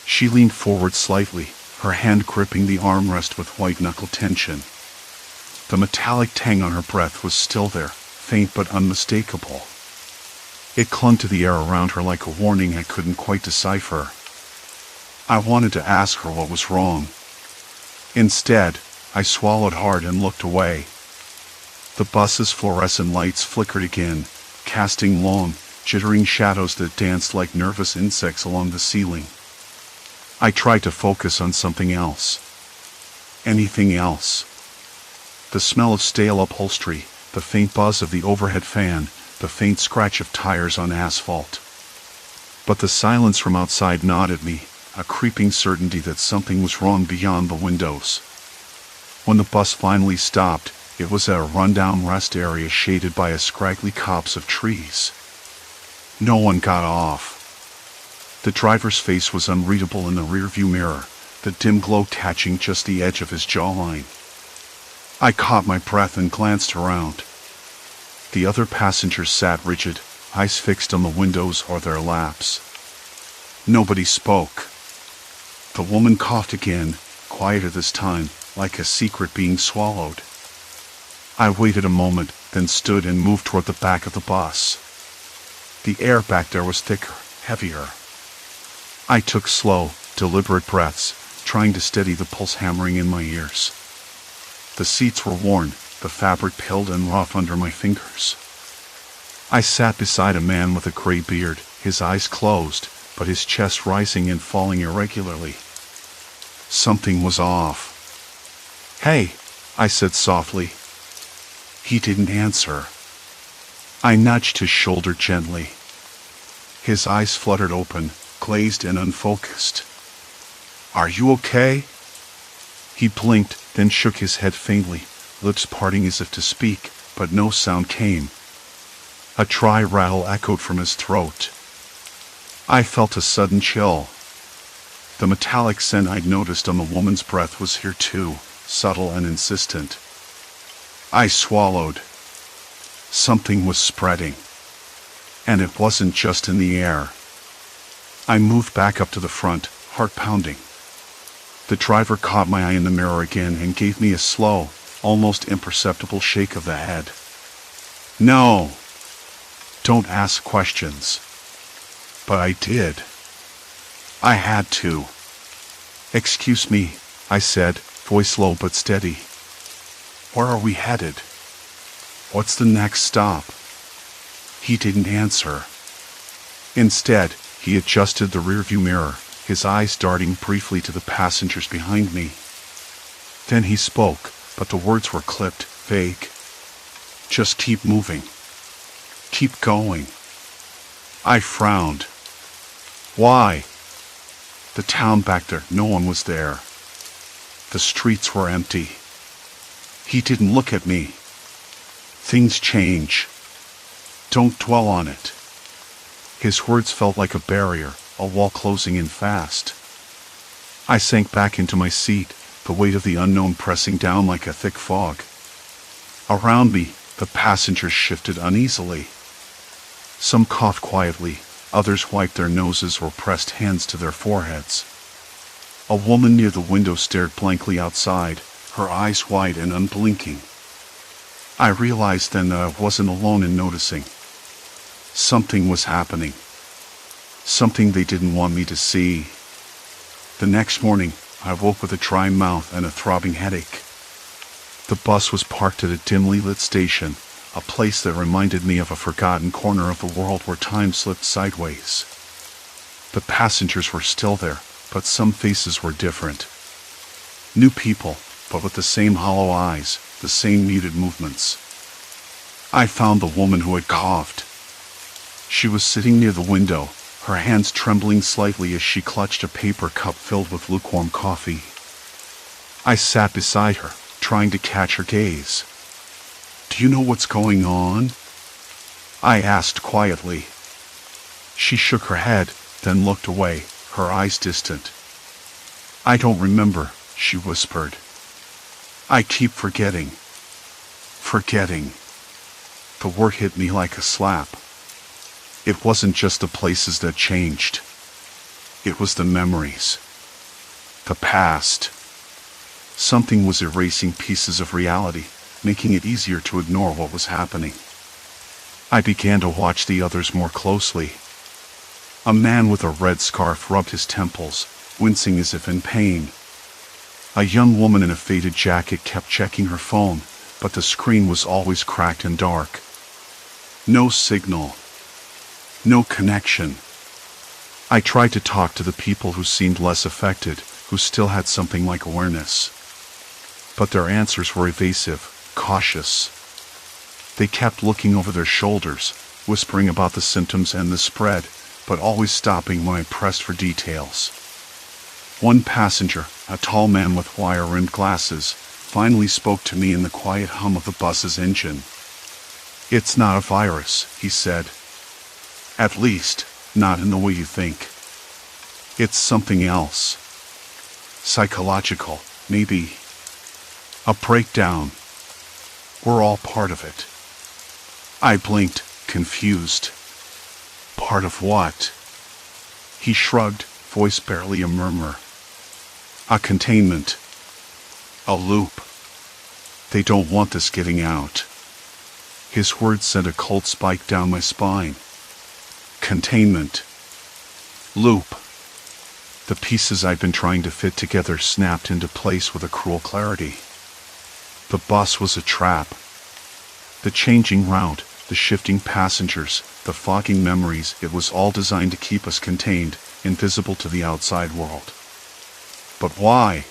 She leaned forward slightly, her hand gripping the armrest with white-knuckle tension. The metallic tang on her breath was still there, faint but unmistakable. It clung to the air around her like a warning I couldn't quite decipher. I wanted to ask her what was wrong. Instead, I swallowed hard and looked away. The bus's fluorescent lights flickered again, casting long, jittering shadows that danced like nervous insects along the ceiling. I tried to focus on something else. Anything else. The smell of stale upholstery, the faint buzz of the overhead fan, the faint scratch of tires on asphalt. But the silence from outside gnawed at me, a creeping certainty that something was wrong beyond the windows. When the bus finally stopped, it was at a rundown rest area shaded by a scraggly copse of trees. No one got off. The driver's face was unreadable in the rearview mirror, the dim glow catching just the edge of his jawline. I caught my breath and glanced around. The other passengers sat rigid, eyes fixed on the windows or their laps. Nobody spoke. The woman coughed again, quieter this time, like a secret being swallowed. I waited a moment, then stood and moved toward the back of the bus. The air back there was thicker, heavier. I took slow, deliberate breaths, trying to steady the pulse hammering in my ears. The seats were worn, the fabric pilled and rough under my fingers. I sat beside a man with a gray beard, his eyes closed, but his chest rising and falling irregularly. Something was off. "Hey," I said softly. He didn't answer. I nudged his shoulder gently. His eyes fluttered open, glazed and unfocused. "Are you okay?" He blinked, then shook his head faintly, lips parting as if to speak, but no sound came. A dry rattle echoed from his throat. I felt a sudden chill. The metallic scent I'd noticed on the woman's breath was here too, subtle and insistent. I swallowed. Something was spreading. And it wasn't just in the air. I moved back up to the front, heart pounding. The driver caught my eye in the mirror again and gave me a slow, almost imperceptible shake of the head. "No. Don't ask questions." But I did. I had to. "Excuse me," I said, voice low but steady. "Where are we headed? What's the next stop?" He didn't answer. Instead, he adjusted the rearview mirror, his eyes darting briefly to the passengers behind me. Then he spoke, but the words were clipped, vague. "Just keep moving. Keep going." I frowned. Why? The town back there, no one was there. The streets were empty. He didn't look at me. "Things change. Don't dwell on it." His words felt like a barrier, a wall closing in fast. I sank back into my seat, the weight of the unknown pressing down like a thick fog. Around me, the passengers shifted uneasily. Some coughed quietly, others wiped their noses or pressed hands to their foreheads. A woman near the window stared blankly outside, her eyes wide and unblinking. I realized then that I wasn't alone in noticing. Something was happening. Something they didn't want me to see. The next morning, I woke with a dry mouth and a throbbing headache. The bus was parked at a dimly lit station, a place that reminded me of a forgotten corner of the world where time slipped sideways. The passengers were still there, but some faces were different. New people, but with the same hollow eyes, the same muted movements. I found the woman who had coughed. She was sitting near the window, her hands trembling slightly as she clutched a paper cup filled with lukewarm coffee. I sat beside her, trying to catch her gaze. "Do you know what's going on?" I asked quietly. She shook her head, then looked away, her eyes distant. "I don't remember," she whispered. "I keep forgetting." Forgetting. The word hit me like a slap. It wasn't just the places that changed. It was the memories. The past. Something was erasing pieces of reality, making it easier to ignore what was happening. I began to watch the others more closely. A man with a red scarf rubbed his temples, wincing as if in pain. A young woman in a faded jacket kept checking her phone, but the screen was always cracked and dark. No signal. No connection. I tried to talk to the people who seemed less affected, who still had something like awareness. But their answers were evasive, cautious. They kept looking over their shoulders, whispering about the symptoms and the spread, but always stopping when I pressed for details. One passenger, a tall man with wire-rimmed glasses, finally spoke to me in the quiet hum of the bus's engine. "It's not a virus," he said. "At least, not in the way you think. It's something else. Psychological, maybe. A breakdown. We're all part of it." I blinked, confused. Part of what? He shrugged, voice barely a murmur. "A containment. A loop. They don't want this getting out." His words sent a cold spike down my spine. Containment. Loop. The pieces I'd been trying to fit together snapped into place with a cruel clarity. The bus was a trap. The changing route, the shifting passengers, the fogging memories, it was all designed to keep us contained, invisible to the outside world. But why?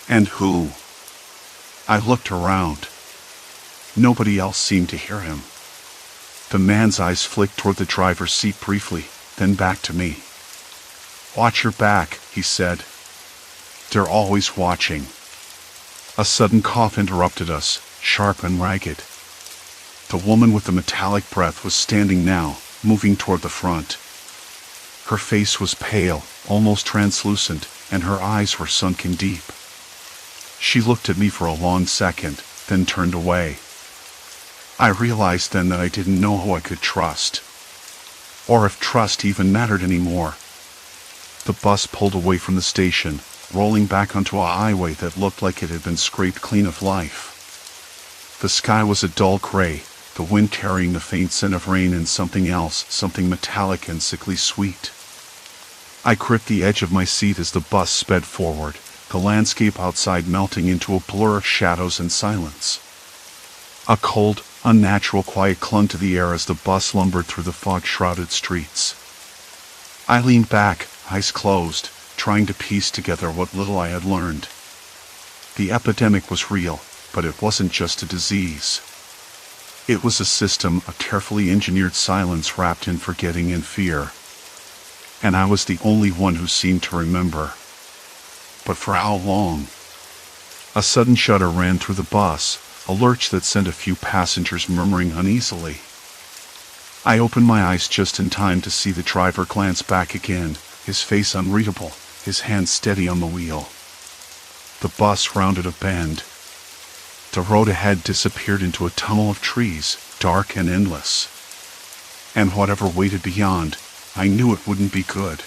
And who? I looked around. Nobody else seemed to hear him. The man's eyes flicked toward the driver's seat briefly, then back to me. "Watch your back," he said. "They're always watching." A sudden cough interrupted us, sharp and ragged. The woman with the metallic breath was standing now, moving toward the front. Her face was pale, almost translucent, and her eyes were sunken deep. She looked at me for a long second, then turned away. I realized then that I didn't know who I could trust. Or if trust even mattered anymore. The bus pulled away from the station, rolling back onto a highway that looked like it had been scraped clean of life. The sky was a dull gray, the wind carrying the faint scent of rain and something else, something metallic and sickly sweet. I gripped the edge of my seat as the bus sped forward, the landscape outside melting into a blur of shadows and silence. A cold, unnatural quiet clung to the air as the bus lumbered through the fog-shrouded streets. I leaned back, eyes closed, trying to piece together what little I had learned. The epidemic was real, but it wasn't just a disease. It was a system, a carefully engineered silence wrapped in forgetting and fear. And I was the only one who seemed to remember. But for how long? A sudden shudder ran through the bus, a lurch that sent a few passengers murmuring uneasily. I opened my eyes just in time to see the driver glance back again, his face unreadable, his hand steady on the wheel. The bus rounded a bend. The road ahead disappeared into a tunnel of trees, dark and endless. And whatever waited beyond, I knew it wouldn't be good.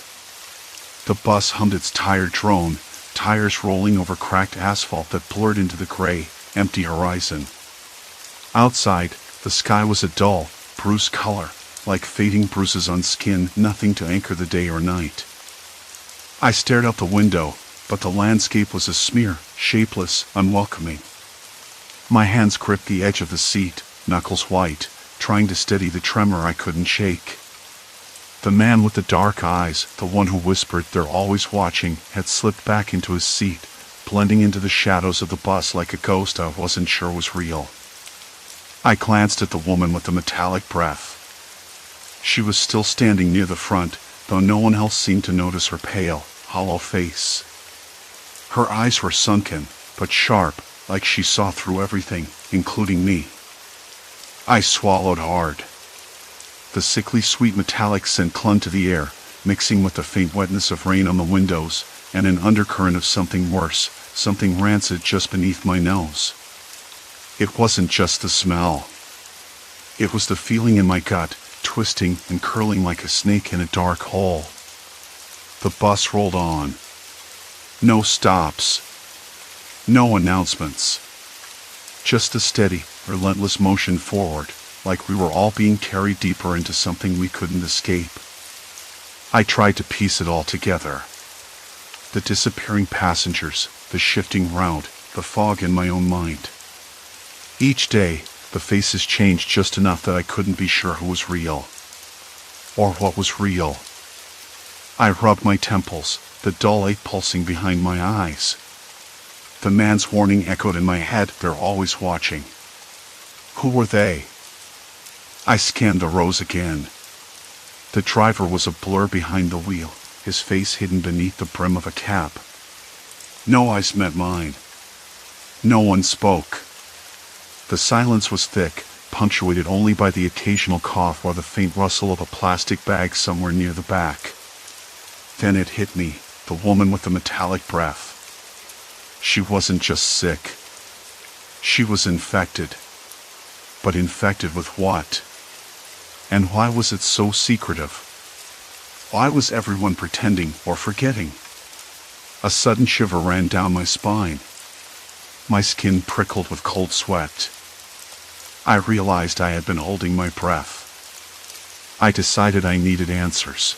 The bus hummed its tired drone, tires rolling over cracked asphalt that blurred into the gray, empty horizon. Outside, the sky was a dull, bruised color, like fading bruises on skin, nothing to anchor the day or night. I stared out the window, but the landscape was a smear, shapeless, unwelcoming. My hands gripped the edge of the seat, knuckles white, trying to steady the tremor I couldn't shake. The man with the dark eyes, the one who whispered they're always watching, had slipped back into his seat, blending into the shadows of the bus like a ghost I wasn't sure was real. I glanced at the woman with the metallic breath. She was still standing near the front, though no one else seemed to notice her pale, hollow face. Her eyes were sunken, but sharp, like she saw through everything, including me. I swallowed hard. The sickly sweet metallic scent clung to the air, mixing with the faint wetness of rain on the windows, and an undercurrent of something worse, something rancid just beneath my nose. It wasn't just the smell. It was the feeling in my gut, twisting and curling like a snake in a dark hole. The bus rolled on. No stops. No announcements. Just a steady, relentless motion forward, like we were all being carried deeper into something we couldn't escape. I tried to piece it all together. The disappearing passengers, the shifting route, the fog in my own mind. Each day, the faces changed just enough that I couldn't be sure who was real. Or what was real. I rubbed my temples, the dull ache pulsing behind my eyes. The man's warning echoed in my head, they're always watching. Who were they? I scanned the rows again. The driver was a blur behind the wheel, his face hidden beneath the brim of a cap. No eyes met mine. No one spoke. The silence was thick, punctuated only by the occasional cough or the faint rustle of a plastic bag somewhere near the back. Then it hit me, the woman with the metallic breath. She wasn't just sick. She was infected. But infected with what? And why was it so secretive? Why was everyone pretending or forgetting? A sudden shiver ran down my spine. My skin prickled with cold sweat. I realized I had been holding my breath. I decided I needed answers.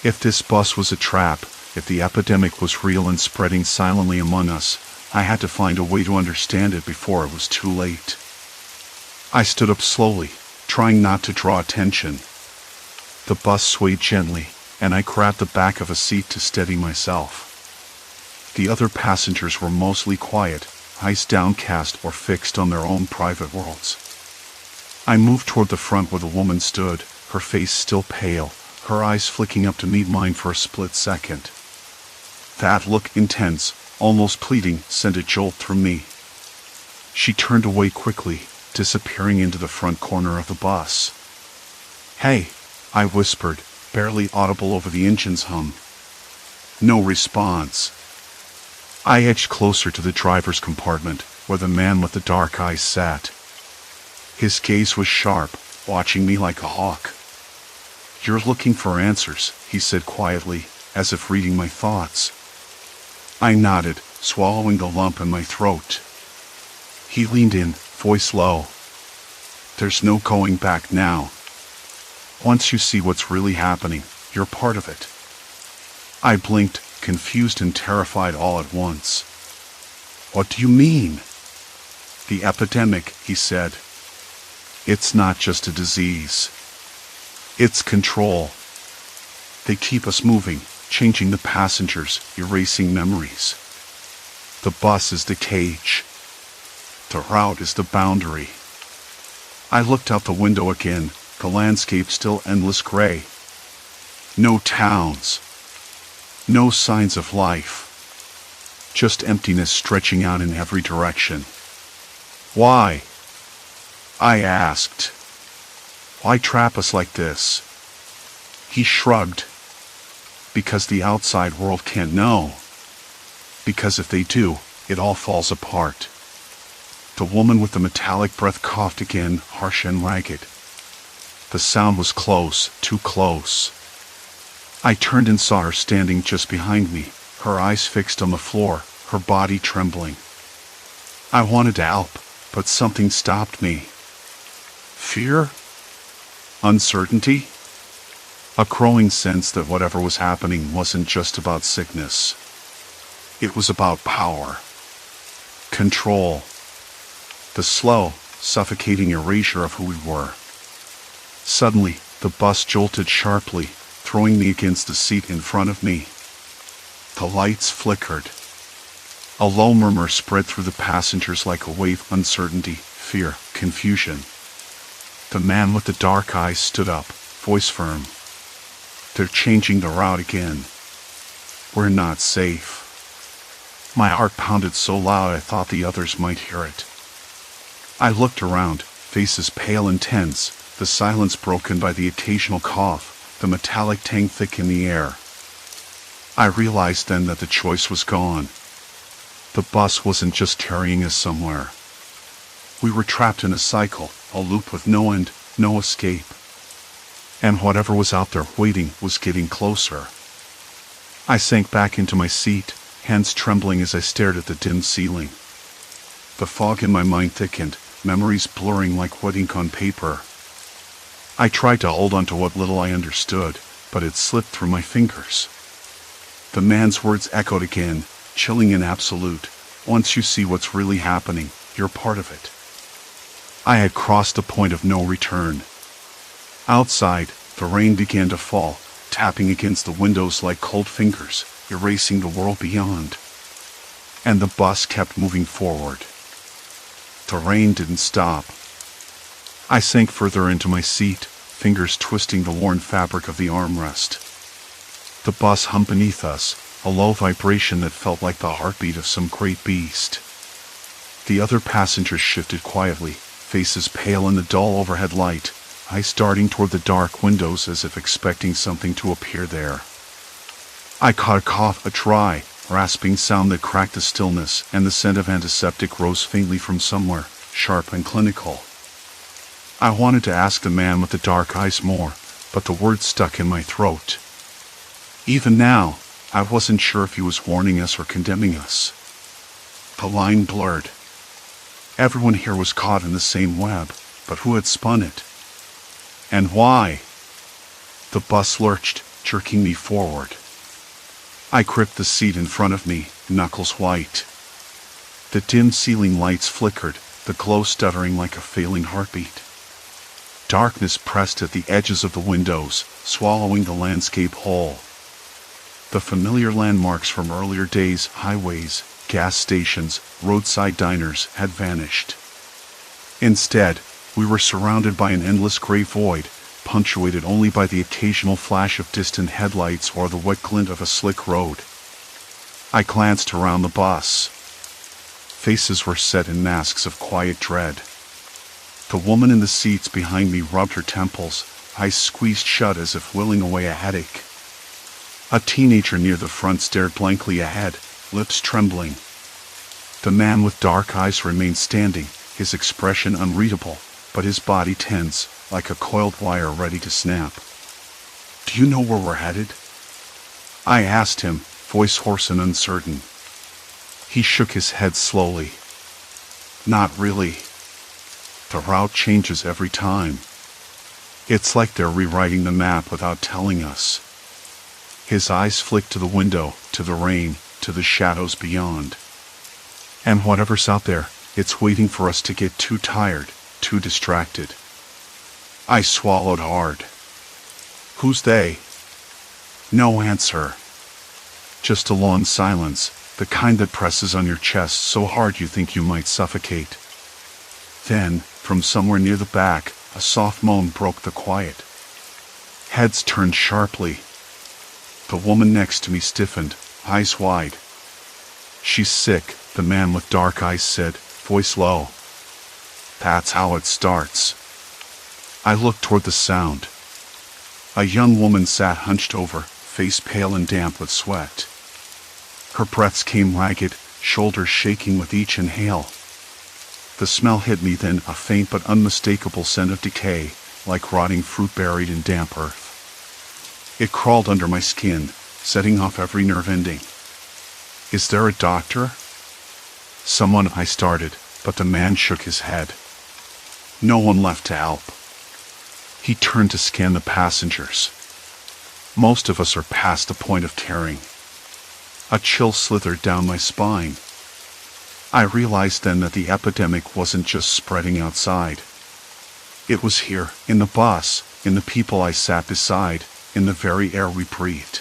If this bus was a trap, if the epidemic was real and spreading silently among us, I had to find a way to understand it before it was too late. I stood up slowly, trying not to draw attention. The bus swayed gently, and I grabbed the back of a seat to steady myself. The other passengers were mostly quiet, eyes downcast or fixed on their own private worlds. I moved toward the front where the woman stood, her face still pale, her eyes flicking up to meet mine for a split second. That look, intense, almost pleading, sent a jolt through me. She turned away quickly, disappearing into the front corner of the bus. "Hey," I whispered, barely audible over the engine's hum. No response. I edged closer to the driver's compartment, where the man with the dark eyes sat. His gaze was sharp, watching me like a hawk. "You're looking for answers," he said quietly, as if reading my thoughts. I nodded, swallowing the lump in my throat. He leaned in, voice low. "There's no going back now. Once you see what's really happening, you're part of it." I blinked, confused and terrified all at once. "What do you mean?" "The epidemic," he said. "It's not just a disease. It's control. They keep us moving, changing the passengers, erasing memories. The bus is the cage. The route is the boundary." I looked out the window again, the landscape still endless gray. No towns. No signs of life. Just emptiness stretching out in every direction. "Why?" I asked. "Why trap us like this?" He shrugged. "Because the outside world can't know. Because if they do, it all falls apart." The woman with the metallic breath coughed again, harsh and ragged. The sound was close, too close. I turned and saw her standing just behind me, her eyes fixed on the floor, her body trembling. I wanted to help, but something stopped me. Fear? Uncertainty? A growing sense that whatever was happening wasn't just about sickness. It was about power. Control. The slow, suffocating erasure of who we were. Suddenly, the bus jolted sharply, throwing me against the seat in front of me. The lights flickered. A low murmur spread through the passengers like a wave, uncertainty, fear, confusion. The man with the dark eyes stood up, voice firm. "They're changing the route again. We're not safe." My heart pounded so loud I thought the others might hear it. I looked around, faces pale and tense, the silence broken by the occasional cough, the metallic tang thick in the air. I realized then that the choice was gone. The bus wasn't just carrying us somewhere. We were trapped in a cycle, a loop with no end, no escape. And whatever was out there waiting was getting closer. I sank back into my seat, hands trembling as I stared at the dim ceiling. The fog in my mind thickened, memories blurring like wet ink on paper. I tried to hold on to what little I understood, but it slipped through my fingers. The man's words echoed again, chilling and absolute. "Once you see what's really happening, you're part of it." I had crossed the point of no return. Outside, the rain began to fall, tapping against the windows like cold fingers, erasing the world beyond. And the bus kept moving forward. The rain didn't stop. I sank further into my seat, fingers twisting the worn fabric of the armrest. The bus hummed beneath us, a low vibration that felt like the heartbeat of some great beast. The other passengers shifted quietly, faces pale in the dull overhead light, eyes darting toward the dark windows as if expecting something to appear there. I caught a cough, a dry, rasping sound that cracked the stillness, and the scent of antiseptic rose faintly from somewhere, sharp and clinical. I wanted to ask the man with the dark eyes more, but the words stuck in my throat. Even now, I wasn't sure if he was warning us or condemning us. The line blurred. Everyone here was caught in the same web, but who had spun it? And why? The bus lurched, jerking me forward. I gripped the seat in front of me, knuckles white. The dim ceiling lights flickered, the glow stuttering like a failing heartbeat. Darkness pressed at the edges of the windows, swallowing the landscape whole. The familiar landmarks from earlier days, highways, gas stations, roadside diners, had vanished. Instead, we were surrounded by an endless gray void, punctuated only by the occasional flash of distant headlights or the wet glint of a slick road. I glanced around the bus. Faces were set in masks of quiet dread. The woman in the seats behind me rubbed her temples, eyes squeezed shut as if willing away a headache. A teenager near the front stared blankly ahead, lips trembling. The man with dark eyes remained standing, his expression unreadable, but his body tense, like a coiled wire ready to snap. "Do you know where we're headed?" I asked him, voice hoarse and uncertain. He shook his head slowly. "Not really. The route changes every time. It's like they're rewriting the map without telling us." His eyes flicked to the window, to the rain, to the shadows beyond. "And whatever's out there, it's waiting for us to get too tired, too distracted." I swallowed hard. "Who's they?" No answer. Just a long silence, the kind that presses on your chest so hard you think you might suffocate. Then, from somewhere near the back, a soft moan broke the quiet. Heads turned sharply. The woman next to me stiffened, eyes wide. "She's sick," the man with dark eyes said, voice low. "That's how it starts." I looked toward the sound. A young woman sat hunched over, face pale and damp with sweat. Her breaths came ragged, shoulders shaking with each inhale. The smell hit me then, a faint but unmistakable scent of decay, like rotting fruit buried in damp earth. It crawled under my skin, setting off every nerve ending. "Is there a doctor?" "Someone," I started, but the man shook his head. "No one left to help." He turned to scan the passengers. Most of us are past the point of caring. A chill slithered down my spine. I realized then that the epidemic wasn't just spreading outside. It was here, in the bus, in the people I sat beside, in the very air we breathed.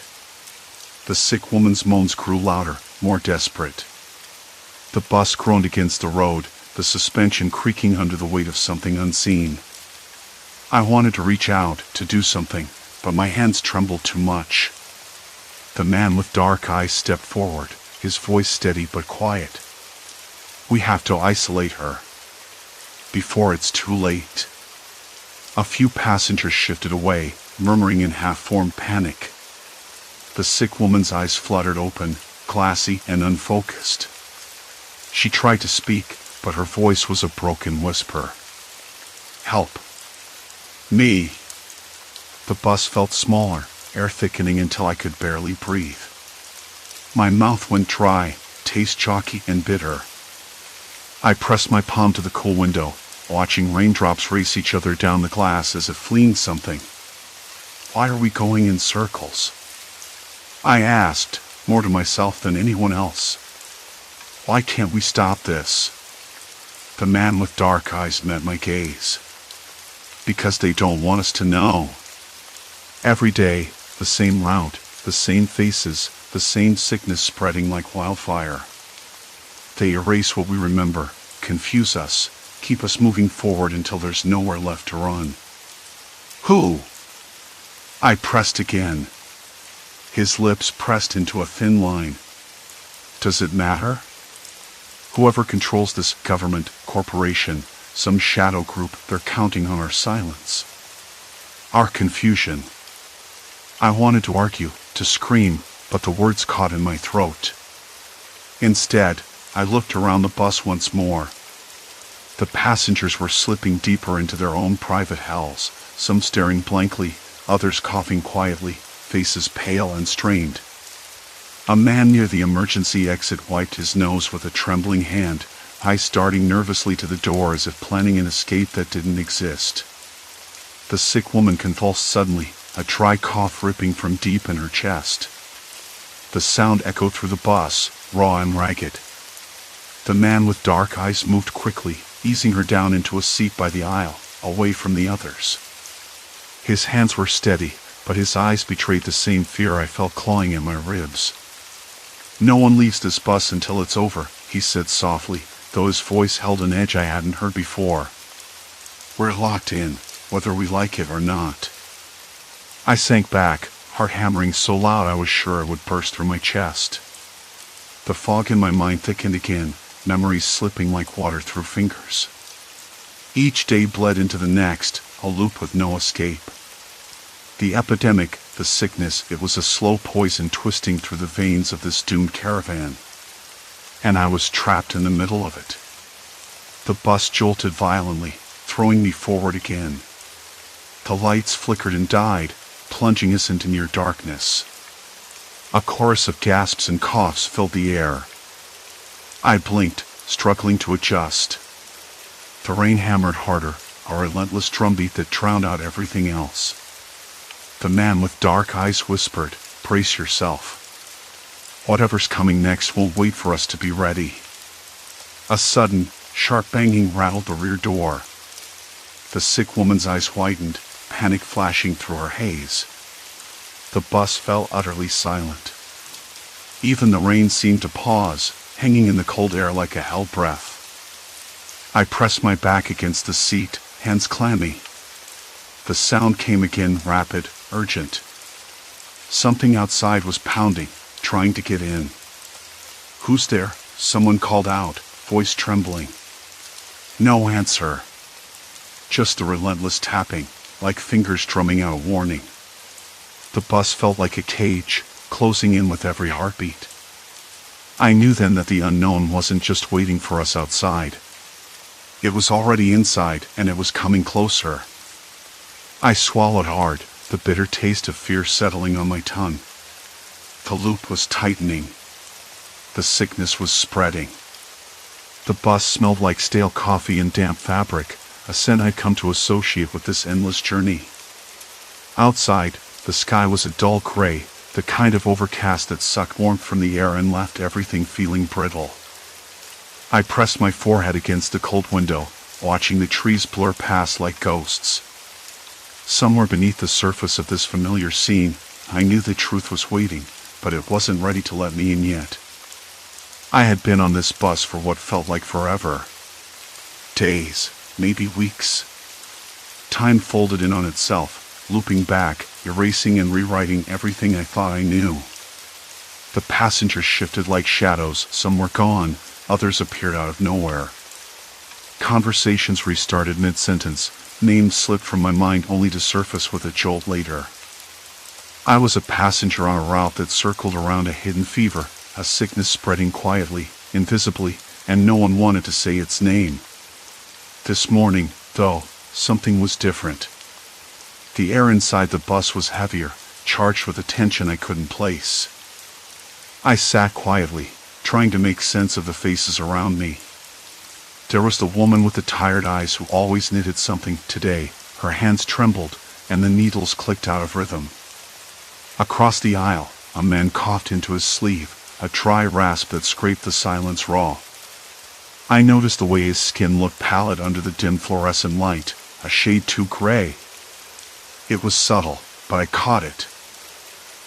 The sick woman's moans grew louder, more desperate. The bus groaned against the road, the suspension creaking under the weight of something unseen. I wanted to reach out, to do something, but my hands trembled too much. The man with dark eyes stepped forward, his voice steady but quiet. We have to isolate her before it's too late. A few passengers shifted away, murmuring in half-formed panic. The sick woman's eyes fluttered open, glassy and unfocused. She tried to speak, but her voice was a broken whisper. Help. Me. The bus felt smaller, air thickening until I could barely breathe. My mouth went dry, taste chalky and bitter. I pressed my palm to the cool window, watching raindrops race each other down the glass as if fleeing something. Why are we going in circles? I asked, more to myself than anyone else. Why can't we stop this? The man with dark eyes met my gaze. Because they don't want us to know. Every day, the same route, the same faces, the same sickness spreading like wildfire. They erase what we remember, confuse us, keep us moving forward until there's nowhere left to run. Who? I pressed again. His lips pressed into a thin line. Does it matter? Whoever controls this government, corporation, some shadow group, they're counting on our silence. Our confusion. I wanted to argue, to scream, but the words caught in my throat. Instead, I looked around the bus once more. The passengers were slipping deeper into their own private hells, some staring blankly, others coughing quietly, faces pale and strained. A man near the emergency exit wiped his nose with a trembling hand, eyes darting nervously to the door as if planning an escape that didn't exist. The sick woman convulsed suddenly, a dry cough ripping from deep in her chest. The sound echoed through the bus, raw and ragged. The man with dark eyes moved quickly, easing her down into a seat by the aisle, away from the others. His hands were steady, but his eyes betrayed the same fear I felt clawing at my ribs. No one leaves this bus until it's over, he said softly, though his voice held an edge I hadn't heard before. We're locked in, whether we like it or not. I sank back, heart hammering so loud I was sure it would burst through my chest. The fog in my mind thickened again, memories slipping like water through fingers. Each day bled into the next, a loop with no escape. The epidemic, the sickness, it was a slow poison twisting through the veins of this doomed caravan. And I was trapped in the middle of it. The bus jolted violently, throwing me forward again. The lights flickered and died, plunging us into near darkness. A chorus of gasps and coughs filled the air. I blinked, struggling to adjust. The rain hammered harder, a relentless drumbeat that drowned out everything else. The man with dark eyes whispered, "Brace yourself. Whatever's coming next won't wait for us to be ready." A sudden, sharp banging rattled the rear door. The sick woman's eyes whitened, panic flashing through her haze. The bus fell utterly silent. Even the rain seemed to pause, hanging in the cold air like a hell breath. I pressed my back against the seat, hands clammy. The sound came again, rapid, urgent. Something outside was pounding, trying to get in. "Who's there?" someone called out, voice trembling. No answer. Just a relentless tapping, like fingers drumming out a warning. The bus felt like a cage, closing in with every heartbeat. I knew then that the unknown wasn't just waiting for us outside. It was already inside, and it was coming closer. I swallowed hard, the bitter taste of fear settling on my tongue. The loop was tightening. The sickness was spreading. The bus smelled like stale coffee and damp fabric, a scent I'd come to associate with this endless journey. Outside, the sky was a dull gray, the kind of overcast that sucked warmth from the air and left everything feeling brittle. I pressed my forehead against the cold window, watching the trees blur past like ghosts. Somewhere beneath the surface of this familiar scene, I knew the truth was waiting, but it wasn't ready to let me in yet. I had been on this bus for what felt like forever. Days, maybe weeks. Time folded in on itself, looping back, erasing and rewriting everything I thought I knew. The passengers shifted like shadows, some were gone, others appeared out of nowhere. Conversations restarted mid-sentence, names slipped from my mind only to surface with a jolt later. I was a passenger on a route that circled around a hidden fever, a sickness spreading quietly, invisibly, and no one wanted to say its name. This morning, though, something was different. The air inside the bus was heavier, charged with a tension I couldn't place. I sat quietly, trying to make sense of the faces around me. There was the woman with the tired eyes who always knitted something. Today, her hands trembled, and the needles clicked out of rhythm. Across the aisle, a man coughed into his sleeve, a dry rasp that scraped the silence raw. I noticed the way his skin looked pallid under the dim fluorescent light, a shade too gray. It was subtle, but I caught it.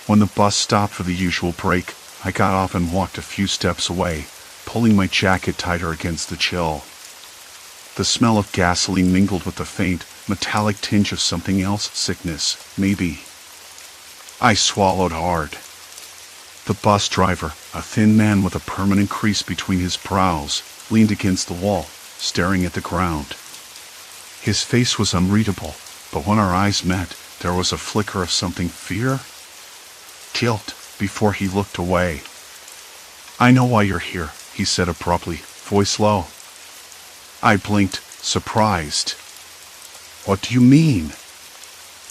When the bus stopped for the usual break, I got off and walked a few steps away, pulling my jacket tighter against the chill. The smell of gasoline mingled with the faint, metallic tinge of something else, sickness, maybe. I swallowed hard. The bus driver, a thin man with a permanent crease between his brows, leaned against the wall, staring at the ground. His face was unreadable, but when our eyes met, there was a flicker of something, fear? Guilt, before he looked away. "I know why you're here," he said abruptly, voice low. I blinked, surprised. "What do you mean?"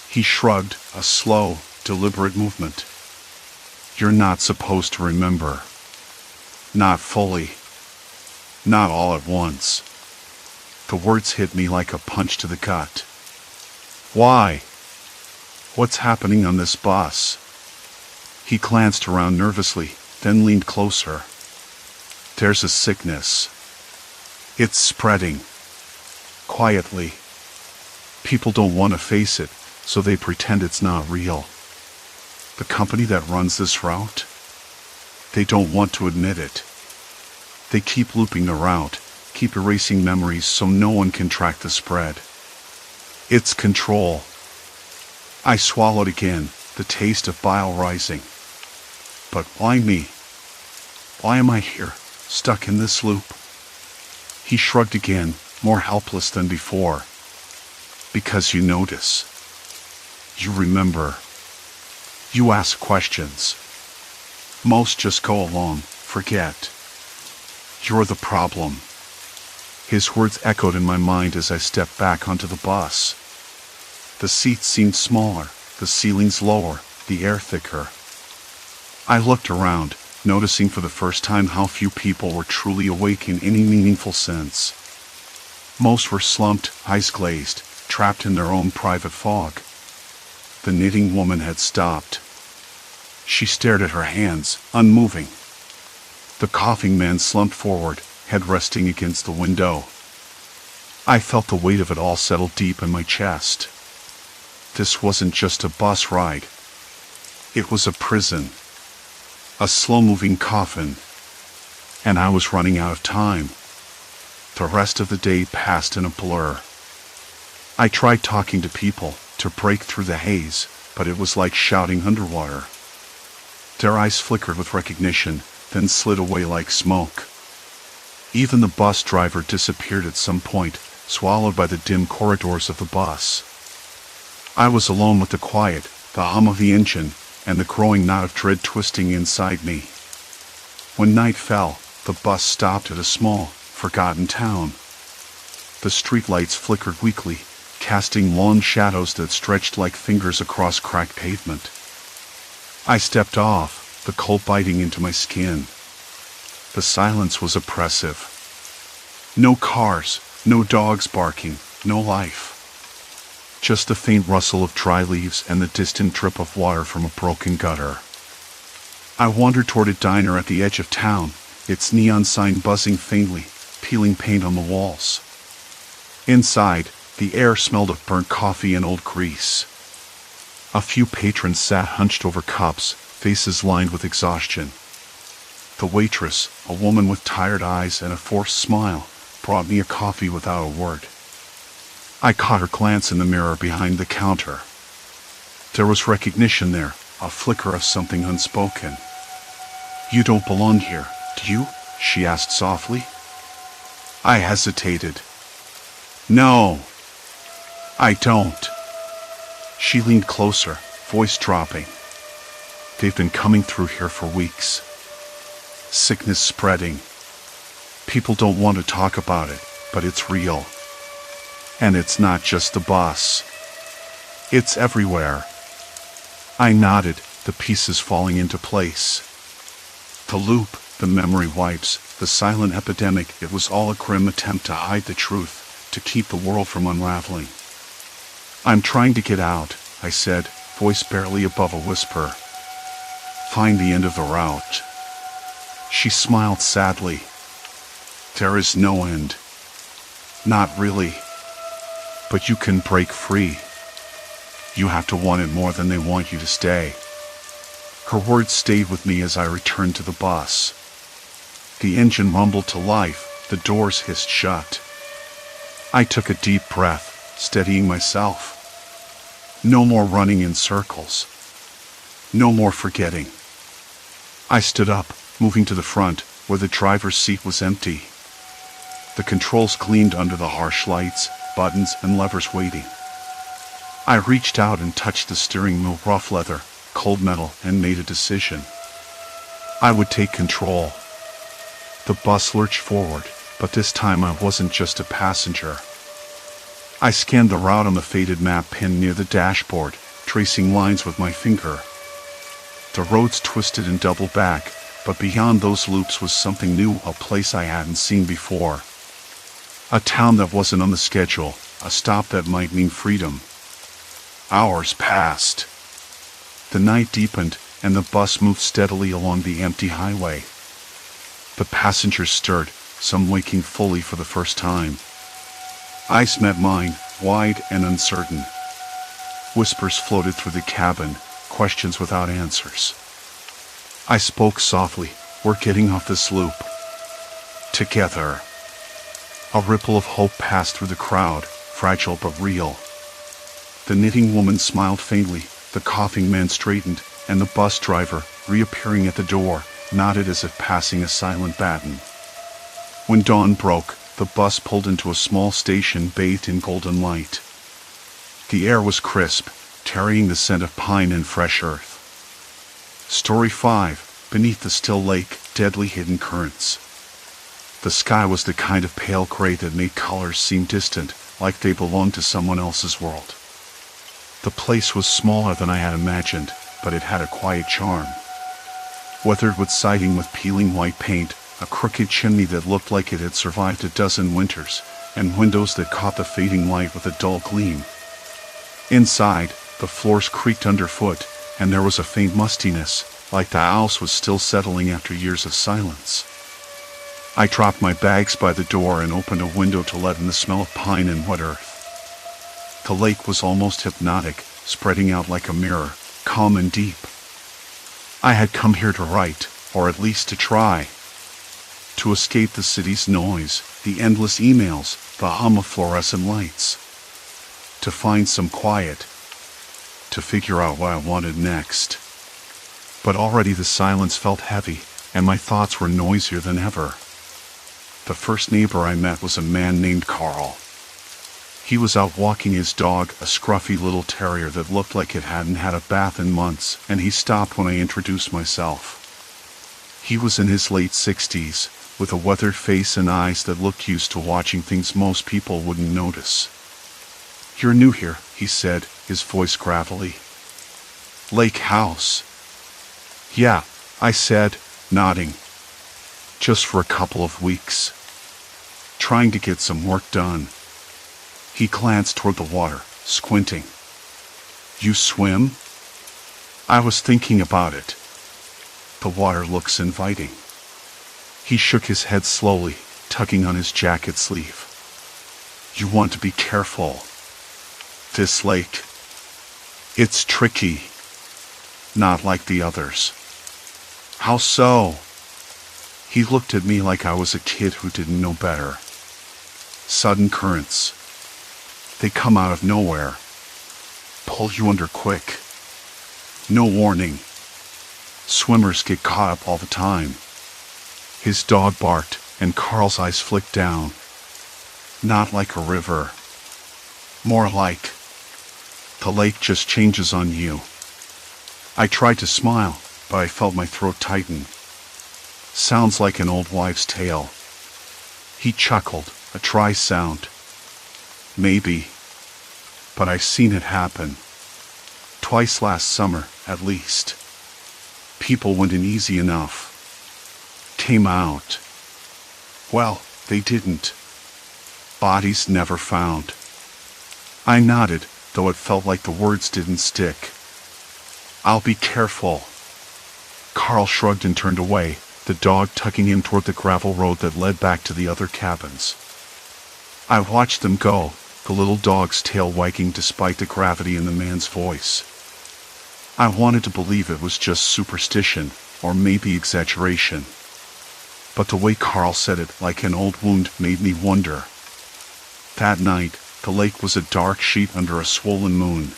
He shrugged, a slow, deliberate movement. "You're not supposed to remember. Not fully. Not all at once." The words hit me like a punch to the gut. "Why? What's happening on this bus?" He glanced around nervously, then leaned closer. "There's a sickness. It's spreading. Quietly. People don't want to face it, so they pretend it's not real. The company that runs this route, they don't want to admit it. They keep looping the route, keep erasing memories so no one can track the spread. It's control." I swallowed again, the taste of bile rising. But why me? Why am I here, stuck in this loop? He shrugged again, more helpless than before. "Because you notice. You remember. You ask questions. Most just go along, forget. You're the problem." His words echoed in my mind as I stepped back onto the bus. The seats seemed smaller, the ceilings lower, the air thicker. I looked around, noticing for the first time how few people were truly awake in any meaningful sense. Most were slumped, eyes glazed, trapped in their own private fog. The knitting woman had stopped. She stared at her hands, unmoving. The coughing man slumped forward, head resting against the window. I felt the weight of it all settle deep in my chest. This wasn't just a bus ride. It was a prison. A slow-moving coffin. And I was running out of time. The rest of the day passed in a blur. I tried talking to people, to break through the haze, but it was like shouting underwater. Their eyes flickered with recognition, then slid away like smoke. Even the bus driver disappeared at some point, swallowed by the dim corridors of the bus. I was alone with the quiet, the hum of the engine, and the growing knot of dread twisting inside me. When night fell, the bus stopped at a small, forgotten town. The streetlights flickered weakly, casting long shadows that stretched like fingers across cracked pavement. I stepped off, the cold biting into my skin. The silence was oppressive. No cars, no dogs barking, no life. Just the faint rustle of dry leaves and the distant drip of water from a broken gutter. I wandered toward a diner at the edge of town, its neon sign buzzing faintly, peeling paint on the walls. Inside, the air smelled of burnt coffee and old grease. A few patrons sat hunched over cups, faces lined with exhaustion. The waitress, a woman with tired eyes and a forced smile, brought me a coffee without a word. I caught her glance in the mirror behind the counter. There was recognition there, a flicker of something unspoken. "You don't belong here, do you?" she asked softly. I hesitated. "No, I don't." She leaned closer, voice dropping. "They've been coming through here for weeks. Sickness spreading. People don't want to talk about it, but it's real. And it's not just the bus. It's everywhere." I nodded, the pieces falling into place. The loop, the memory wipes, the silent epidemic, it was all a grim attempt to hide the truth, to keep the world from unraveling. "I'm trying to get out," I said, voice barely above a whisper. "Find the end of the route." She smiled sadly. "There is no end. Not really. But you can break free. You have to want it more than they want you to stay." Her words stayed with me as I returned to the bus. The engine rumbled to life, the doors hissed shut. I took a deep breath, steadying myself. No more running in circles. No more forgetting. I stood up, moving to the front, where the driver's seat was empty. The controls gleamed under the harsh lights, buttons and levers waiting. I reached out and touched the steering wheel, rough leather, cold metal, and made a decision. I would take control. The bus lurched forward, but this time I wasn't just a passenger. I scanned the route on the faded map pinned near the dashboard, tracing lines with my finger. The roads twisted and doubled back, but beyond those loops was something new, a place I hadn't seen before. A town that wasn't on the schedule, a stop that might mean freedom. Hours passed. The night deepened, and the bus moved steadily along the empty highway. The passengers stirred, some waking fully for the first time. Eyes met mine, wide and uncertain. Whispers floated through the cabin, questions without answers. I spoke softly, "We're getting off this loop. Together." A ripple of hope passed through the crowd, fragile but real. The knitting woman smiled faintly, the coughing man straightened, and the bus driver, reappearing at the door, nodded as if passing a silent baton. When dawn broke, the bus pulled into a small station bathed in golden light. The air was crisp, carrying the scent of pine and fresh earth. Story 5, beneath the still lake, deadly hidden currents. The sky was the kind of pale gray that made colors seem distant, like they belonged to someone else's world. The place was smaller than I had imagined, but it had a quiet charm. Weathered with siding with peeling white paint, a crooked chimney that looked like it had survived a dozen winters, and windows that caught the fading light with a dull gleam. Inside, the floors creaked underfoot, and there was a faint mustiness, like the house was still settling after years of silence. I dropped my bags by the door and opened a window to let in the smell of pine and wet earth. The lake was almost hypnotic, spreading out like a mirror, calm and deep. I had come here to write, or at least to try. To escape the city's noise, the endless emails, the hum of fluorescent lights. To find some quiet. To figure out what I wanted next. But already the silence felt heavy, and my thoughts were noisier than ever. The first neighbor I met was a man named Carl. He was out walking his dog, a scruffy little terrier that looked like it hadn't had a bath in months, and he stopped when I introduced myself. He was in his late 60s, with a weathered face and eyes that looked used to watching things most people wouldn't notice. "You're new here," he said, his voice gravelly. "Lake House." "Yeah," I said, nodding. "Just for a couple of weeks. Trying to get some work done." He glanced toward the water, squinting. "You swim?" I was thinking about it. The water looks inviting. He shook his head slowly, tugging on his jacket sleeve. You want to be careful. This lake, it's tricky. Not like the others. How so? He looked at me like I was a kid who didn't know better. Sudden currents. They come out of nowhere. Pull you under quick. No warning. Swimmers get caught up all the time. His dog barked, and Carl's eyes flicked down. Not like a river. More like the lake just changes on you. I tried to smile, but I felt my throat tighten. Sounds like an old wives' tale. He chuckled, a dry sound. Maybe. But I've seen it happen. Twice last summer, at least. People went in easy enough. Came out. Well, they didn't. Bodies never found. I nodded, though it felt like the words didn't stick. I'll be careful. Carl shrugged and turned away, the dog tugging him toward the gravel road that led back to the other cabins. I watched them go, the little dog's tail wagging despite the gravity in the man's voice. I wanted to believe it was just superstition, or maybe exaggeration. But the way Carl said it, like an old wound, made me wonder. That night, the lake was a dark sheet under a swollen moon.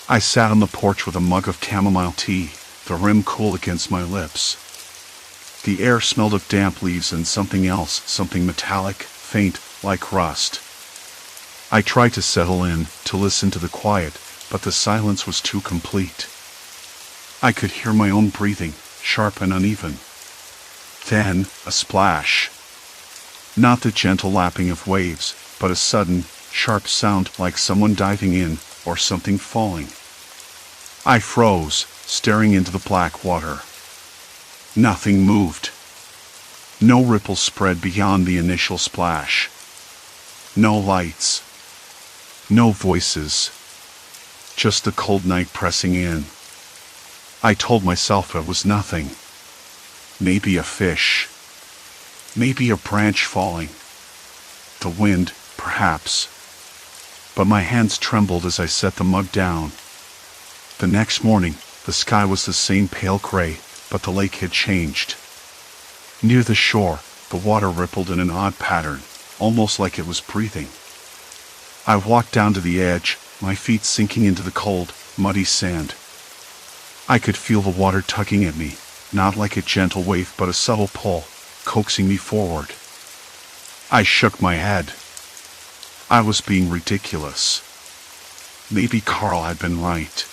I sat on the porch with a mug of chamomile tea, the rim cool against my lips. The air smelled of damp leaves and something else, something metallic, faint, like rust. I tried to settle in, to listen to the quiet, but the silence was too complete. I could hear my own breathing, sharp and uneven. Then, a splash. Not the gentle lapping of waves, but a sudden, sharp sound like someone diving in, or something falling. I froze, staring into the black water. Nothing moved. No ripples spread beyond the initial splash. No lights. No voices. Just the cold night pressing in. I told myself it was nothing. Maybe a fish. Maybe a branch falling. The wind, perhaps. But my hands trembled as I set the mug down. The next morning, the sky was the same pale gray, but the lake had changed. Near the shore, the water rippled in an odd pattern, almost like it was breathing. I walked down to the edge, my feet sinking into the cold, muddy sand. I could feel the water tugging at me, not like a gentle wave but a subtle pull, coaxing me forward. I shook my head. I was being ridiculous. Maybe Carl had been right.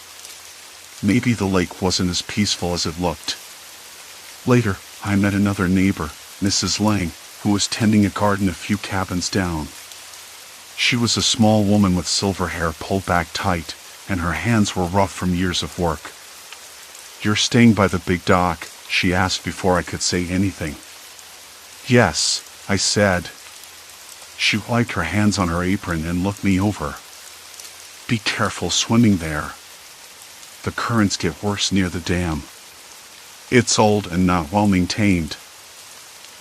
Maybe the lake wasn't as peaceful as it looked. Later, I met another neighbor, Mrs. Lang, who was tending a garden a few cabins down. She was a small woman with silver hair pulled back tight, and her hands were rough from years of work. "You're staying by the big dock?" she asked before I could say anything. "Yes," I said. She wiped her hands on her apron and looked me over. "Be careful swimming there. The currents get worse near the dam. It's old and not well maintained."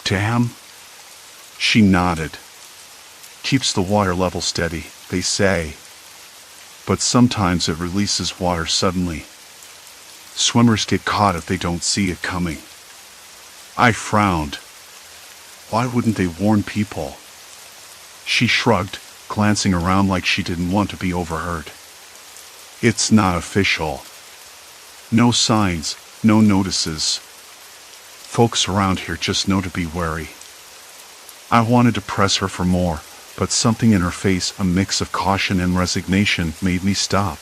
"Dam?" She nodded. "Keeps the water level steady, they say. But sometimes it releases water suddenly. Swimmers get caught if they don't see it coming." I frowned. Why wouldn't they warn people? She shrugged, glancing around like she didn't want to be overheard. "It's not official. No signs, no notices. Folks around here just know to be wary." I wanted to press her for more, but something in her face, a mix of caution and resignation, made me stop.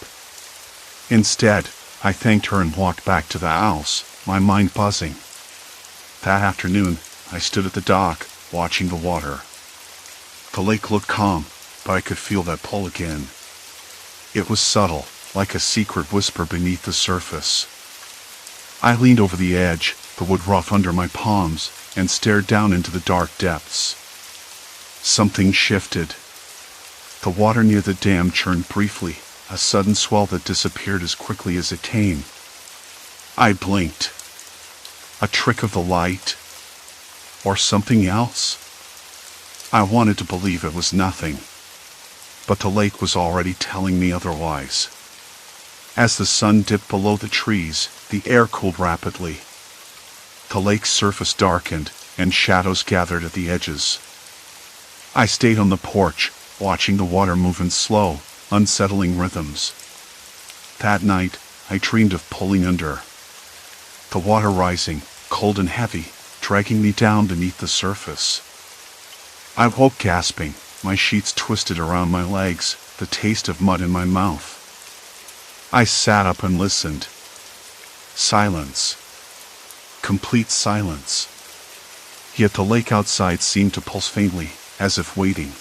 Instead, I thanked her and walked back to the house, my mind buzzing. That afternoon, I stood at the dock, watching the water. The lake looked calm, but I could feel that pull again. It was subtle, like a secret whisper beneath the surface. I leaned over the edge, the wood rough under my palms, and stared down into the dark depths. Something shifted. The water near the dam churned briefly, a sudden swell that disappeared as quickly as it came. I blinked. A trick of the light? Or something else? I wanted to believe it was nothing, but the lake was already telling me otherwise. As the sun dipped below the trees, the air cooled rapidly. The lake's surface darkened, and shadows gathered at the edges. I stayed on the porch, watching the water move in slow, unsettling rhythms. That night, I dreamed of pulling under. The water rising, cold and heavy, dragging me down beneath the surface. I woke gasping, my sheets twisted around my legs, the taste of mud in my mouth. I sat up and listened. Silence. Complete silence. Yet the lake outside seemed to pulse faintly, as if waiting.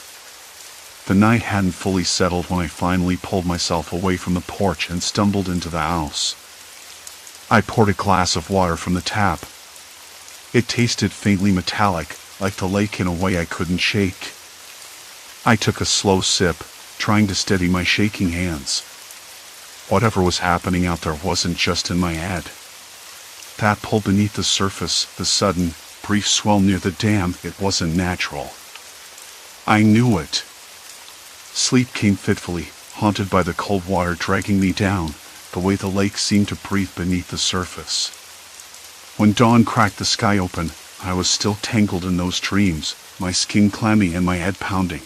The night hadn't fully settled when I finally pulled myself away from the porch and stumbled into the house. I poured a glass of water from the tap. It tasted faintly metallic, like the lake in a way I couldn't shake. I took a slow sip, trying to steady my shaking hands. Whatever was happening out there wasn't just in my head. That pull beneath the surface, the sudden, brief swell near the dam, it wasn't natural. I knew it. Sleep came fitfully, haunted by the cold water dragging me down, the way the lake seemed to breathe beneath the surface. When dawn cracked the sky open, I was still tangled in those dreams, my skin clammy and my head pounding.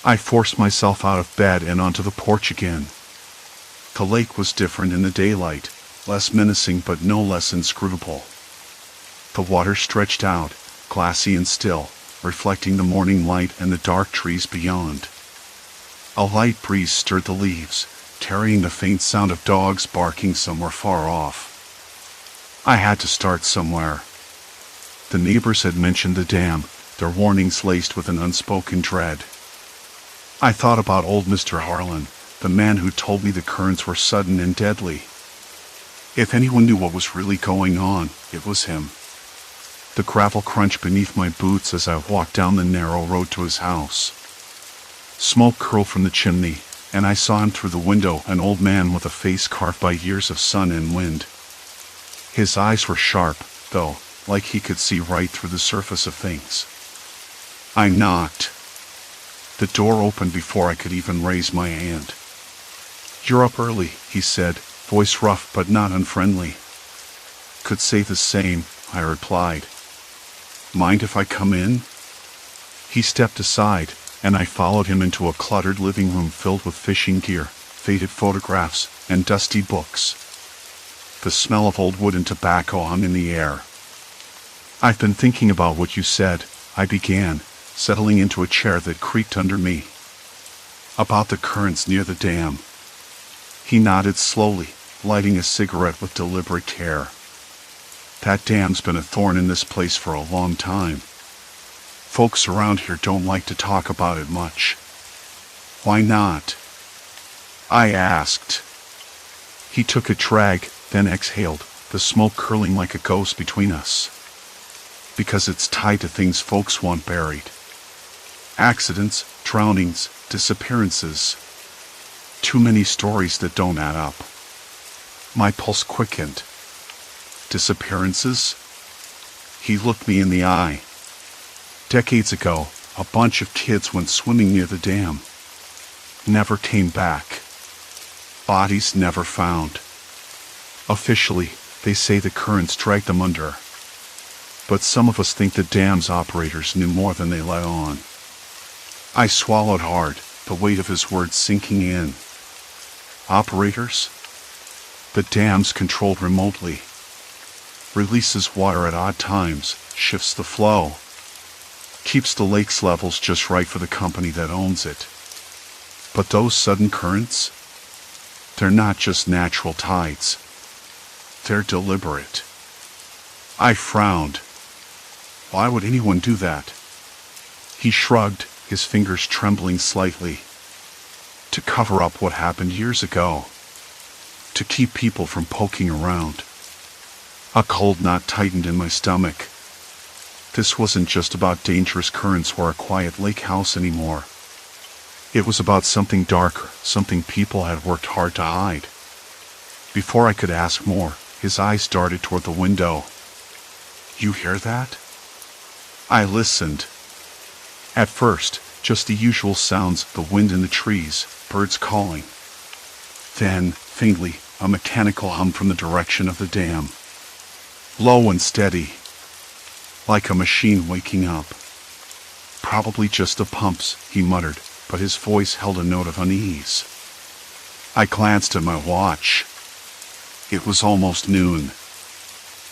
I forced myself out of bed and onto the porch again. The lake was different in the daylight, less menacing but no less inscrutable. The water stretched out, glassy and still, reflecting the morning light and the dark trees beyond. A light breeze stirred the leaves, carrying the faint sound of dogs barking somewhere far off. I had to start somewhere. The neighbors had mentioned the dam, their warnings laced with an unspoken dread. I thought about old Mr. Harlan, the man who told me the currents were sudden and deadly. If anyone knew what was really going on, it was him. The gravel crunched beneath my boots as I walked down the narrow road to his house. Smoke curled from the chimney, and I saw him through the window, an old man with a face carved by years of sun and wind. His eyes were sharp, though, like he could see right through the surface of things. I knocked. The door opened before I could even raise my hand. "You're up early," he said, voice rough but not unfriendly. "Could say the same," I replied. "Mind if I come in?" He stepped aside, and I followed him into a cluttered living room filled with fishing gear, faded photographs, and dusty books. The smell of old wood and tobacco hung in the air. "I've been thinking about what you said," I began, settling into a chair that creaked under me. "About the currents near the dam." He nodded slowly, lighting a cigarette with deliberate care. "That dam's been a thorn in this place for a long time. Folks around here don't like to talk about it much." "Why not?" I asked. He took a drag, then exhaled, the smoke curling like a ghost between us. "Because it's tied to things folks want buried. Accidents, drownings, disappearances. Too many stories that don't add up." My pulse quickened. "Disappearances?" He looked me in the eye. "Decades ago, a bunch of kids went swimming near the dam. Never came back. Bodies never found. Officially, they say the currents dragged them under. But some of us think the dam's operators knew more than they let on." I swallowed hard, the weight of his words sinking in. Operators? The dam's controlled remotely. Releases water at odd times, shifts the flow. Keeps the lake's levels just right for the company that owns it. But those sudden currents? They're not just natural tides. They're deliberate. I frowned. Why would anyone do that? He shrugged, his fingers trembling slightly. To cover up what happened years ago. To keep people from poking around. A cold knot tightened in my stomach. This wasn't just about dangerous currents or a quiet lake house anymore. It was about something darker, something people had worked hard to hide. Before I could ask more, his eyes darted toward the window. "You hear that?" I listened. At first, just the usual sounds, the wind in the trees, birds calling. Then, faintly, a mechanical hum from the direction of the dam. Low and steady, like a machine waking up. Probably just the pumps, he muttered, but his voice held a note of unease. I glanced at my watch. It was almost noon.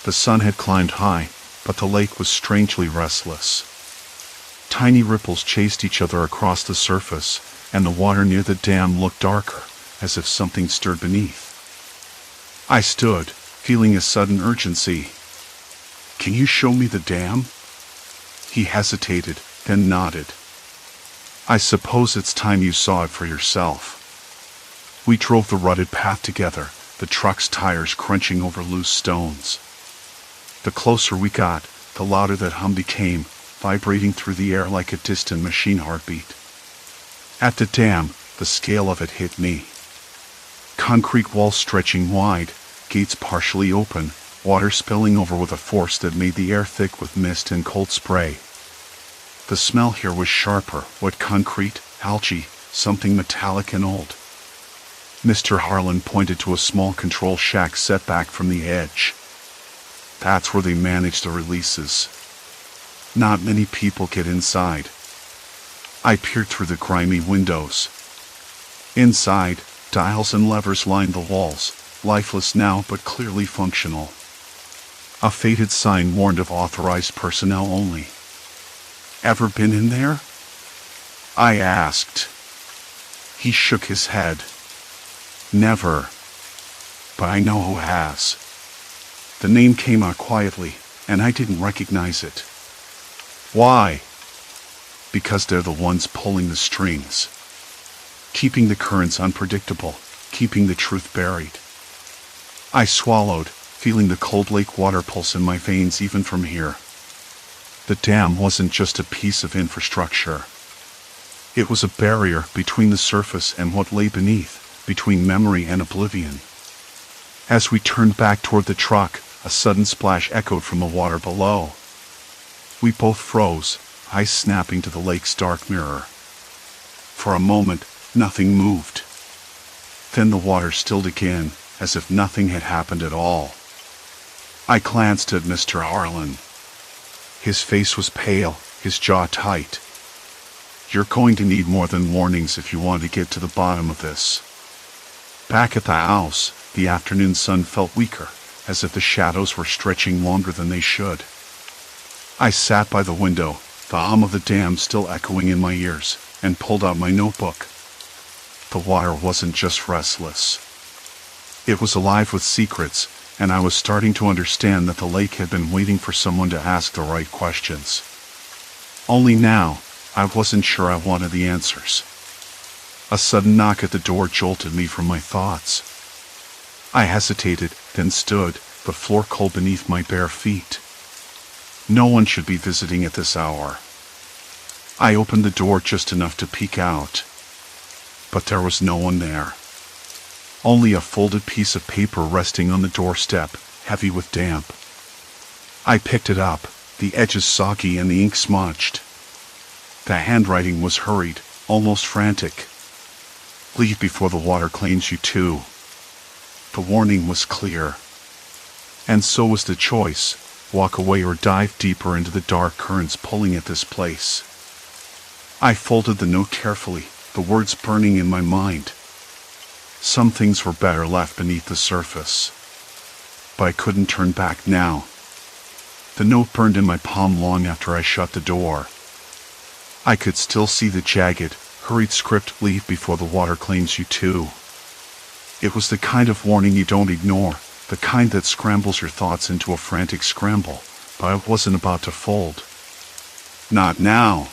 The sun had climbed high, but the lake was strangely restless. Tiny ripples chased each other across the surface, and the water near the dam looked darker, as if something stirred beneath. I stood, feeling a sudden urgency. Can you show me the dam? He hesitated, then nodded. I suppose it's time you saw it for yourself. We drove the rutted path together, the truck's tires crunching over loose stones. The closer we got, the louder that hum became, vibrating through the air like a distant machine heartbeat. At the dam, the scale of it hit me. Concrete walls stretching wide, gates partially open, water spilling over with a force that made the air thick with mist and cold spray. The smell here was sharper, wet concrete, algae, something metallic and old. Mr. Harlan pointed to a small control shack set back from the edge. That's where they manage the releases. Not many people get inside. I peered through the grimy windows. Inside, dials and levers lined the walls, lifeless now but clearly functional. A faded sign warned of authorized personnel only. Ever been in there? I asked. He shook his head. Never. But I know who has. The name came out quietly, and I didn't recognize it. Why? Because they're the ones pulling the strings. Keeping the currents unpredictable, keeping the truth buried. I swallowed, feeling the cold lake water pulse in my veins even from here. The dam wasn't just a piece of infrastructure. It was a barrier between the surface and what lay beneath, between memory and oblivion. As we turned back toward the truck, a sudden splash echoed from the water below. We both froze, eyes snapping to the lake's dark mirror. For a moment, nothing moved. Then the water stilled again, as if nothing had happened at all. I glanced at Mr. Harlan. His face was pale, his jaw tight. You're going to need more than warnings if you want to get to the bottom of this. Back at the house, the afternoon sun felt weaker, as if the shadows were stretching longer than they should. I sat by the window, the hum of the dam still echoing in my ears, and pulled out my notebook. The water wasn't just restless. It was alive with secrets, and I was starting to understand that the lake had been waiting for someone to ask the right questions. Only now, I wasn't sure I wanted the answers. A sudden knock at the door jolted me from my thoughts. I hesitated, then stood, the floor cold beneath my bare feet. No one should be visiting at this hour. I opened the door just enough to peek out. But there was no one there. Only a folded piece of paper resting on the doorstep, heavy with damp. I picked it up, the edges soggy and the ink smudged. The handwriting was hurried, almost frantic. Leave before the water claims you too. The warning was clear. And so was the choice, walk away or dive deeper into the dark currents pulling at this place. I folded the note carefully, the words burning in my mind. Some things were better left beneath the surface. But I couldn't turn back now. The note burned in my palm long after I shut the door. I could still see the jagged, hurried script, leave before the water claims you too. It was the kind of warning you don't ignore, the kind that scrambles your thoughts into a frantic scramble, but I wasn't about to fold. Not now.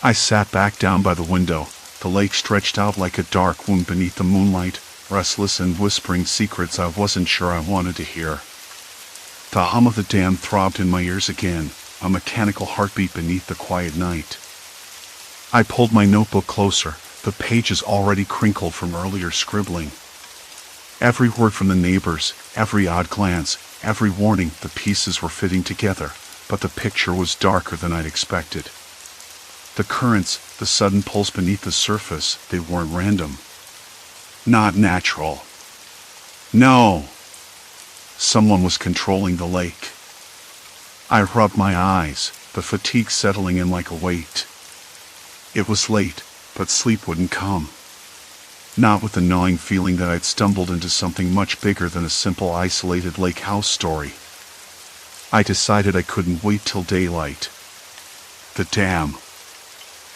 I sat back down by the window, the lake stretched out like a dark wound beneath the moonlight, restless and whispering secrets I wasn't sure I wanted to hear. The hum of the dam throbbed in my ears again, a mechanical heartbeat beneath the quiet night. I pulled my notebook closer, the pages already crinkled from earlier scribbling. Every word from the neighbors, every odd glance, every warning, the pieces were fitting together, but the picture was darker than I'd expected. The currents, the sudden pulse beneath the surface, they weren't random. Not natural. No! Someone was controlling the lake. I rubbed my eyes, the fatigue settling in like a weight. It was late, but sleep wouldn't come. Not with the gnawing feeling that I'd stumbled into something much bigger than a simple isolated lake house story. I decided I couldn't wait till daylight. The dam.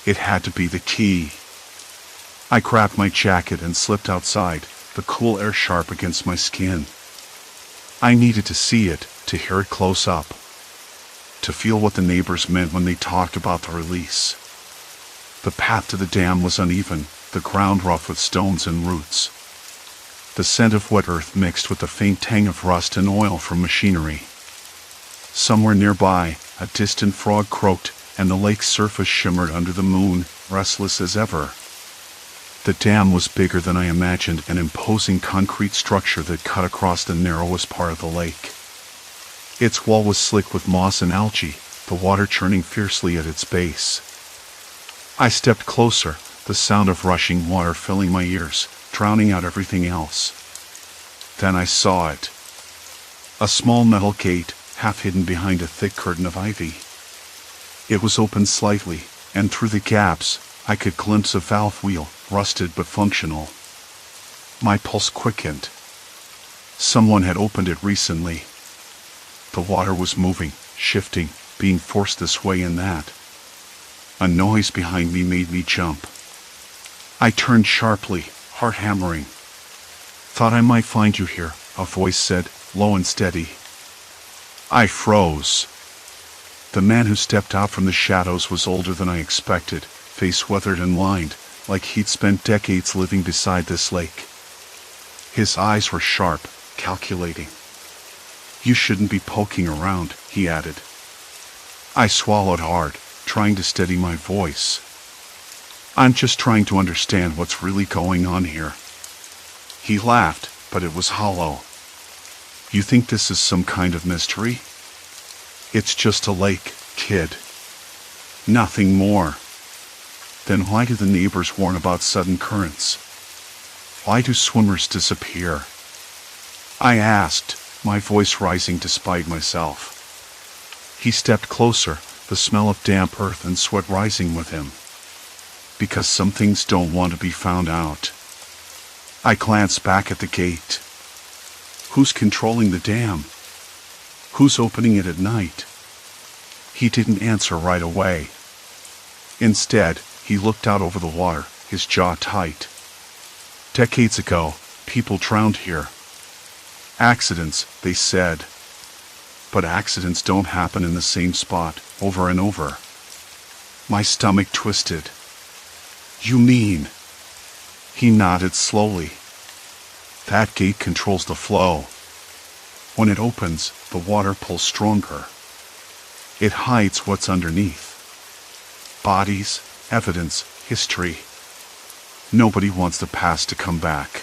It had to be the key. I grabbed my jacket and slipped outside, the cool air sharp against my skin. I needed to see it, to hear it close up, to feel what the neighbors meant when they talked about the release. The path to the dam was uneven, the ground rough with stones and roots. The scent of wet earth mixed with the faint tang of rust and oil from machinery. Somewhere nearby, a distant frog croaked, and the lake's surface shimmered under the moon, restless as ever. The dam was bigger than I imagined, an imposing concrete structure that cut across the narrowest part of the lake. Its wall was slick with moss and algae, the water churning fiercely at its base. I stepped closer, the sound of rushing water filling my ears, drowning out everything else. Then I saw it. A small metal gate, half hidden behind a thick curtain of ivy. It was open slightly, and through the gaps, I could glimpse a valve wheel, rusted but functional. My pulse quickened. Someone had opened it recently. The water was moving, shifting, being forced this way and that. A noise behind me made me jump. I turned sharply, heart hammering. "Thought I might find you here," a voice said, low and steady. I froze. The man who stepped out from the shadows was older than I expected, face weathered and lined, like he'd spent decades living beside this lake. His eyes were sharp, calculating. "You shouldn't be poking around," he added. I swallowed hard, trying to steady my voice. "I'm just trying to understand what's really going on here." He laughed, but it was hollow. "You think this is some kind of mystery? It's just a lake, kid. Nothing more." "Then why do the neighbors warn about sudden currents? Why do swimmers disappear?" I asked, my voice rising despite myself. He stepped closer, the smell of damp earth and sweat rising with him. "Because some things don't want to be found out." I glanced back at the gate. Who's controlling the dam? Who's opening it at night? He didn't answer right away. Instead, he looked out over the water, his jaw tight. "Decades ago, people drowned here. Accidents, they said. But accidents don't happen in the same spot, over and over." My stomach twisted. "You mean?" He nodded slowly. "That gate controls the flow. When it opens, the water pulls stronger. It hides what's underneath. Bodies, evidence, history. Nobody wants the past to come back."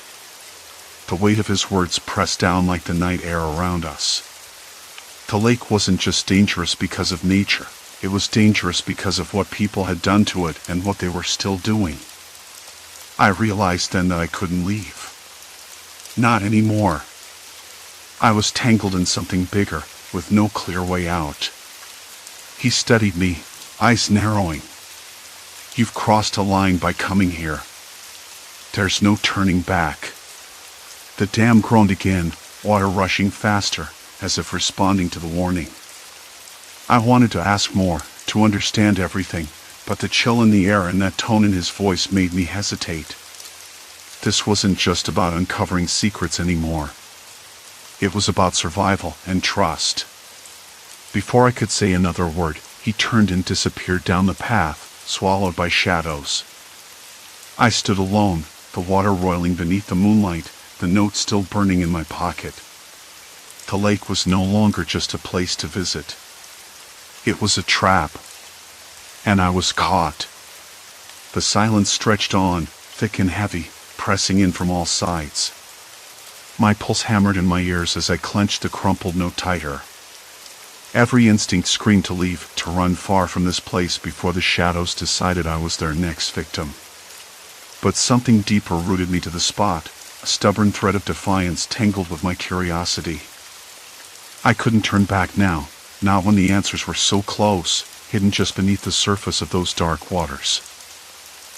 The weight of his words pressed down like the night air around us. The lake wasn't just dangerous because of nature. It was dangerous because of what people had done to it and what they were still doing. I realized then that I couldn't leave. Not anymore. I was tangled in something bigger, with no clear way out. He studied me, eyes narrowing. "You've crossed a line by coming here. There's no turning back." The dam groaned again, water rushing faster, as if responding to the warning. I wanted to ask more, to understand everything, but the chill in the air and that tone in his voice made me hesitate. This wasn't just about uncovering secrets anymore. It was about survival and trust. Before I could say another word, he turned and disappeared down the path, swallowed by shadows. I stood alone, the water roiling beneath the moonlight, the note still burning in my pocket. The lake was no longer just a place to visit. It was a trap. And I was caught. The silence stretched on, thick and heavy, pressing in from all sides. My pulse hammered in my ears as I clenched the crumpled note tighter. Every instinct screamed to leave, to run far from this place before the shadows decided I was their next victim. But something deeper rooted me to the spot, a stubborn thread of defiance tangled with my curiosity. I couldn't turn back now, not when the answers were so close, hidden just beneath the surface of those dark waters.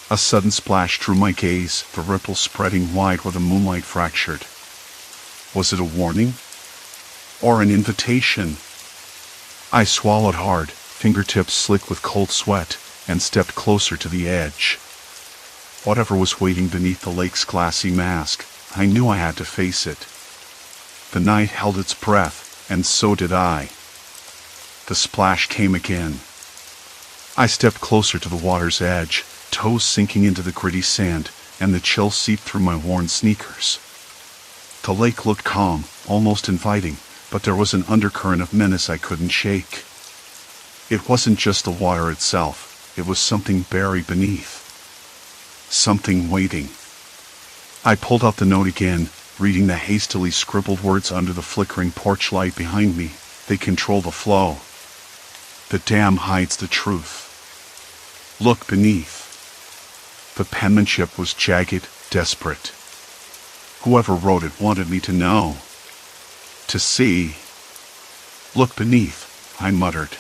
A sudden splash drew my gaze, the ripples spreading wide where the moonlight fractured. Was it a warning? Or an invitation? I swallowed hard, fingertips slick with cold sweat, and stepped closer to the edge. Whatever was waiting beneath the lake's glassy mask, I knew I had to face it. The night held its breath, and so did I. The splash came again. I stepped closer to the water's edge, toes sinking into the gritty sand, and the chill seeped through my worn sneakers. The lake looked calm, almost inviting, but there was an undercurrent of menace I couldn't shake. It wasn't just the water itself, it was something buried beneath. Something waiting. I pulled out the note again, reading the hastily scribbled words under the flickering porch light behind me. They control the flow. The dam hides the truth. Look beneath. The penmanship was jagged, desperate. Whoever wrote it wanted me to know. To see. Look beneath, I muttered.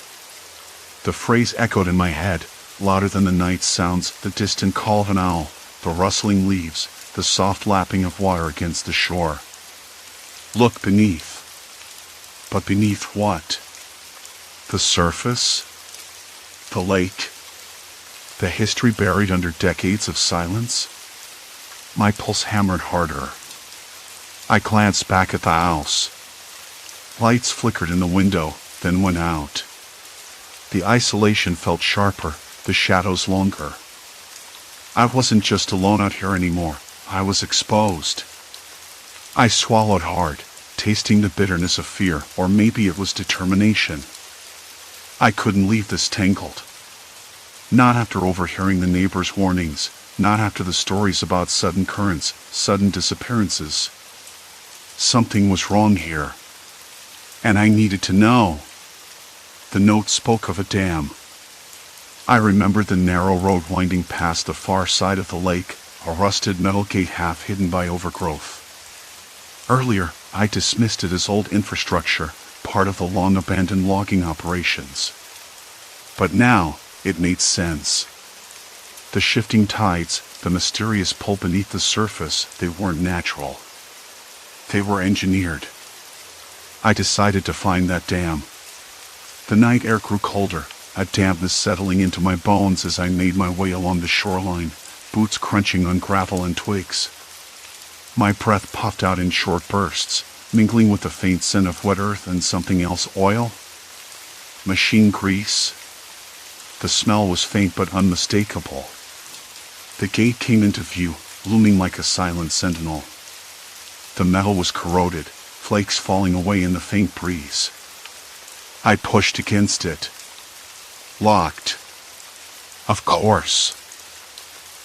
The phrase echoed in my head, louder than the night's sounds, the distant call of an owl, the rustling leaves, the soft lapping of water against the shore. Look beneath. But beneath what? The surface? The lake? The history buried under decades of silence? My pulse hammered harder. I glanced back at the house. Lights flickered in the window, then went out. The isolation felt sharper, the shadows longer. I wasn't just alone out here anymore. I was exposed. I swallowed hard, tasting the bitterness of fear, or maybe it was determination. I couldn't leave this tangled. Not after overhearing the neighbors' warnings, not after the stories about sudden currents, sudden disappearances. Something was wrong here. And I needed to know. The note spoke of a dam. I remembered the narrow road winding past the far side of the lake, a rusted metal gate half hidden by overgrowth. Earlier, I dismissed it as old infrastructure, part of the long-abandoned logging operations. But now, it made sense. The shifting tides, the mysterious pull beneath the surface, they weren't natural. They were engineered. I decided to find that dam. The night air grew colder, a dampness settling into my bones as I made my way along the shoreline, boots crunching on gravel and twigs. My breath puffed out in short bursts, mingling with the faint scent of wet earth and something else. Oil? Machine grease? The smell was faint but unmistakable. The gate came into view, looming like a silent sentinel. The metal was corroded, flakes falling away in the faint breeze. I pushed against it. Locked. Of course.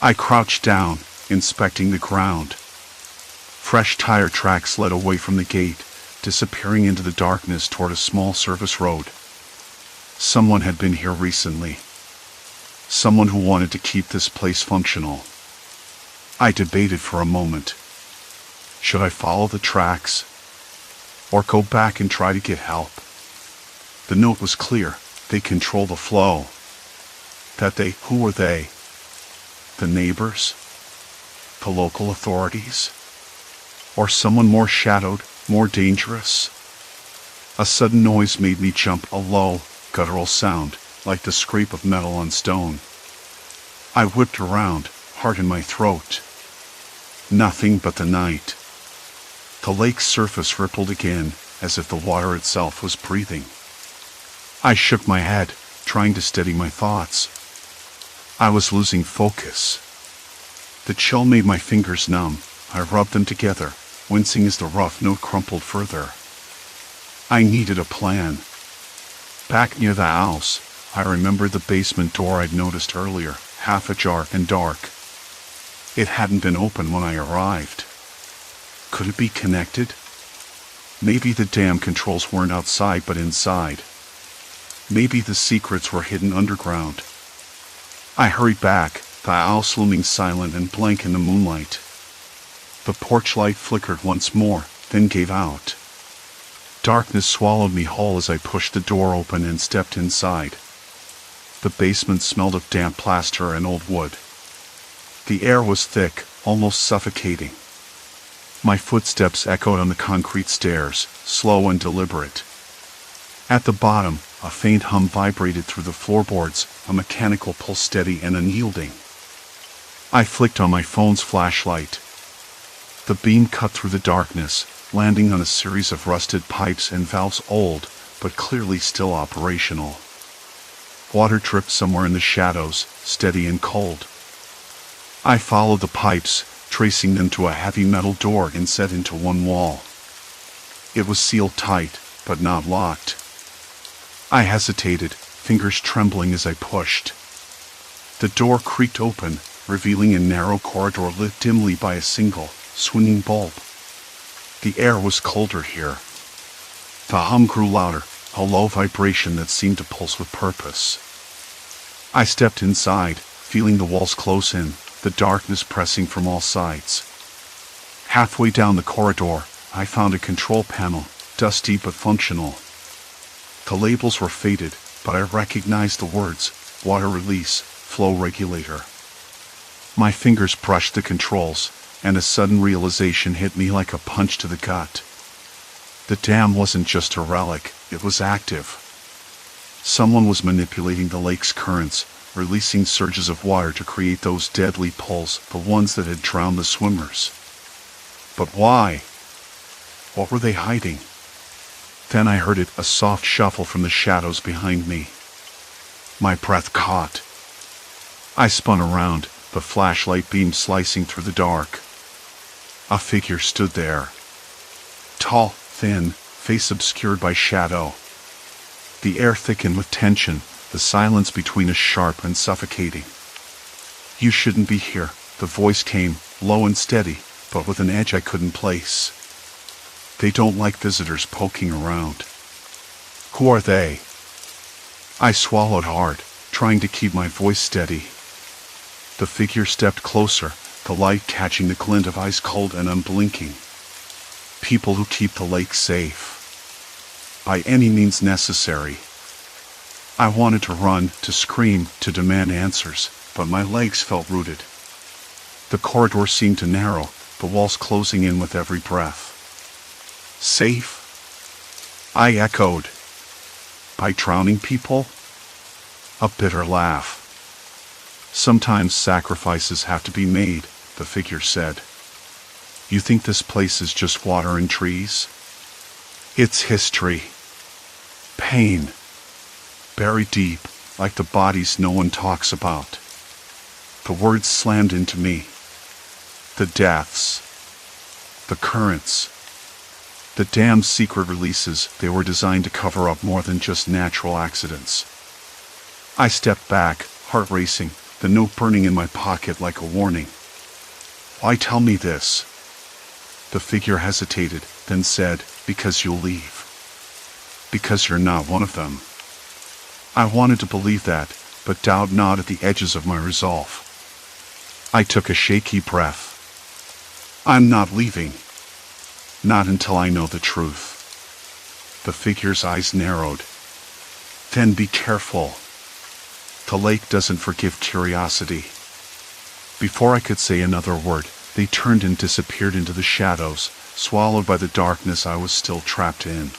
I crouched down, inspecting the ground. Fresh tire tracks led away from the gate, disappearing into the darkness toward a small service road. Someone had been here recently. Someone who wanted to keep this place functional. I debated for a moment. Should I follow the tracks? Or go back and try to get help? The note was clear. They control the flow. Who were they? The neighbors? The local authorities? Or someone more shadowed, more dangerous? A sudden noise made me jump, a low, guttural sound, like the scrape of metal on stone. I whipped around, heart in my throat. Nothing but the night. The lake's surface rippled again, as if the water itself was breathing. I shook my head, trying to steady my thoughts. I was losing focus. The chill made my fingers numb. I rubbed them together, wincing as the rough note crumpled further. I needed a plan. Back near the house, I remembered the basement door I'd noticed earlier, half ajar and dark. It hadn't been open when I arrived. Could it be connected? Maybe the dam controls weren't outside but inside. Maybe the secrets were hidden underground. I hurried back, the house looming silent and blank in the moonlight. The porch light flickered once more, then gave out. Darkness swallowed me whole as I pushed the door open and stepped inside. The basement smelled of damp plaster and old wood. The air was thick, almost suffocating. My footsteps echoed on the concrete stairs, slow and deliberate. At the bottom, a faint hum vibrated through the floorboards, a mechanical pull steady and unyielding. I flicked on my phone's flashlight. The beam cut through the darkness, landing on a series of rusted pipes and valves, old, but clearly still operational. Water dripped somewhere in the shadows, steady and cold. I followed the pipes, tracing them to a heavy metal door inset into one wall. It was sealed tight, but not locked. I hesitated, fingers trembling as I pushed. The door creaked open, revealing a narrow corridor lit dimly by a single, swinging bulb. The air was colder here. The hum grew louder, a low vibration that seemed to pulse with purpose. I stepped inside, feeling the walls close in, the darkness pressing from all sides. Halfway down the corridor, I found a control panel, dusty but functional. The labels were faded, but I recognized the words, water release, flow regulator. My fingers brushed the controls, and a sudden realization hit me like a punch to the gut. The dam wasn't just a relic, it was active. Someone was manipulating the lake's currents, releasing surges of water to create those deadly pulls, the ones that had drowned the swimmers. But why? What were they hiding? Then I heard it, a soft shuffle from the shadows behind me. My breath caught. I spun around, the flashlight beam slicing through the dark. A figure stood there. Tall, thin, face obscured by shadow. The air thickened with tension, the silence between us sharp and suffocating. "You shouldn't be here," the voice came, low and steady, but with an edge I couldn't place. "They don't like visitors poking around." "Who are they?" I swallowed hard, trying to keep my voice steady. The figure stepped closer, the light catching the glint of ice cold and unblinking. "People who keep the lake safe. By any means necessary." I wanted to run, to scream, to demand answers, but my legs felt rooted. The corridor seemed to narrow, the walls closing in with every breath. "Safe?" I echoed. "By drowning people?" A bitter laugh. "Sometimes sacrifices have to be made," the figure said. "You think this place is just water and trees? It's history. Pain. Buried deep, like the bodies no one talks about." The words slammed into me. The deaths. The currents. The dam's secret releases, they were designed to cover up more than just natural accidents. I stepped back, heart racing, the note burning in my pocket like a warning. "Why tell me this?" The figure hesitated, then said, "Because you'll leave. Because you're not one of them." I wanted to believe that, but doubt gnawed at the edges of my resolve. I took a shaky breath. "I'm not leaving. Not until I know the truth." The figure's eyes narrowed. "Then be careful. The lake doesn't forgive curiosity." Before I could say another word, they turned and disappeared into the shadows, swallowed by the darkness I was still trapped in.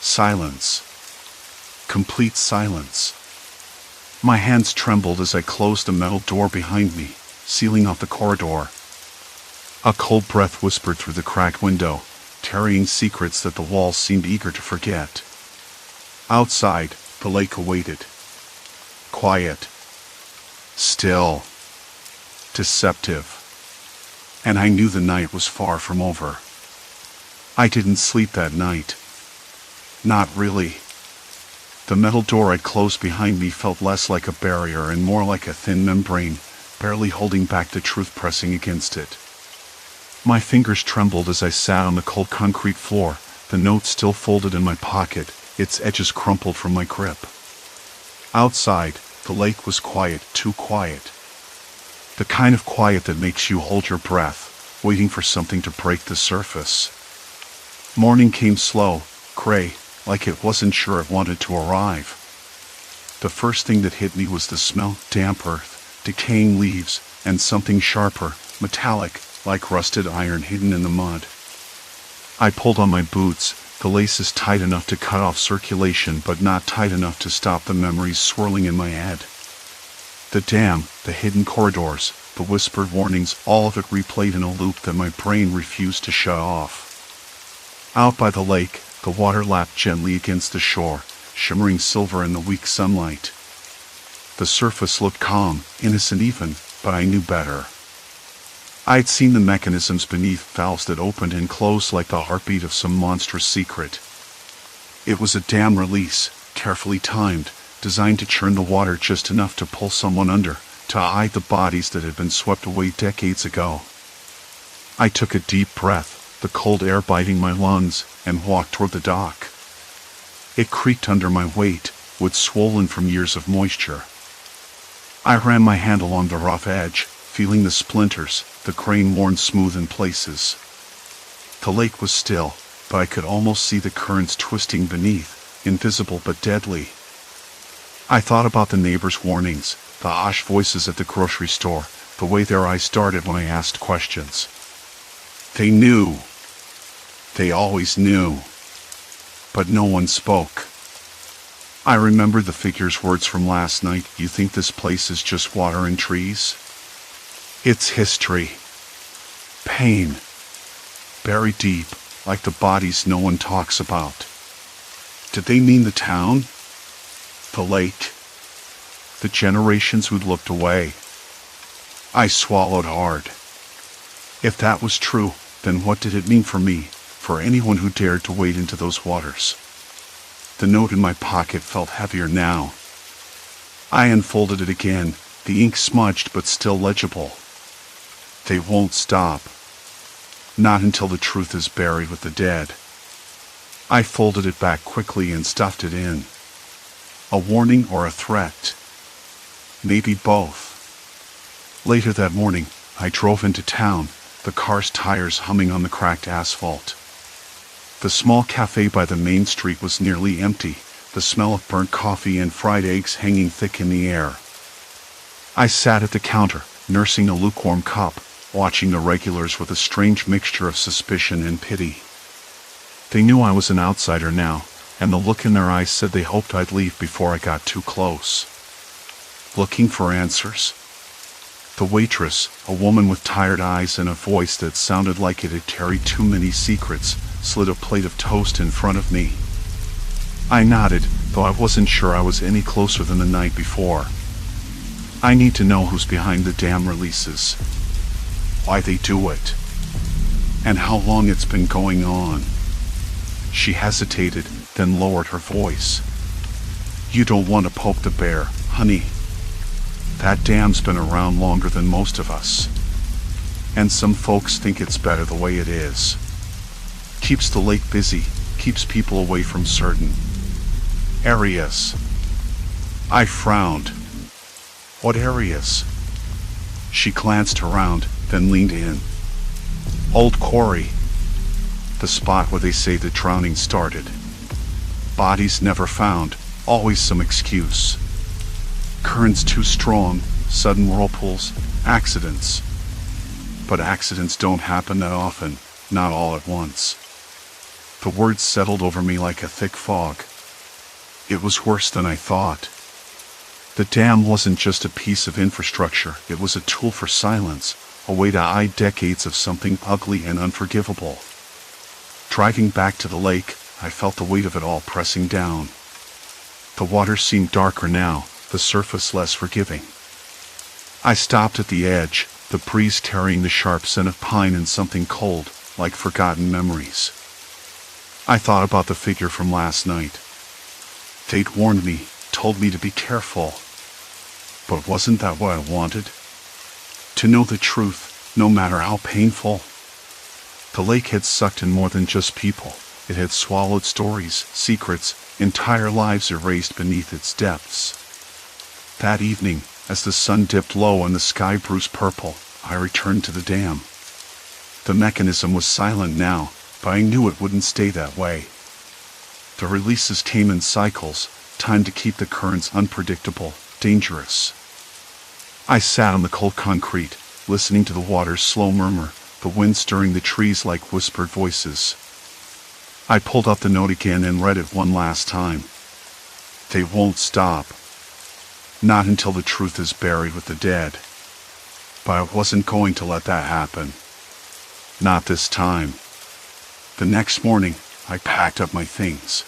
Silence. Complete silence. My hands trembled as I closed the metal door behind me, sealing off the corridor. A cold breath whispered through the cracked window, carrying secrets that the walls seemed eager to forget. Outside, the lake awaited. Quiet. Still. Deceptive. And I knew the night was far from over. I didn't sleep that night. Not really. The metal door I'd closed behind me felt less like a barrier and more like a thin membrane, barely holding back the truth pressing against it. My fingers trembled as I sat on the cold concrete floor, the note still folded in my pocket, its edges crumpled from my grip. Outside, the lake was quiet, too quiet. The kind of quiet that makes you hold your breath, waiting for something to break the surface. Morning came slow, gray, like it wasn't sure it wanted to arrive. The first thing that hit me was the smell: damp earth, decaying leaves, and something sharper, metallic, like rusted iron hidden in the mud. I pulled on my boots, the laces tight enough to cut off circulation but not tight enough to stop the memories swirling in my head. The dam, the hidden corridors, the whispered warnings, all of it replayed in a loop that my brain refused to shut off. Out by the lake, the water lapped gently against the shore, shimmering silver in the weak sunlight. The surface looked calm, innocent even, but I knew better. I'd seen the mechanisms beneath, valves that opened and closed like the heartbeat of some monstrous secret. It was a dam release, carefully timed, designed to churn the water just enough to pull someone under, to hide the bodies that had been swept away decades ago. I took a deep breath, the cold air biting my lungs, and walked toward the dock. It creaked under my weight, wood swollen from years of moisture. I ran my hand along the rough edge, feeling the splinters, the grain worn smooth in places. The lake was still, but I could almost see the currents twisting beneath, invisible but deadly. I thought about the neighbors' warnings, the harsh voices at the grocery store, the way their eyes darted when I asked questions. They knew. They always knew. But no one spoke. I remembered the figure's words from last night: "You think this place is just water and trees? It's history. Pain. Buried deep, like the bodies no one talks about." Did they mean the town? The lake? The generations who'd looked away? I swallowed hard. If that was true, then what did it mean for me, for anyone who dared to wade into those waters? The note in my pocket felt heavier now. I unfolded it again, the ink smudged but still legible. They won't stop. Not until the truth is buried with the dead. I folded it back quickly and stuffed it in. A warning or a threat? Maybe both. Later that morning, I drove into town, the car's tires humming on the cracked asphalt. The small cafe by the main street was nearly empty, the smell of burnt coffee and fried eggs hanging thick in the air. I sat at the counter, nursing a lukewarm cup, watching the regulars with a strange mixture of suspicion and pity. They knew I was an outsider now, and the look in their eyes said they hoped I'd leave before I got too close. Looking for answers? The waitress, a woman with tired eyes and a voice that sounded like it had carried too many secrets, slid a plate of toast in front of me. I nodded, though I wasn't sure I was any closer than the night before. I need to know who's behind the dam releases, why they do it, and how long it's been going on. She hesitated, then lowered her voice. You don't want to poke the bear, honey. That dam's been around longer than most of us. And some folks think it's better the way it is. Keeps the lake busy, keeps people away from certain areas. I frowned. What areas? She glanced around, then leaned in. Old Quarry. The spot where they say the drowning started. Bodies never found, always some excuse. Currents too strong, sudden whirlpools, accidents. But accidents don't happen that often, not all at once. The words settled over me like a thick fog. It was worse than I thought. The dam wasn't just a piece of infrastructure, it was a tool for silence, a way to hide decades of something ugly and unforgivable. Driving back to the lake, I felt the weight of it all pressing down. The water seemed darker now, the surface less forgiving. I stopped at the edge, the breeze carrying the sharp scent of pine and something cold, like forgotten memories. I thought about the figure from last night. They'd warned me, told me to be careful. But wasn't that what I wanted? To know the truth, no matter how painful. The lake had sucked in more than just people. It had swallowed stories, secrets, entire lives erased beneath its depths. That evening, as the sun dipped low and the sky bruised purple, I returned to the dam. The mechanism was silent now, but I knew it wouldn't stay that way. The releases came in cycles, timed to keep the currents unpredictable, dangerous. I sat on the cold concrete, listening to the water's slow murmur, the wind stirring the trees like whispered voices. I pulled up the note again and read it one last time. They won't stop. Not until the truth is buried with the dead. But I wasn't going to let that happen. Not this time. The next morning, I packed up my things.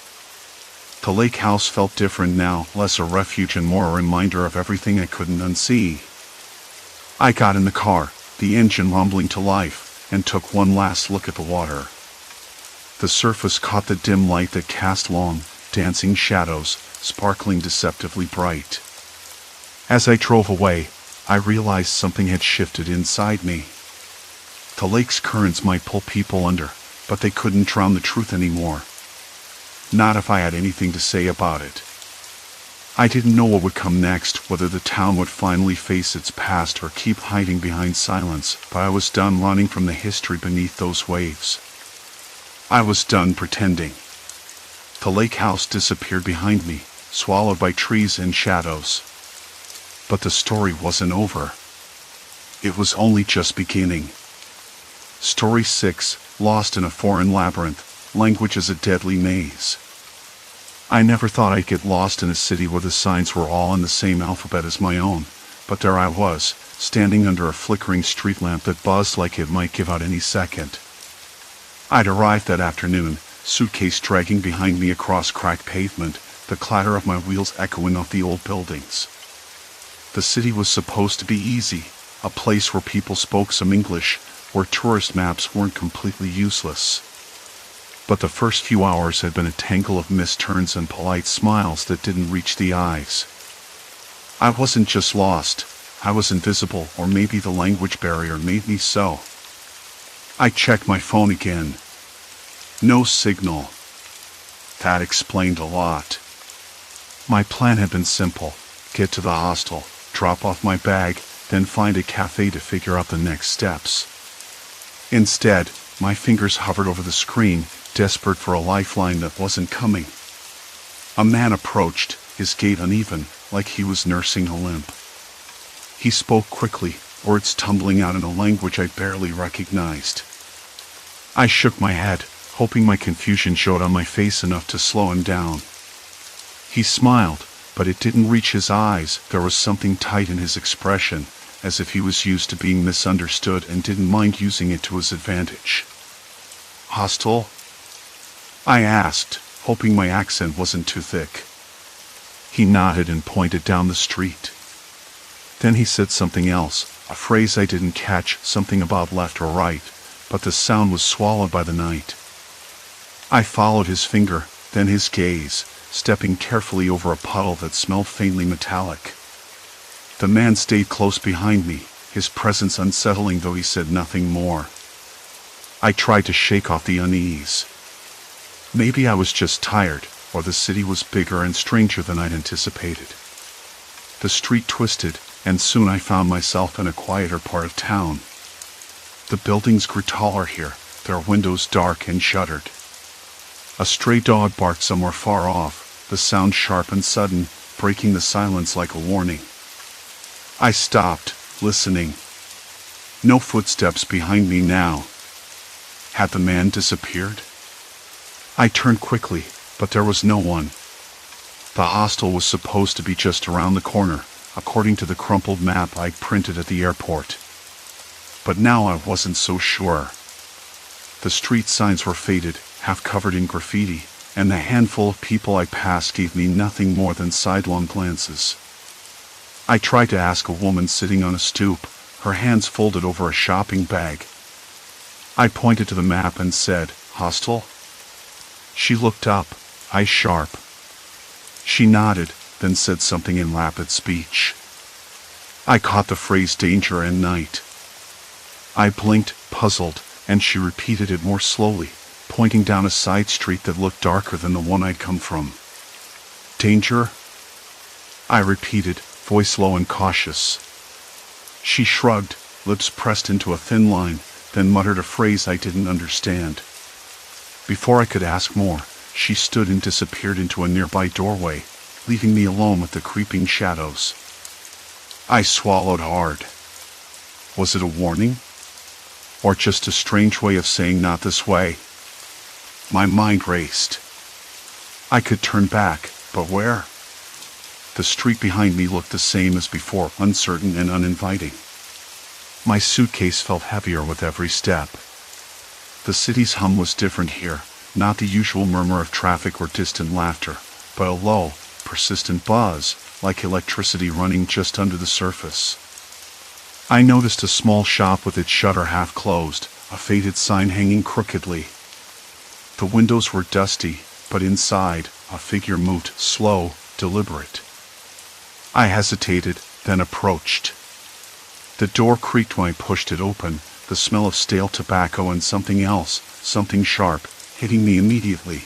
The lake house felt different now, less a refuge and more a reminder of everything I couldn't unsee. I got in the car, the engine rumbling to life, and took one last look at the water. The surface caught the dim light that cast long, dancing shadows, sparkling deceptively bright. As I drove away, I realized something had shifted inside me. The lake's currents might pull people under, but they couldn't drown the truth anymore. Not if I had anything to say about it. I didn't know what would come next, whether the town would finally face its past or keep hiding behind silence, but I was done running from the history beneath those waves. I was done pretending. The lake house disappeared behind me, swallowed by trees and shadows. But the story wasn't over. It was only just beginning. Story 6, Lost in a Foreign Labyrinth, Language is a Deadly Maze. I never thought I'd get lost in a city where the signs were all in the same alphabet as my own, but there I was, standing under a flickering street lamp that buzzed like it might give out any second. I'd arrived that afternoon, suitcase dragging behind me across cracked pavement, the clatter of my wheels echoing off the old buildings. The city was supposed to be easy, a place where people spoke some English, where tourist maps weren't completely useless. But the first few hours had been a tangle of missed turns and polite smiles that didn't reach the eyes. I wasn't just lost, I was invisible, or maybe the language barrier made me so. I checked my phone again. No signal. That explained a lot. My plan had been simple: get to the hostel, drop off my bag, then find a cafe to figure out the next steps. Instead, my fingers hovered over the screen, desperate for a lifeline that wasn't coming. A man approached, his gait uneven, like he was nursing a limp. He spoke quickly, words tumbling out in a language I barely recognized. I shook my head, hoping my confusion showed on my face enough to slow him down. He smiled, but it didn't reach his eyes. There was something tight in his expression, as if he was used to being misunderstood and didn't mind using it to his advantage. Hostel? I asked, hoping my accent wasn't too thick. He nodded and pointed down the street. Then he said something else, a phrase I didn't catch, something about left or right, but the sound was swallowed by the night. I followed his finger, then his gaze, stepping carefully over a puddle that smelled faintly metallic. The man stayed close behind me, his presence unsettling though he said nothing more. I tried to shake off the unease. Maybe I was just tired, or the city was bigger and stranger than I'd anticipated. The street twisted, and soon I found myself in a quieter part of town. The buildings grew taller here, their windows dark and shuttered. A stray dog barked somewhere far off, the sound sharp and sudden, breaking the silence like a warning. I stopped, listening. No footsteps behind me now. Had the man disappeared? I turned quickly, but there was no one. The hostel was supposed to be just around the corner, according to the crumpled map I'd printed at the airport. But now I wasn't so sure. The street signs were faded, half covered in graffiti, and the handful of people I passed gave me nothing more than sidelong glances. I tried to ask a woman sitting on a stoop, her hands folded over a shopping bag. I pointed to the map and said, "Hostel?" She looked up, eyes sharp. She nodded, then said something in rapid speech. I caught the phrase danger and night. I blinked, puzzled, and she repeated it more slowly, pointing down a side street that looked darker than the one I'd come from. Danger? I repeated, voice low and cautious. She shrugged, lips pressed into a thin line, then muttered a phrase I didn't understand. Before I could ask more, she stood and disappeared into a nearby doorway, leaving me alone with the creeping shadows. I swallowed hard. Was it a warning? Or just a strange way of saying not this way? My mind raced. I could turn back, but where? The street behind me looked the same as before, uncertain and uninviting. My suitcase felt heavier with every step. The city's hum was different here, not the usual murmur of traffic or distant laughter, but a low, persistent buzz, like electricity running just under the surface. I noticed a small shop with its shutter half closed, a faded sign hanging crookedly. The windows were dusty, but inside, a figure moved, slow, deliberate. I hesitated, then approached. The door creaked when I pushed it open, the smell of stale tobacco and something else, something sharp, hitting me immediately.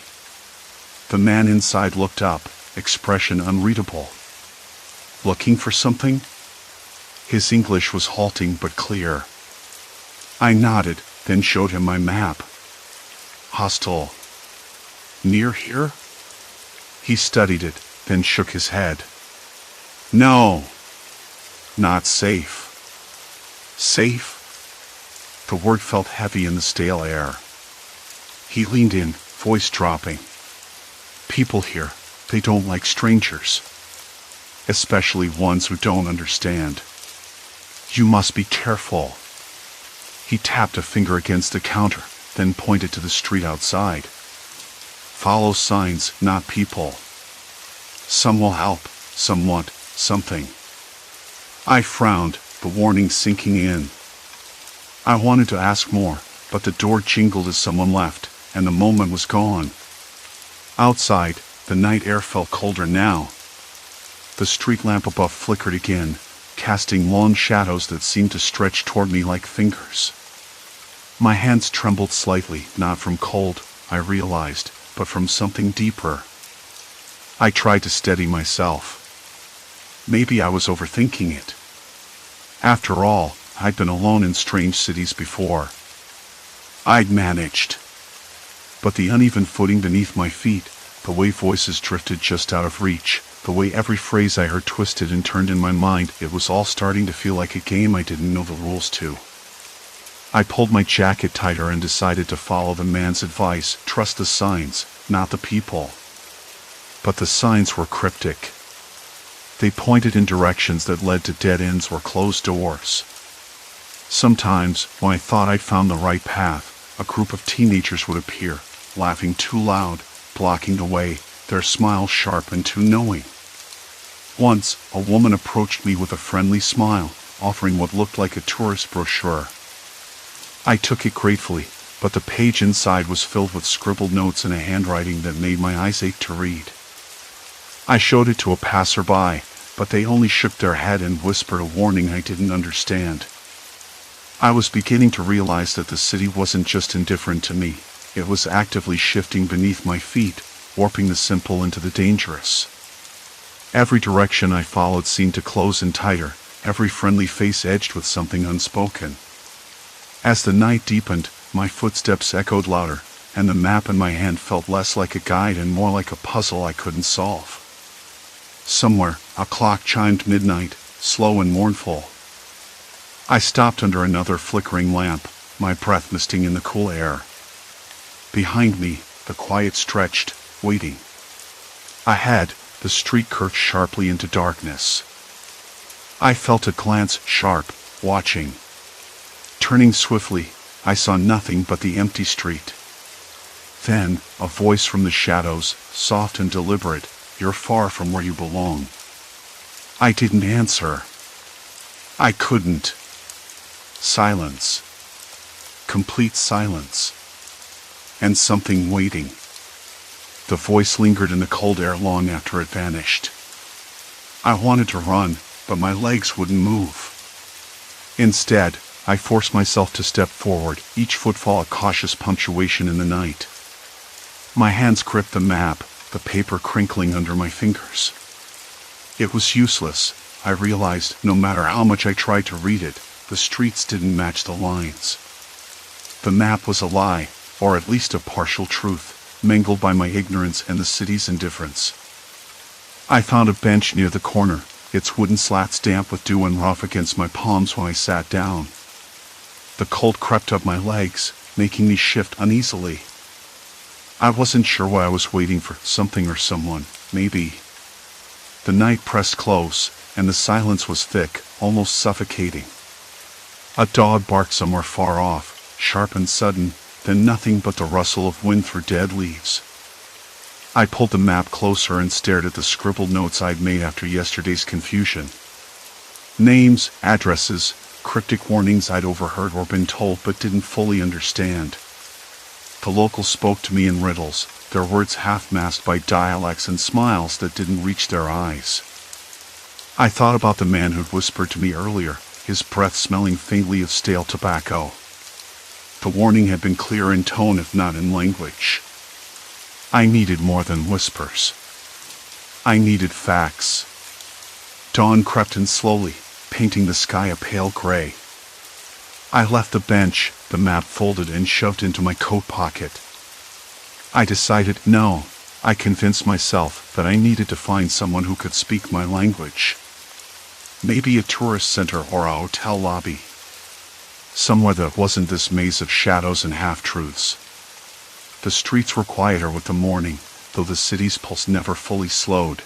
The man inside looked up, expression unreadable. Looking for something? His English was halting but clear. I nodded, then showed him my map. Hostel. Near here? He studied it, then shook his head. No. Not safe. Safe? The word felt heavy in the stale air. He leaned in, voice dropping. People here, they don't like strangers. Especially ones who don't understand. You must be careful. He tapped a finger against the counter, then pointed to the street outside. Follow signs, not people. Some will help, some want something. I frowned, the warning sinking in. I wanted to ask more, but the door jingled as someone left, and the moment was gone. Outside, the night air felt colder now. The street lamp above flickered again, casting long shadows that seemed to stretch toward me like fingers. My hands trembled slightly, not from cold, I realized, but from something deeper. I tried to steady myself. Maybe I was overthinking it. After all, I'd been alone in strange cities before. I'd managed. But the uneven footing beneath my feet, the way voices drifted just out of reach, the way every phrase I heard twisted and turned in my mind, it was all starting to feel like a game I didn't know the rules to. I pulled my jacket tighter and decided to follow the man's advice, trust the signs, not the people. But the signs were cryptic. They pointed in directions that led to dead ends or closed doors. Sometimes, when I thought I'd found the right path, a group of teenagers would appear, laughing too loud, blocking the way, their smiles sharp and too knowing. Once, a woman approached me with a friendly smile, offering what looked like a tourist brochure. I took it gratefully, but the page inside was filled with scribbled notes in a handwriting that made my eyes ache to read. I showed it to a passerby, but they only shook their head and whispered a warning I didn't understand. I was beginning to realize that the city wasn't just indifferent to me, it was actively shifting beneath my feet, warping the simple into the dangerous. Every direction I followed seemed to close in tighter, every friendly face edged with something unspoken. As the night deepened, my footsteps echoed louder, and the map in my hand felt less like a guide and more like a puzzle I couldn't solve. Somewhere, a clock chimed midnight, slow and mournful. I stopped under another flickering lamp, my breath misting in the cool air. Behind me, the quiet stretched, waiting. Ahead, the street curved sharply into darkness. I felt a glance, sharp, watching. Turning swiftly, I saw nothing but the empty street. Then, a voice from the shadows, soft and deliberate, "You're far from where you belong." I didn't answer. I couldn't. Silence. Complete silence. And something waiting. The voice lingered in the cold air long after it vanished. I wanted to run, but my legs wouldn't move. Instead, I forced myself to step forward, each footfall a cautious punctuation in the night. My hands gripped the map, the paper crinkling under my fingers. It was useless, I realized. No matter how much I tried to read it, the streets didn't match the lines. The map was a lie, or at least a partial truth, mangled by my ignorance and the city's indifference. I found a bench near the corner, its wooden slats damp with dew and rough against my palms when I sat down. The cold crept up my legs, making me shift uneasily. I wasn't sure why I was waiting for something or someone, maybe. The night pressed close, and the silence was thick, almost suffocating. A dog barked somewhere far off, sharp and sudden, then nothing but the rustle of wind through dead leaves. I pulled the map closer and stared at the scribbled notes I'd made after yesterday's confusion. Names, addresses, cryptic warnings I'd overheard or been told but didn't fully understand. The locals spoke to me in riddles, their words half-masked by dialects and smiles that didn't reach their eyes. I thought about the man who'd whispered to me earlier, his breath smelling faintly of stale tobacco. The warning had been clear in tone if not in language. I needed more than whispers. I needed facts. Dawn crept in slowly, painting the sky a pale gray. I left the bench, the map folded and shoved into my coat pocket. I decided no. I convinced myself that I needed to find someone who could speak my language. Maybe a tourist center or a hotel lobby. Somewhere that wasn't this maze of shadows and half-truths. The streets were quieter with the morning, though the city's pulse never fully slowed.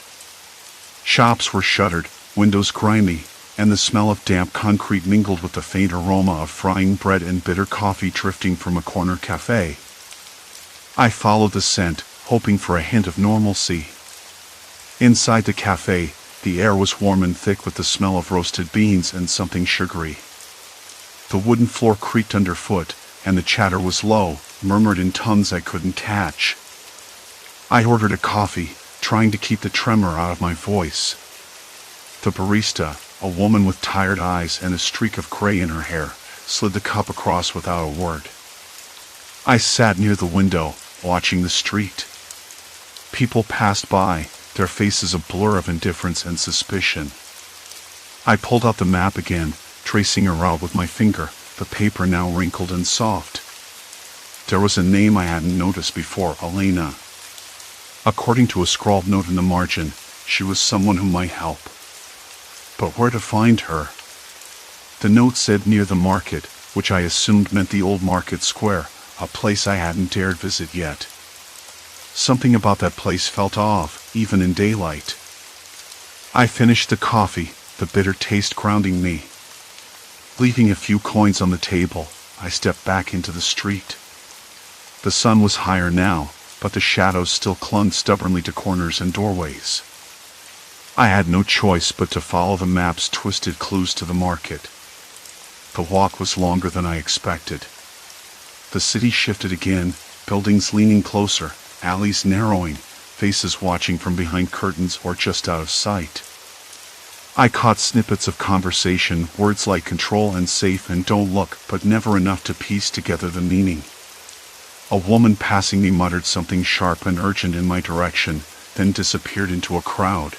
Shops were shuttered, windows grimy, and the smell of damp concrete mingled with the faint aroma of frying bread and bitter coffee drifting from a corner cafe. I followed the scent, hoping for a hint of normalcy. Inside the cafe, the air was warm and thick with the smell of roasted beans and something sugary. The wooden floor creaked underfoot, and the chatter was low, murmured in tongues I couldn't catch. I ordered a coffee, trying to keep the tremor out of my voice. The barista, a woman with tired eyes and a streak of gray in her hair, slid the cup across without a word. I sat near the window, watching the street. People passed by, their faces a blur of indifference and suspicion. I pulled out the map again, tracing a route with my finger, the paper now wrinkled and soft. There was a name I hadn't noticed before, Elena. According to a scrawled note in the margin, she was someone who might help. But where to find her? The note said near the market, which I assumed meant the old market square, a place I hadn't dared visit yet. Something about that place felt off, even in daylight. I finished the coffee, the bitter taste grounding me. Leaving a few coins on the table, I stepped back into the street. The sun was higher now, but the shadows still clung stubbornly to corners and doorways. I had no choice but to follow the map's twisted clues to the market. The walk was longer than I expected. The city shifted again, buildings leaning closer, alleys narrowing, faces watching from behind curtains or just out of sight. I caught snippets of conversation, words like control and safe and don't look, but never enough to piece together the meaning. A woman passing me muttered something sharp and urgent in my direction, then disappeared into a crowd.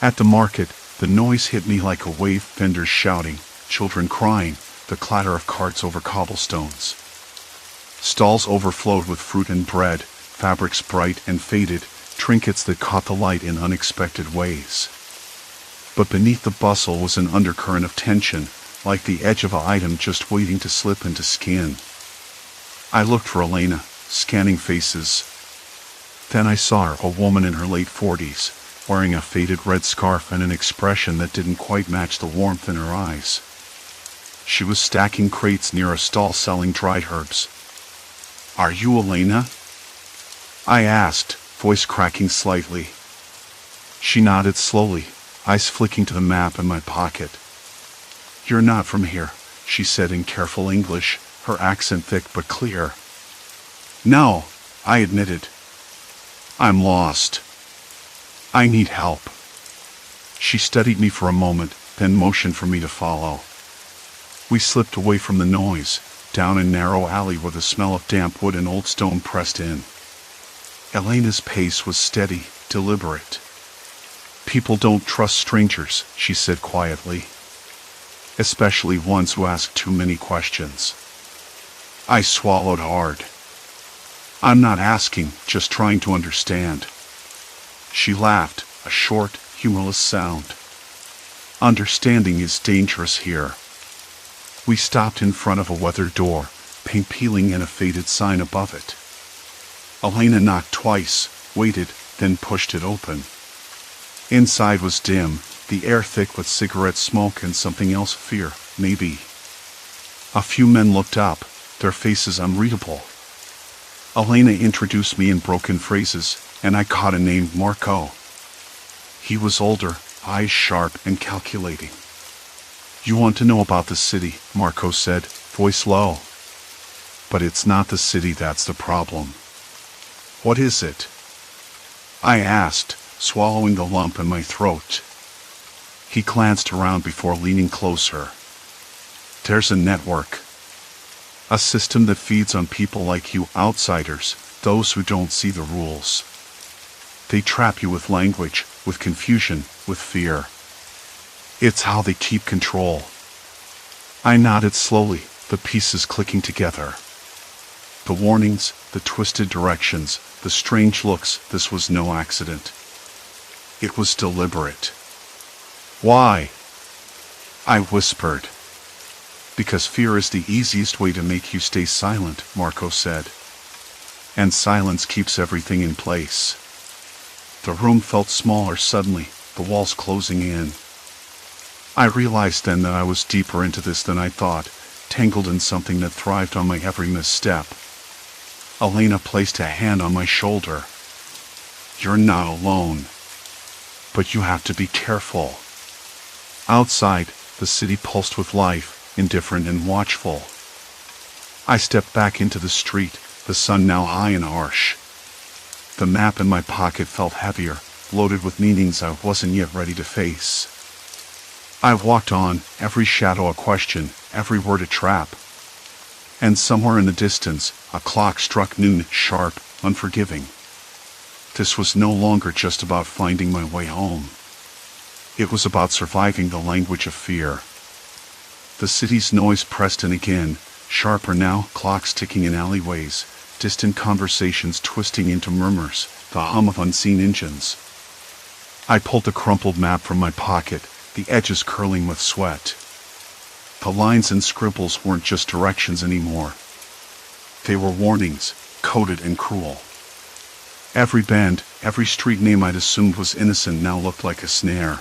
At the market, the noise hit me like a wave, vendors shouting, children crying, the clatter of carts over cobblestones. Stalls overflowed with fruit and bread, fabrics bright and faded, trinkets that caught the light in unexpected ways. But beneath the bustle was an undercurrent of tension, like the edge of an item just waiting to slip into skin. I looked for Elena, scanning faces. Then I saw her, a woman in her late 40s, wearing a faded red scarf and an expression that didn't quite match the warmth in her eyes. She was stacking crates near a stall selling dried herbs. "Are you Elena?" I asked, voice cracking slightly. She nodded slowly, eyes flicking to the map in my pocket. "You're not from here," she said in careful English, her accent thick but clear. "No," I admitted. "I'm lost. I need help." She studied me for a moment, then motioned for me to follow. We slipped away from the noise, down a narrow alley where the smell of damp wood and old stone pressed in. Elena's pace was steady, deliberate. "People don't trust strangers," she said quietly. "Especially ones who ask too many questions." I swallowed hard. "I'm not asking, just trying to understand." She laughed, a short, humorless sound. "Understanding is dangerous here." We stopped in front of a weathered door, paint peeling and a faded sign above it. Elena knocked twice, waited, then pushed it open. Inside was dim, the air thick with cigarette smoke and something else, fear, maybe. A few men looked up, their faces unreadable. Elena introduced me in broken phrases, and I caught a name, Marco. He was older, eyes sharp and calculating. "You want to know about the city," Marco said, voice low. "But it's not the city that's the problem." "What is it?" I asked, swallowing the lump in my throat. He glanced around before leaning closer. "There's a network. A system that feeds on people like you, outsiders, those who don't see the rules. They trap you with language, with confusion, with fear. It's how they keep control." I nodded slowly, the pieces clicking together. The warnings, the twisted directions, the strange looks, this was no accident. It was deliberate. "Why?" I whispered. "Because fear is the easiest way to make you stay silent," Marco said. "And silence keeps everything in place." The room felt smaller suddenly, the walls closing in. I realized then that I was deeper into this than I thought, tangled in something that thrived on my every misstep. Elena placed a hand on my shoulder. "You're not alone. But you have to be careful." Outside, the city pulsed with life, indifferent and watchful. I stepped back into the street, the sun now high and harsh. The map in my pocket felt heavier, loaded with meanings I wasn't yet ready to face. I walked on, every shadow a question, every word a trap. And somewhere in the distance, a clock struck noon, sharp, unforgiving. This was no longer just about finding my way home. It was about surviving the language of fear. The city's noise pressed in again, sharper now, clocks ticking in alleyways, distant conversations twisting into murmurs, the hum of unseen engines. I pulled the crumpled map from my pocket, the edges curling with sweat. The lines and scribbles weren't just directions anymore. They were warnings, coded and cruel. Every bend, every street name I'd assumed was innocent now looked like a snare.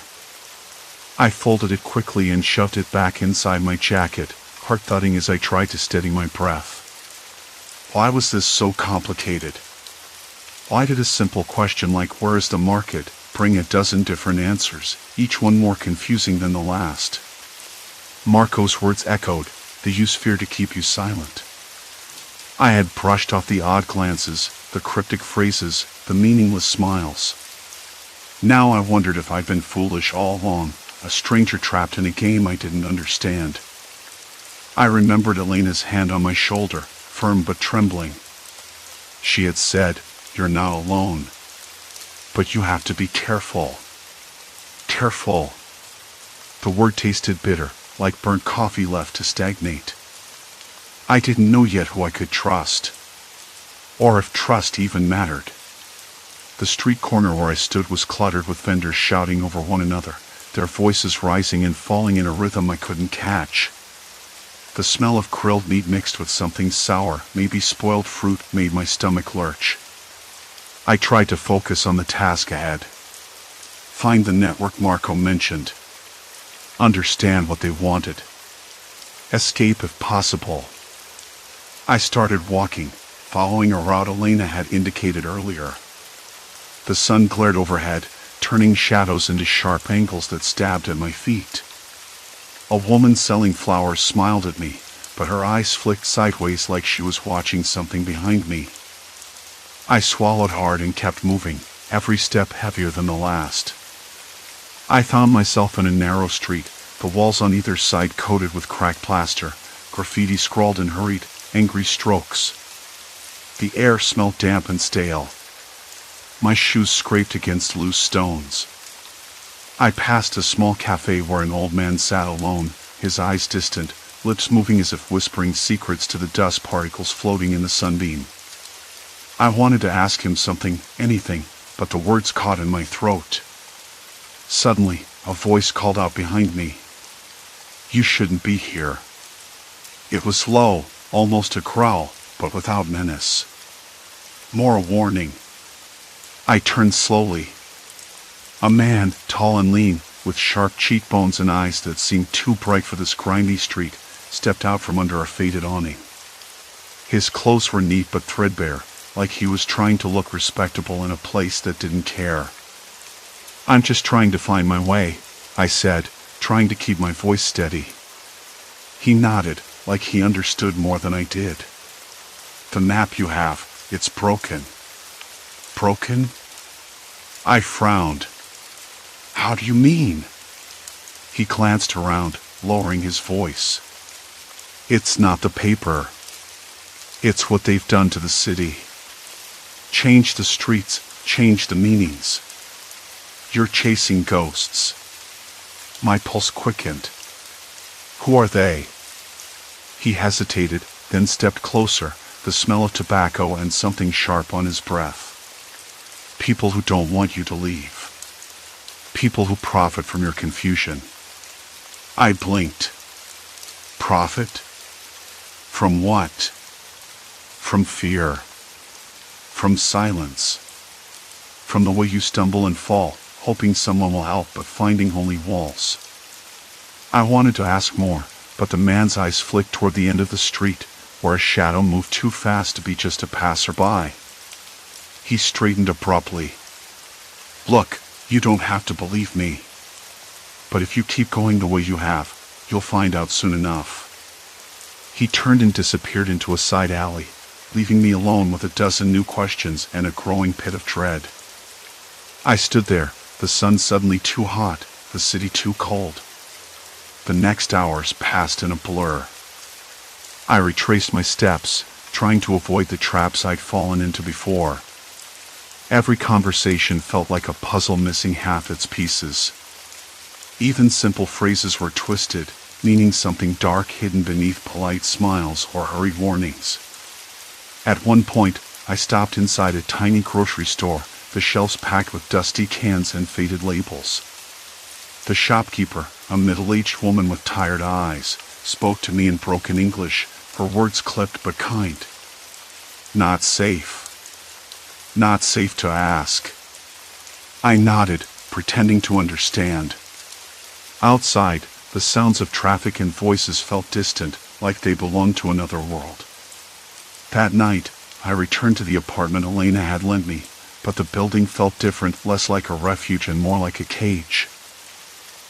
I folded it quickly and shoved it back inside my jacket, heart thudding as I tried to steady my breath. Why was this so complicated? Why did a simple question like "where is the market" bring a dozen different answers, each one more confusing than the last? Marco's words echoed, "They use fear to keep you silent." I had brushed off the odd glances, the cryptic phrases, the meaningless smiles. Now I wondered if I'd been foolish all along, a stranger trapped in a game I didn't understand. I remembered Elena's hand on my shoulder, firm but trembling. She had said, "You're not alone. But you have to be careful." Careful. The word tasted bitter, like burnt coffee left to stagnate. I didn't know yet who I could trust. Or if trust even mattered. The street corner where I stood was cluttered with vendors shouting over one another, their voices rising and falling in a rhythm I couldn't catch. The smell of grilled meat mixed with something sour, maybe spoiled fruit, made my stomach lurch. I tried to focus on the task ahead. Find the network Marco mentioned. Understand what they wanted. Escape if possible. I started walking, following a route Elena had indicated earlier. The sun glared overhead, turning shadows into sharp angles that stabbed at my feet. A woman selling flowers smiled at me, but her eyes flicked sideways like she was watching something behind me. I swallowed hard and kept moving, every step heavier than the last. I found myself in a narrow street, the walls on either side coated with cracked plaster, graffiti scrawled in hurried, angry strokes. The air smelled damp and stale. My shoes scraped against loose stones. I passed a small cafe where an old man sat alone, his eyes distant, lips moving as if whispering secrets to the dust particles floating in the sunbeam. I wanted to ask him something, anything, but the words caught in my throat. Suddenly, a voice called out behind me. "You shouldn't be here." It was low, almost a growl, but without menace. More a warning. I turned slowly. A man, tall and lean, with sharp cheekbones and eyes that seemed too bright for this grimy street, stepped out from under a faded awning. His clothes were neat but threadbare, like he was trying to look respectable in a place that didn't care. "I'm just trying to find my way," I said, trying to keep my voice steady. He nodded, like he understood more than I did. "The map you have, it's broken." "Broken?" I frowned. "How do you mean?" He glanced around, lowering his voice. "It's not the paper. It's what they've done to the city. Change the streets, change the meanings. You're chasing ghosts." My pulse quickened. "Who are they?" He hesitated, then stepped closer, the smell of tobacco and something sharp on his breath. "People who don't want you to leave. People who profit from your confusion." I blinked. Profit? From what? From fear. From silence. From the way you stumble and fall, hoping someone will help but finding only walls. I wanted to ask more, but the man's eyes flicked toward the end of the street, where a shadow moved too fast to be just a passerby. He straightened abruptly. "Look, you don't have to believe me. But if you keep going the way you have, you'll find out soon enough." He turned and disappeared into a side alley, leaving me alone with a dozen new questions and a growing pit of dread. I stood there, the sun suddenly too hot, the city too cold. The next hours passed in a blur. I retraced my steps, trying to avoid the traps I'd fallen into before. Every conversation felt like a puzzle missing half its pieces. Even simple phrases were twisted, meaning something dark hidden beneath polite smiles or hurried warnings. At one point, I stopped inside a tiny grocery store, the shelves packed with dusty cans and faded labels. The shopkeeper, a middle-aged woman with tired eyes, spoke to me in broken English, her words clipped but kind. "Not safe. Not safe to ask." I nodded, pretending to understand. Outside, the sounds of traffic and voices felt distant, like they belonged to another world. That night, I returned to the apartment Elena had lent me, but the building felt different, less like a refuge and more like a cage.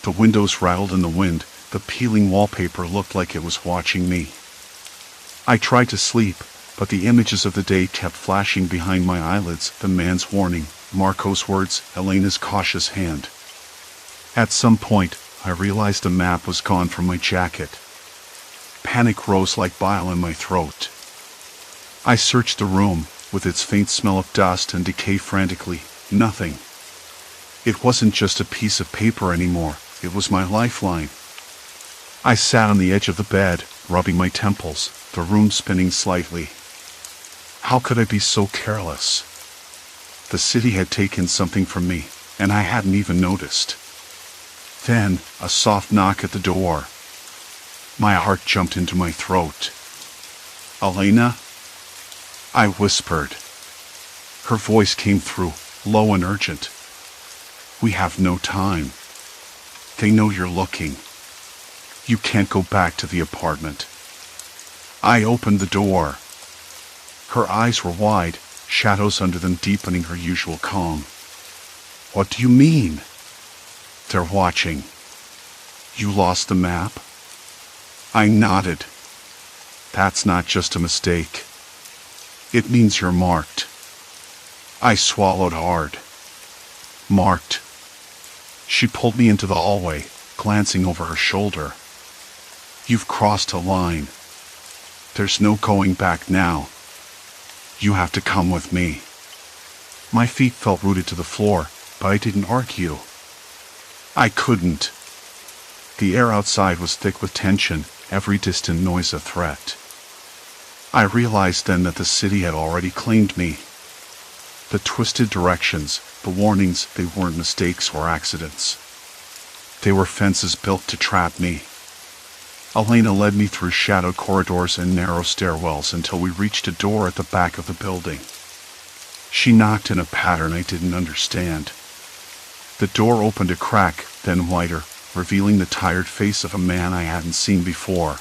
The windows rattled in the wind, the peeling wallpaper looked like it was watching me. I tried to sleep, but the images of the day kept flashing behind my eyelids, the man's warning, Marco's words, Elena's cautious hand. At some point, I realized the map was gone from my jacket. Panic rose like bile in my throat. I searched the room, with its faint smell of dust and decay frantically. Nothing. It wasn't just a piece of paper anymore, it was my lifeline. I sat on the edge of the bed, rubbing my temples, the room spinning slightly. How could I be so careless? The city had taken something from me, and I hadn't even noticed. Then, a soft knock at the door. My heart jumped into my throat. "Elena?" I whispered. Her voice came through, low and urgent. "We have no time. They know you're looking. You can't go back to the apartment." I opened the door. Her eyes were wide, shadows under them deepening her usual calm. "What do you mean?" "They're watching. You lost the map?" I nodded. "That's not just a mistake. It means you're marked." I swallowed hard. "Marked?" She pulled me into the hallway, glancing over her shoulder. "You've crossed a line. There's no going back now. You have to come with me." My feet felt rooted to the floor, but I didn't argue. I couldn't. The air outside was thick with tension, every distant noise a threat. I realized then that the city had already claimed me. The twisted directions, the warnings, they weren't mistakes or accidents. They were fences built to trap me. Elena led me through shadowed corridors and narrow stairwells until we reached a door at the back of the building. She knocked in a pattern I didn't understand. The door opened a crack, then wider, revealing the tired face of a man I hadn't seen before.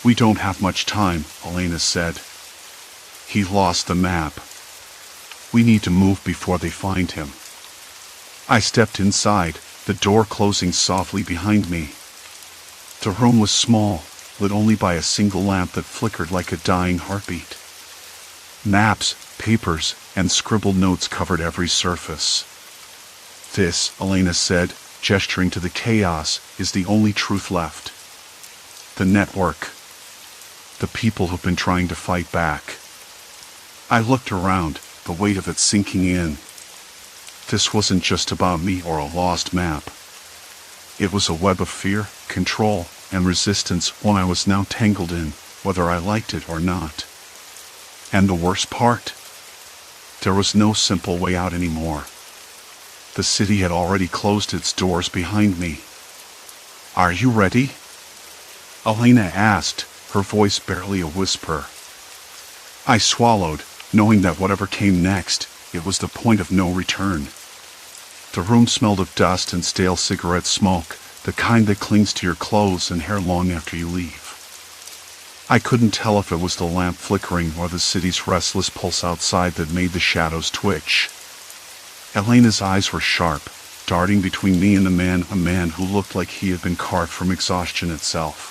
"We don't have much time," Elena said. "He lost the map. We need to move before they find him." I stepped inside, the door closing softly behind me. The room was small, lit only by a single lamp that flickered like a dying heartbeat. Maps, papers, and scribbled notes covered every surface. "This," Elena said, gesturing to the chaos, "is the only truth left. The network. The people who've been trying to fight back." I looked around, the weight of it sinking in. This wasn't just about me or a lost map. It was a web of fear, control, and resistance, one I was now tangled in, whether I liked it or not. And the worst part? There was no simple way out anymore. The city had already closed its doors behind me. "Are you ready?" Elena asked, her voice barely a whisper. I swallowed, knowing that whatever came next, it was the point of no return. The room smelled of dust and stale cigarette smoke, the kind that clings to your clothes and hair long after you leave. I couldn't tell if it was the lamp flickering or the city's restless pulse outside that made the shadows twitch. Elena's eyes were sharp, darting between me and a man who looked like he had been carved from exhaustion itself.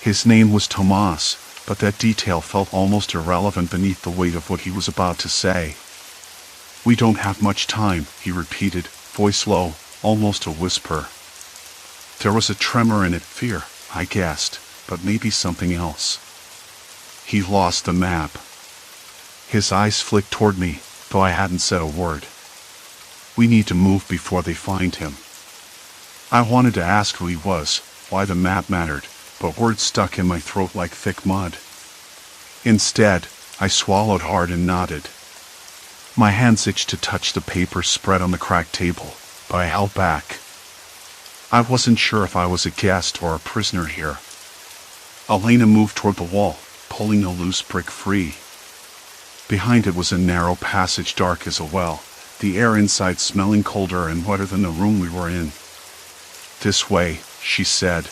His name was Tomas, but that detail felt almost irrelevant beneath the weight of what he was about to say. "We don't have much time," he repeated, voice low, almost a whisper. There was a tremor in it, fear, I guessed, but maybe something else. "He lost the map." His eyes flicked toward me, though I hadn't said a word. "We need to move before they find him." I wanted to ask who he was, why the map mattered, but words stuck in my throat like thick mud. Instead, I swallowed hard and nodded. My hands itched to touch the papers spread on the cracked table, but I held back. I wasn't sure if I was a guest or a prisoner here. Elena moved toward the wall, pulling a loose brick free. Behind it was a narrow passage dark as a well, the air inside smelling colder and wetter than the room we were in. "This way," she said.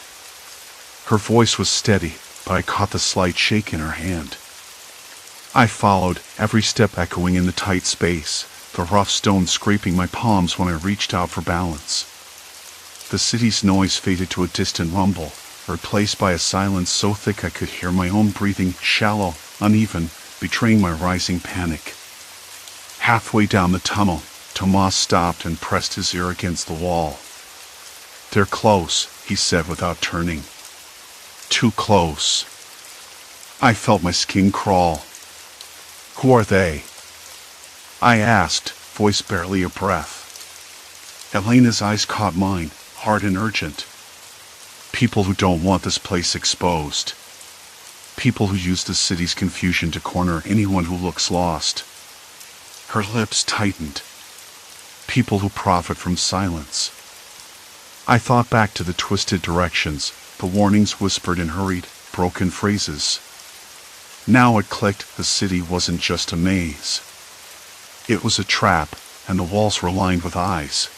Her voice was steady, but I caught the slight shake in her hand. I followed, every step echoing in the tight space, the rough stone scraping my palms when I reached out for balance. The city's noise faded to a distant rumble, replaced by a silence so thick I could hear my own breathing, shallow, uneven, betraying my rising panic. Halfway down the tunnel, Tomas stopped and pressed his ear against the wall. "They're close," he said without turning. "Too close." I felt my skin crawl. "Who are they?" I asked, voice barely a breath. Elena's eyes caught mine, hard and urgent. "People who don't want this place exposed. People who use the city's confusion to corner anyone who looks lost." Her lips tightened. "People who profit from silence." I thought back to the twisted directions, the warnings whispered in hurried, broken phrases. Now it clicked, the city wasn't just a maze. It was a trap, and the walls were lined with eyes.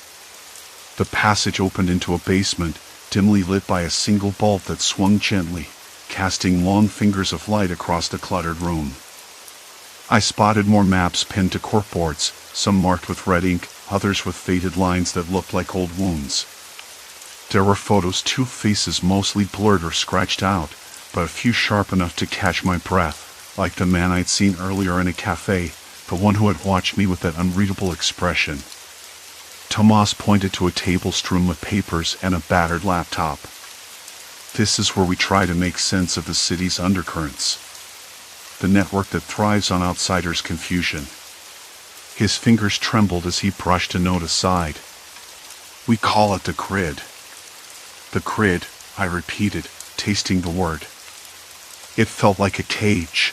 The passage opened into a basement, dimly lit by a single bulb that swung gently, casting long fingers of light across the cluttered room. I spotted more maps pinned to corkboards, some marked with red ink, others with faded lines that looked like old wounds. There were photos too, faces mostly blurred or scratched out, but a few sharp enough to catch my breath, like the man I'd seen earlier in a cafe, the one who had watched me with that unreadable expression. Tomas pointed to a table strewn with papers and a battered laptop. "This is where we try to make sense of the city's undercurrents. The network that thrives on outsiders' confusion." His fingers trembled as he brushed a note aside. "We call it the grid." "The grid," I repeated, tasting the word. It felt like a cage.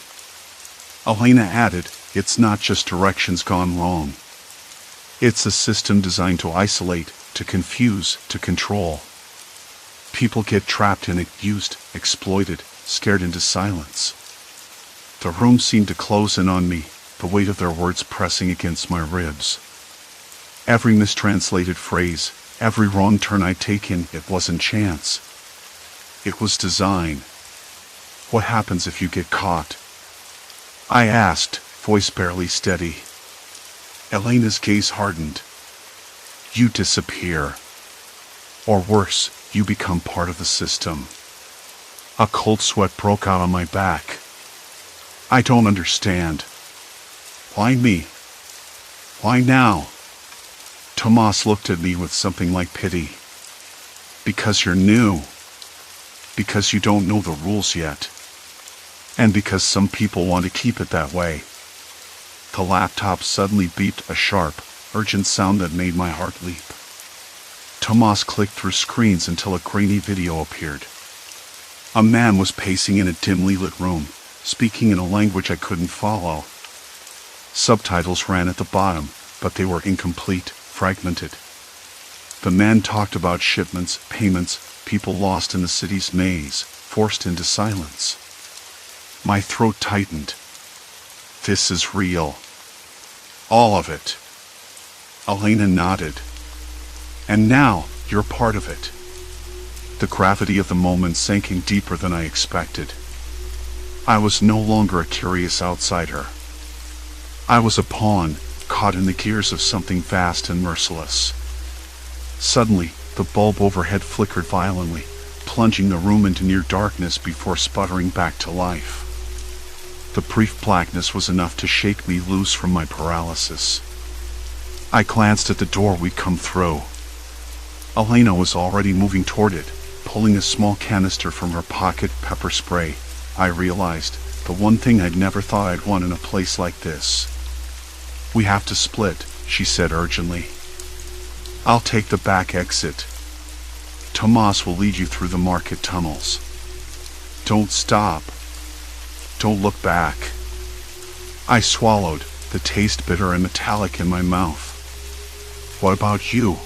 Elena added, "It's not just directions gone wrong. It's a system designed to isolate, to confuse, to control. People get trapped in it, used, exploited, scared into silence." The room seemed to close in on me, the weight of their words pressing against my ribs. Every mistranslated phrase, every wrong turn I'd taken, it wasn't chance. It was design. "What happens if you get caught?" I asked, voice barely steady. Elena's gaze hardened. "You disappear. Or worse, you become part of the system." A cold sweat broke out on my back. "I don't understand. Why me? Why now?" Tomas looked at me with something like pity. "Because you're new. Because you don't know the rules yet. And because some people want to keep it that way." The laptop suddenly beeped, a sharp, urgent sound that made my heart leap. Tomas clicked through screens until a grainy video appeared. A man was pacing in a dimly lit room, speaking in a language I couldn't follow. Subtitles ran at the bottom, but they were incomplete, fragmented. The man talked about shipments, payments, people lost in the city's maze, forced into silence. My throat tightened. "This is real. All of it." Elena nodded. "And now, you're part of it." The gravity of the moment sank in deeper than I expected. I was no longer a curious outsider. I was a pawn, caught in the gears of something vast and merciless. Suddenly, the bulb overhead flickered violently, plunging the room into near darkness before sputtering back to life. The brief blackness was enough to shake me loose from my paralysis. I glanced at the door we'd come through. Elena was already moving toward it, pulling a small canister from her pocket. Pepper spray, I realized, the one thing I'd never thought I'd want in a place like this. "We have to split," she said urgently. "I'll take the back exit. Tomas will lead you through the market tunnels. Don't stop. Don't look back." I swallowed, the taste bitter and metallic in my mouth. "What about you?"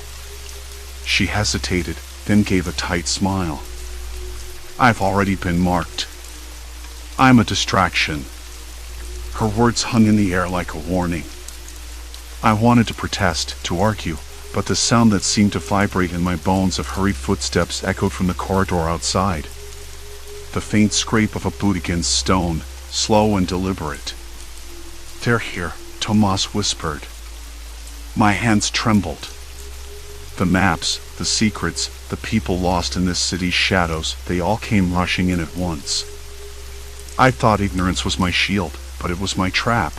She hesitated, then gave a tight smile. "I've already been marked. I'm a distraction." Her words hung in the air like a warning. I wanted to protest, to argue, but the sound that seemed to vibrate in my bones of hurried footsteps echoed from the corridor outside. The faint scrape of a boot against stone, slow and deliberate. "They're here," Tomas whispered. My hands trembled. The maps, the secrets, the people lost in this city's shadows, they all came rushing in at once. I thought ignorance was my shield, but it was my trap.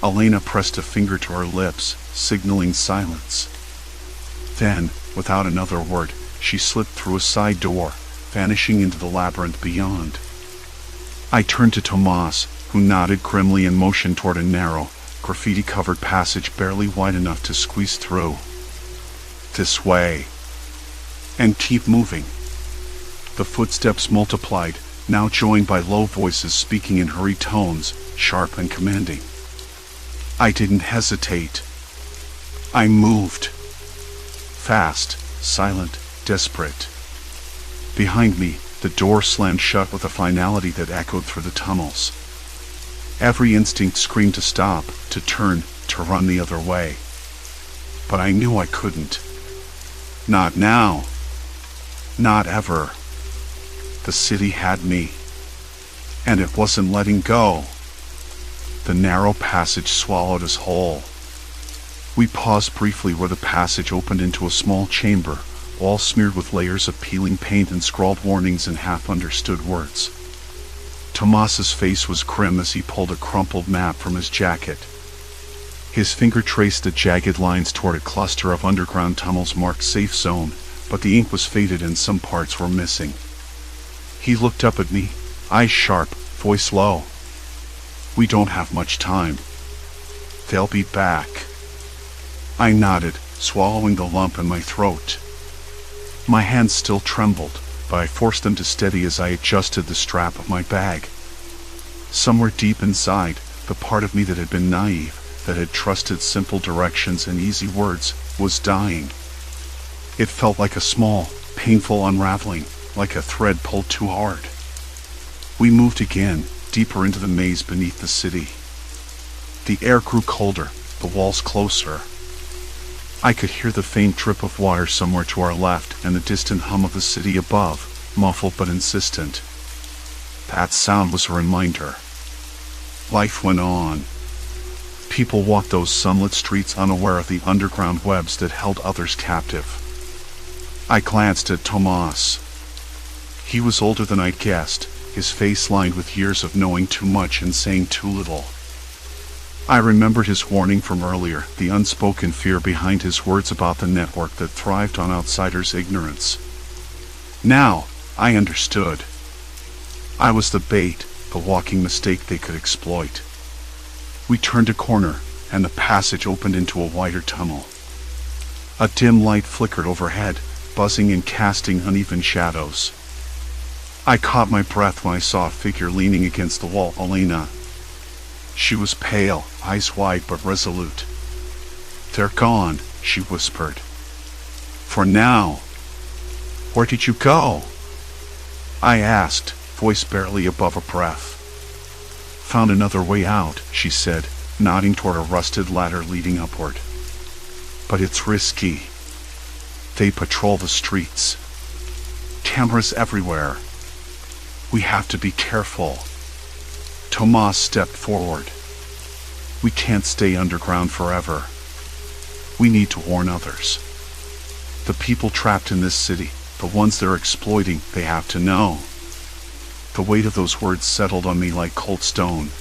Elena pressed a finger to her lips, signaling silence. Then, without another word, she slipped through a side door, vanishing into the labyrinth beyond. I turned to Tomas, who nodded grimly and motioned toward a narrow, graffiti-covered passage barely wide enough to squeeze through. "This way. And keep moving." The footsteps multiplied, now joined by low voices speaking in hurried tones, sharp and commanding. I didn't hesitate. I moved. Fast, silent, desperate. Behind me, the door slammed shut with a finality that echoed through the tunnels. Every instinct screamed to stop, to turn, to run the other way. But I knew I couldn't. Not now. Not ever. The city had me. And it wasn't letting go. The narrow passage swallowed us whole. We paused briefly where the passage opened into a small chamber, all smeared with layers of peeling paint and scrawled warnings in half-understood words. Tomas's face was grim as he pulled a crumpled map from his jacket. His finger traced the jagged lines toward a cluster of underground tunnels marked Safe Zone, but the ink was faded and some parts were missing. He looked up at me, eyes sharp, voice low. "We don't have much time." They'll be back. I nodded, swallowing the lump in my throat. My hands still trembled, but I forced them to steady as I adjusted the strap of my bag. Somewhere deep inside, the part of me that had been naive, that had trusted simple directions and easy words, was dying. It felt like a small, painful unraveling, like a thread pulled too hard. We moved again, deeper into the maze beneath the city. The air grew colder, the walls closer. I could hear the faint drip of water somewhere to our left and the distant hum of the city above, muffled but insistent. That sound was a reminder. Life went on. People walked those sunlit streets unaware of the underground webs that held others captive. I glanced at Tomas. He was older than I'd guessed, his face lined with years of knowing too much and saying too little. I remembered his warning from earlier, the unspoken fear behind his words about the network that thrived on outsiders' ignorance. Now, I understood. I was the bait, the walking mistake they could exploit. We turned a corner, and the passage opened into a wider tunnel. A dim light flickered overhead, buzzing and casting uneven shadows. I caught my breath when I saw a figure leaning against the wall. Elena. She was pale, eyes wide but resolute. "They're gone," she whispered. "For now." "Where did you go?" I asked, voice barely above a breath. "Found another way out," she said, nodding toward a rusted ladder leading upward. "But it's risky. They patrol the streets. Cameras everywhere. We have to be careful." Tomas stepped forward. "We can't stay underground forever. We need to warn others. The people trapped in this city, the ones they're exploiting, they have to know." The weight of those words settled on me like cold stone.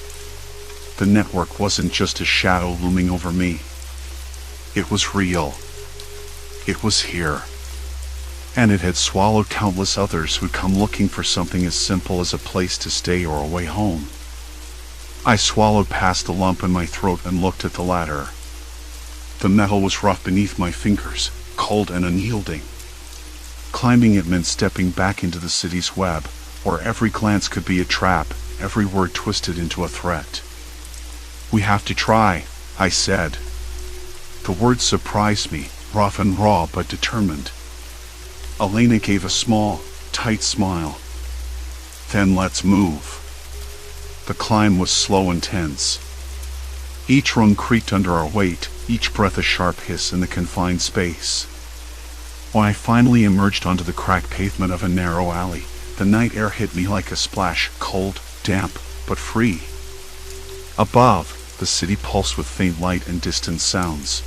The network wasn't just a shadow looming over me. It was real. It was here. And it had swallowed countless others who'd come looking for something as simple as a place to stay or a way home. I swallowed past the lump in my throat and looked at the ladder. The metal was rough beneath my fingers, cold and unyielding. Climbing it meant stepping back into the city's web, where every glance could be a trap, every word twisted into a threat. "We have to try," I said. The words surprised me, rough and raw but determined. Elena gave a small, tight smile. "Then let's move." The climb was slow and tense. Each rung creaked under our weight, each breath a sharp hiss in the confined space. When I finally emerged onto the cracked pavement of a narrow alley, the night air hit me like a splash, cold, damp, but free. Above, the city pulsed with faint light and distant sounds.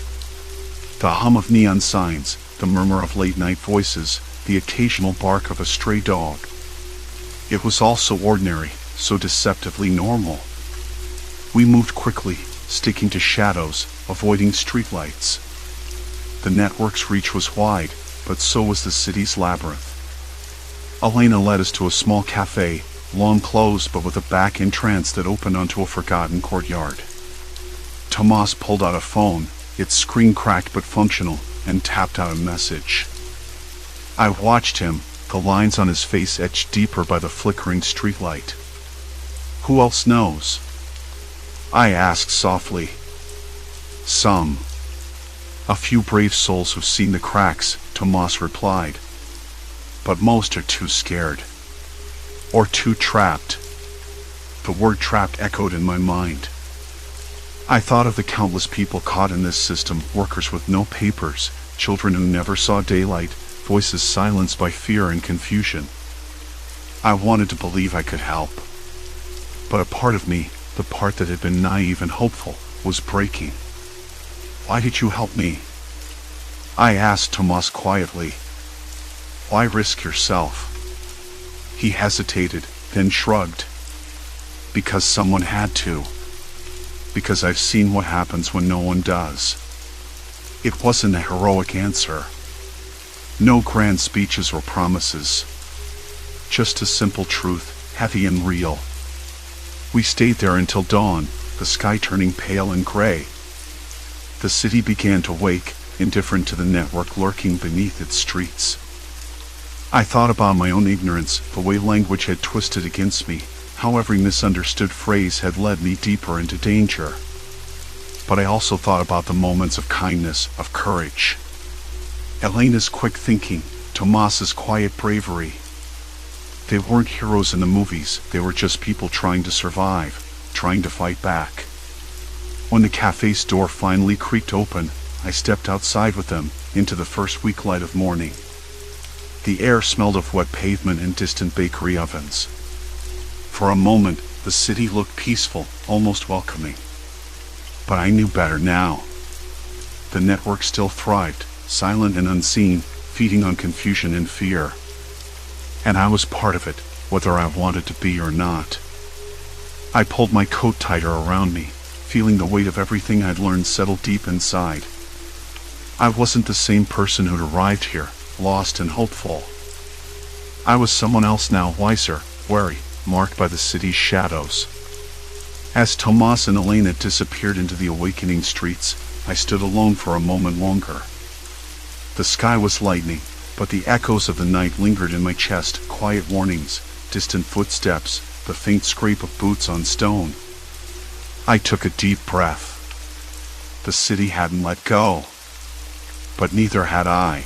The hum of neon signs, the murmur of late-night voices, the occasional bark of a stray dog. It was all so ordinary, so deceptively normal. We moved quickly, sticking to shadows, avoiding streetlights. The network's reach was wide, but so was the city's labyrinth. Elena led us to a small cafe, long closed but with a back entrance that opened onto a forgotten courtyard. Tomas pulled out a phone, its screen cracked but functional, and tapped out a message. I watched him, the lines on his face etched deeper by the flickering streetlight. "Who else knows?" I asked softly. "Some. A few brave souls who've seen the cracks," Tomas replied. "But most are too scared. Or too trapped." The word trapped echoed in my mind. I thought of the countless people caught in this system, workers with no papers, children who never saw daylight, voices silenced by fear and confusion. I wanted to believe I could help. But a part of me, the part that had been naive and hopeful, was breaking. "Why did you help me?" I asked Tomas quietly. "Why risk yourself?" He hesitated, then shrugged. "Because someone had to. Because I've seen what happens when no one does." It wasn't a heroic answer. No grand speeches or promises. Just a simple truth, heavy and real. We stayed there until dawn, the sky turning pale and gray, The city began to wake, indifferent to the network lurking beneath its streets. I thought about my own ignorance, the way language had twisted against me, how every misunderstood phrase had led me deeper into danger. But I also thought about the moments of kindness, of courage. Elena's quick thinking, Tomas's quiet bravery. They weren't heroes in the movies, they were just people trying to survive, trying to fight back. When the cafe's door finally creaked open, I stepped outside with them, into the first weak light of morning. The air smelled of wet pavement and distant bakery ovens. For a moment, the city looked peaceful, almost welcoming. But I knew better now. The network still thrived, silent and unseen, feeding on confusion and fear. And I was part of it, whether I wanted to be or not. I pulled my coat tighter around me, feeling the weight of everything I'd learned settle deep inside. I wasn't the same person who'd arrived here, lost and hopeful. I was someone else now, wiser, wary, marked by the city's shadows. As Tomas and Elena disappeared into the awakening streets, I stood alone for a moment longer. The sky was lightening, but the echoes of the night lingered in my chest, quiet warnings, distant footsteps, the faint scrape of boots on stone. I took a deep breath. The city hadn't let go. But neither had I.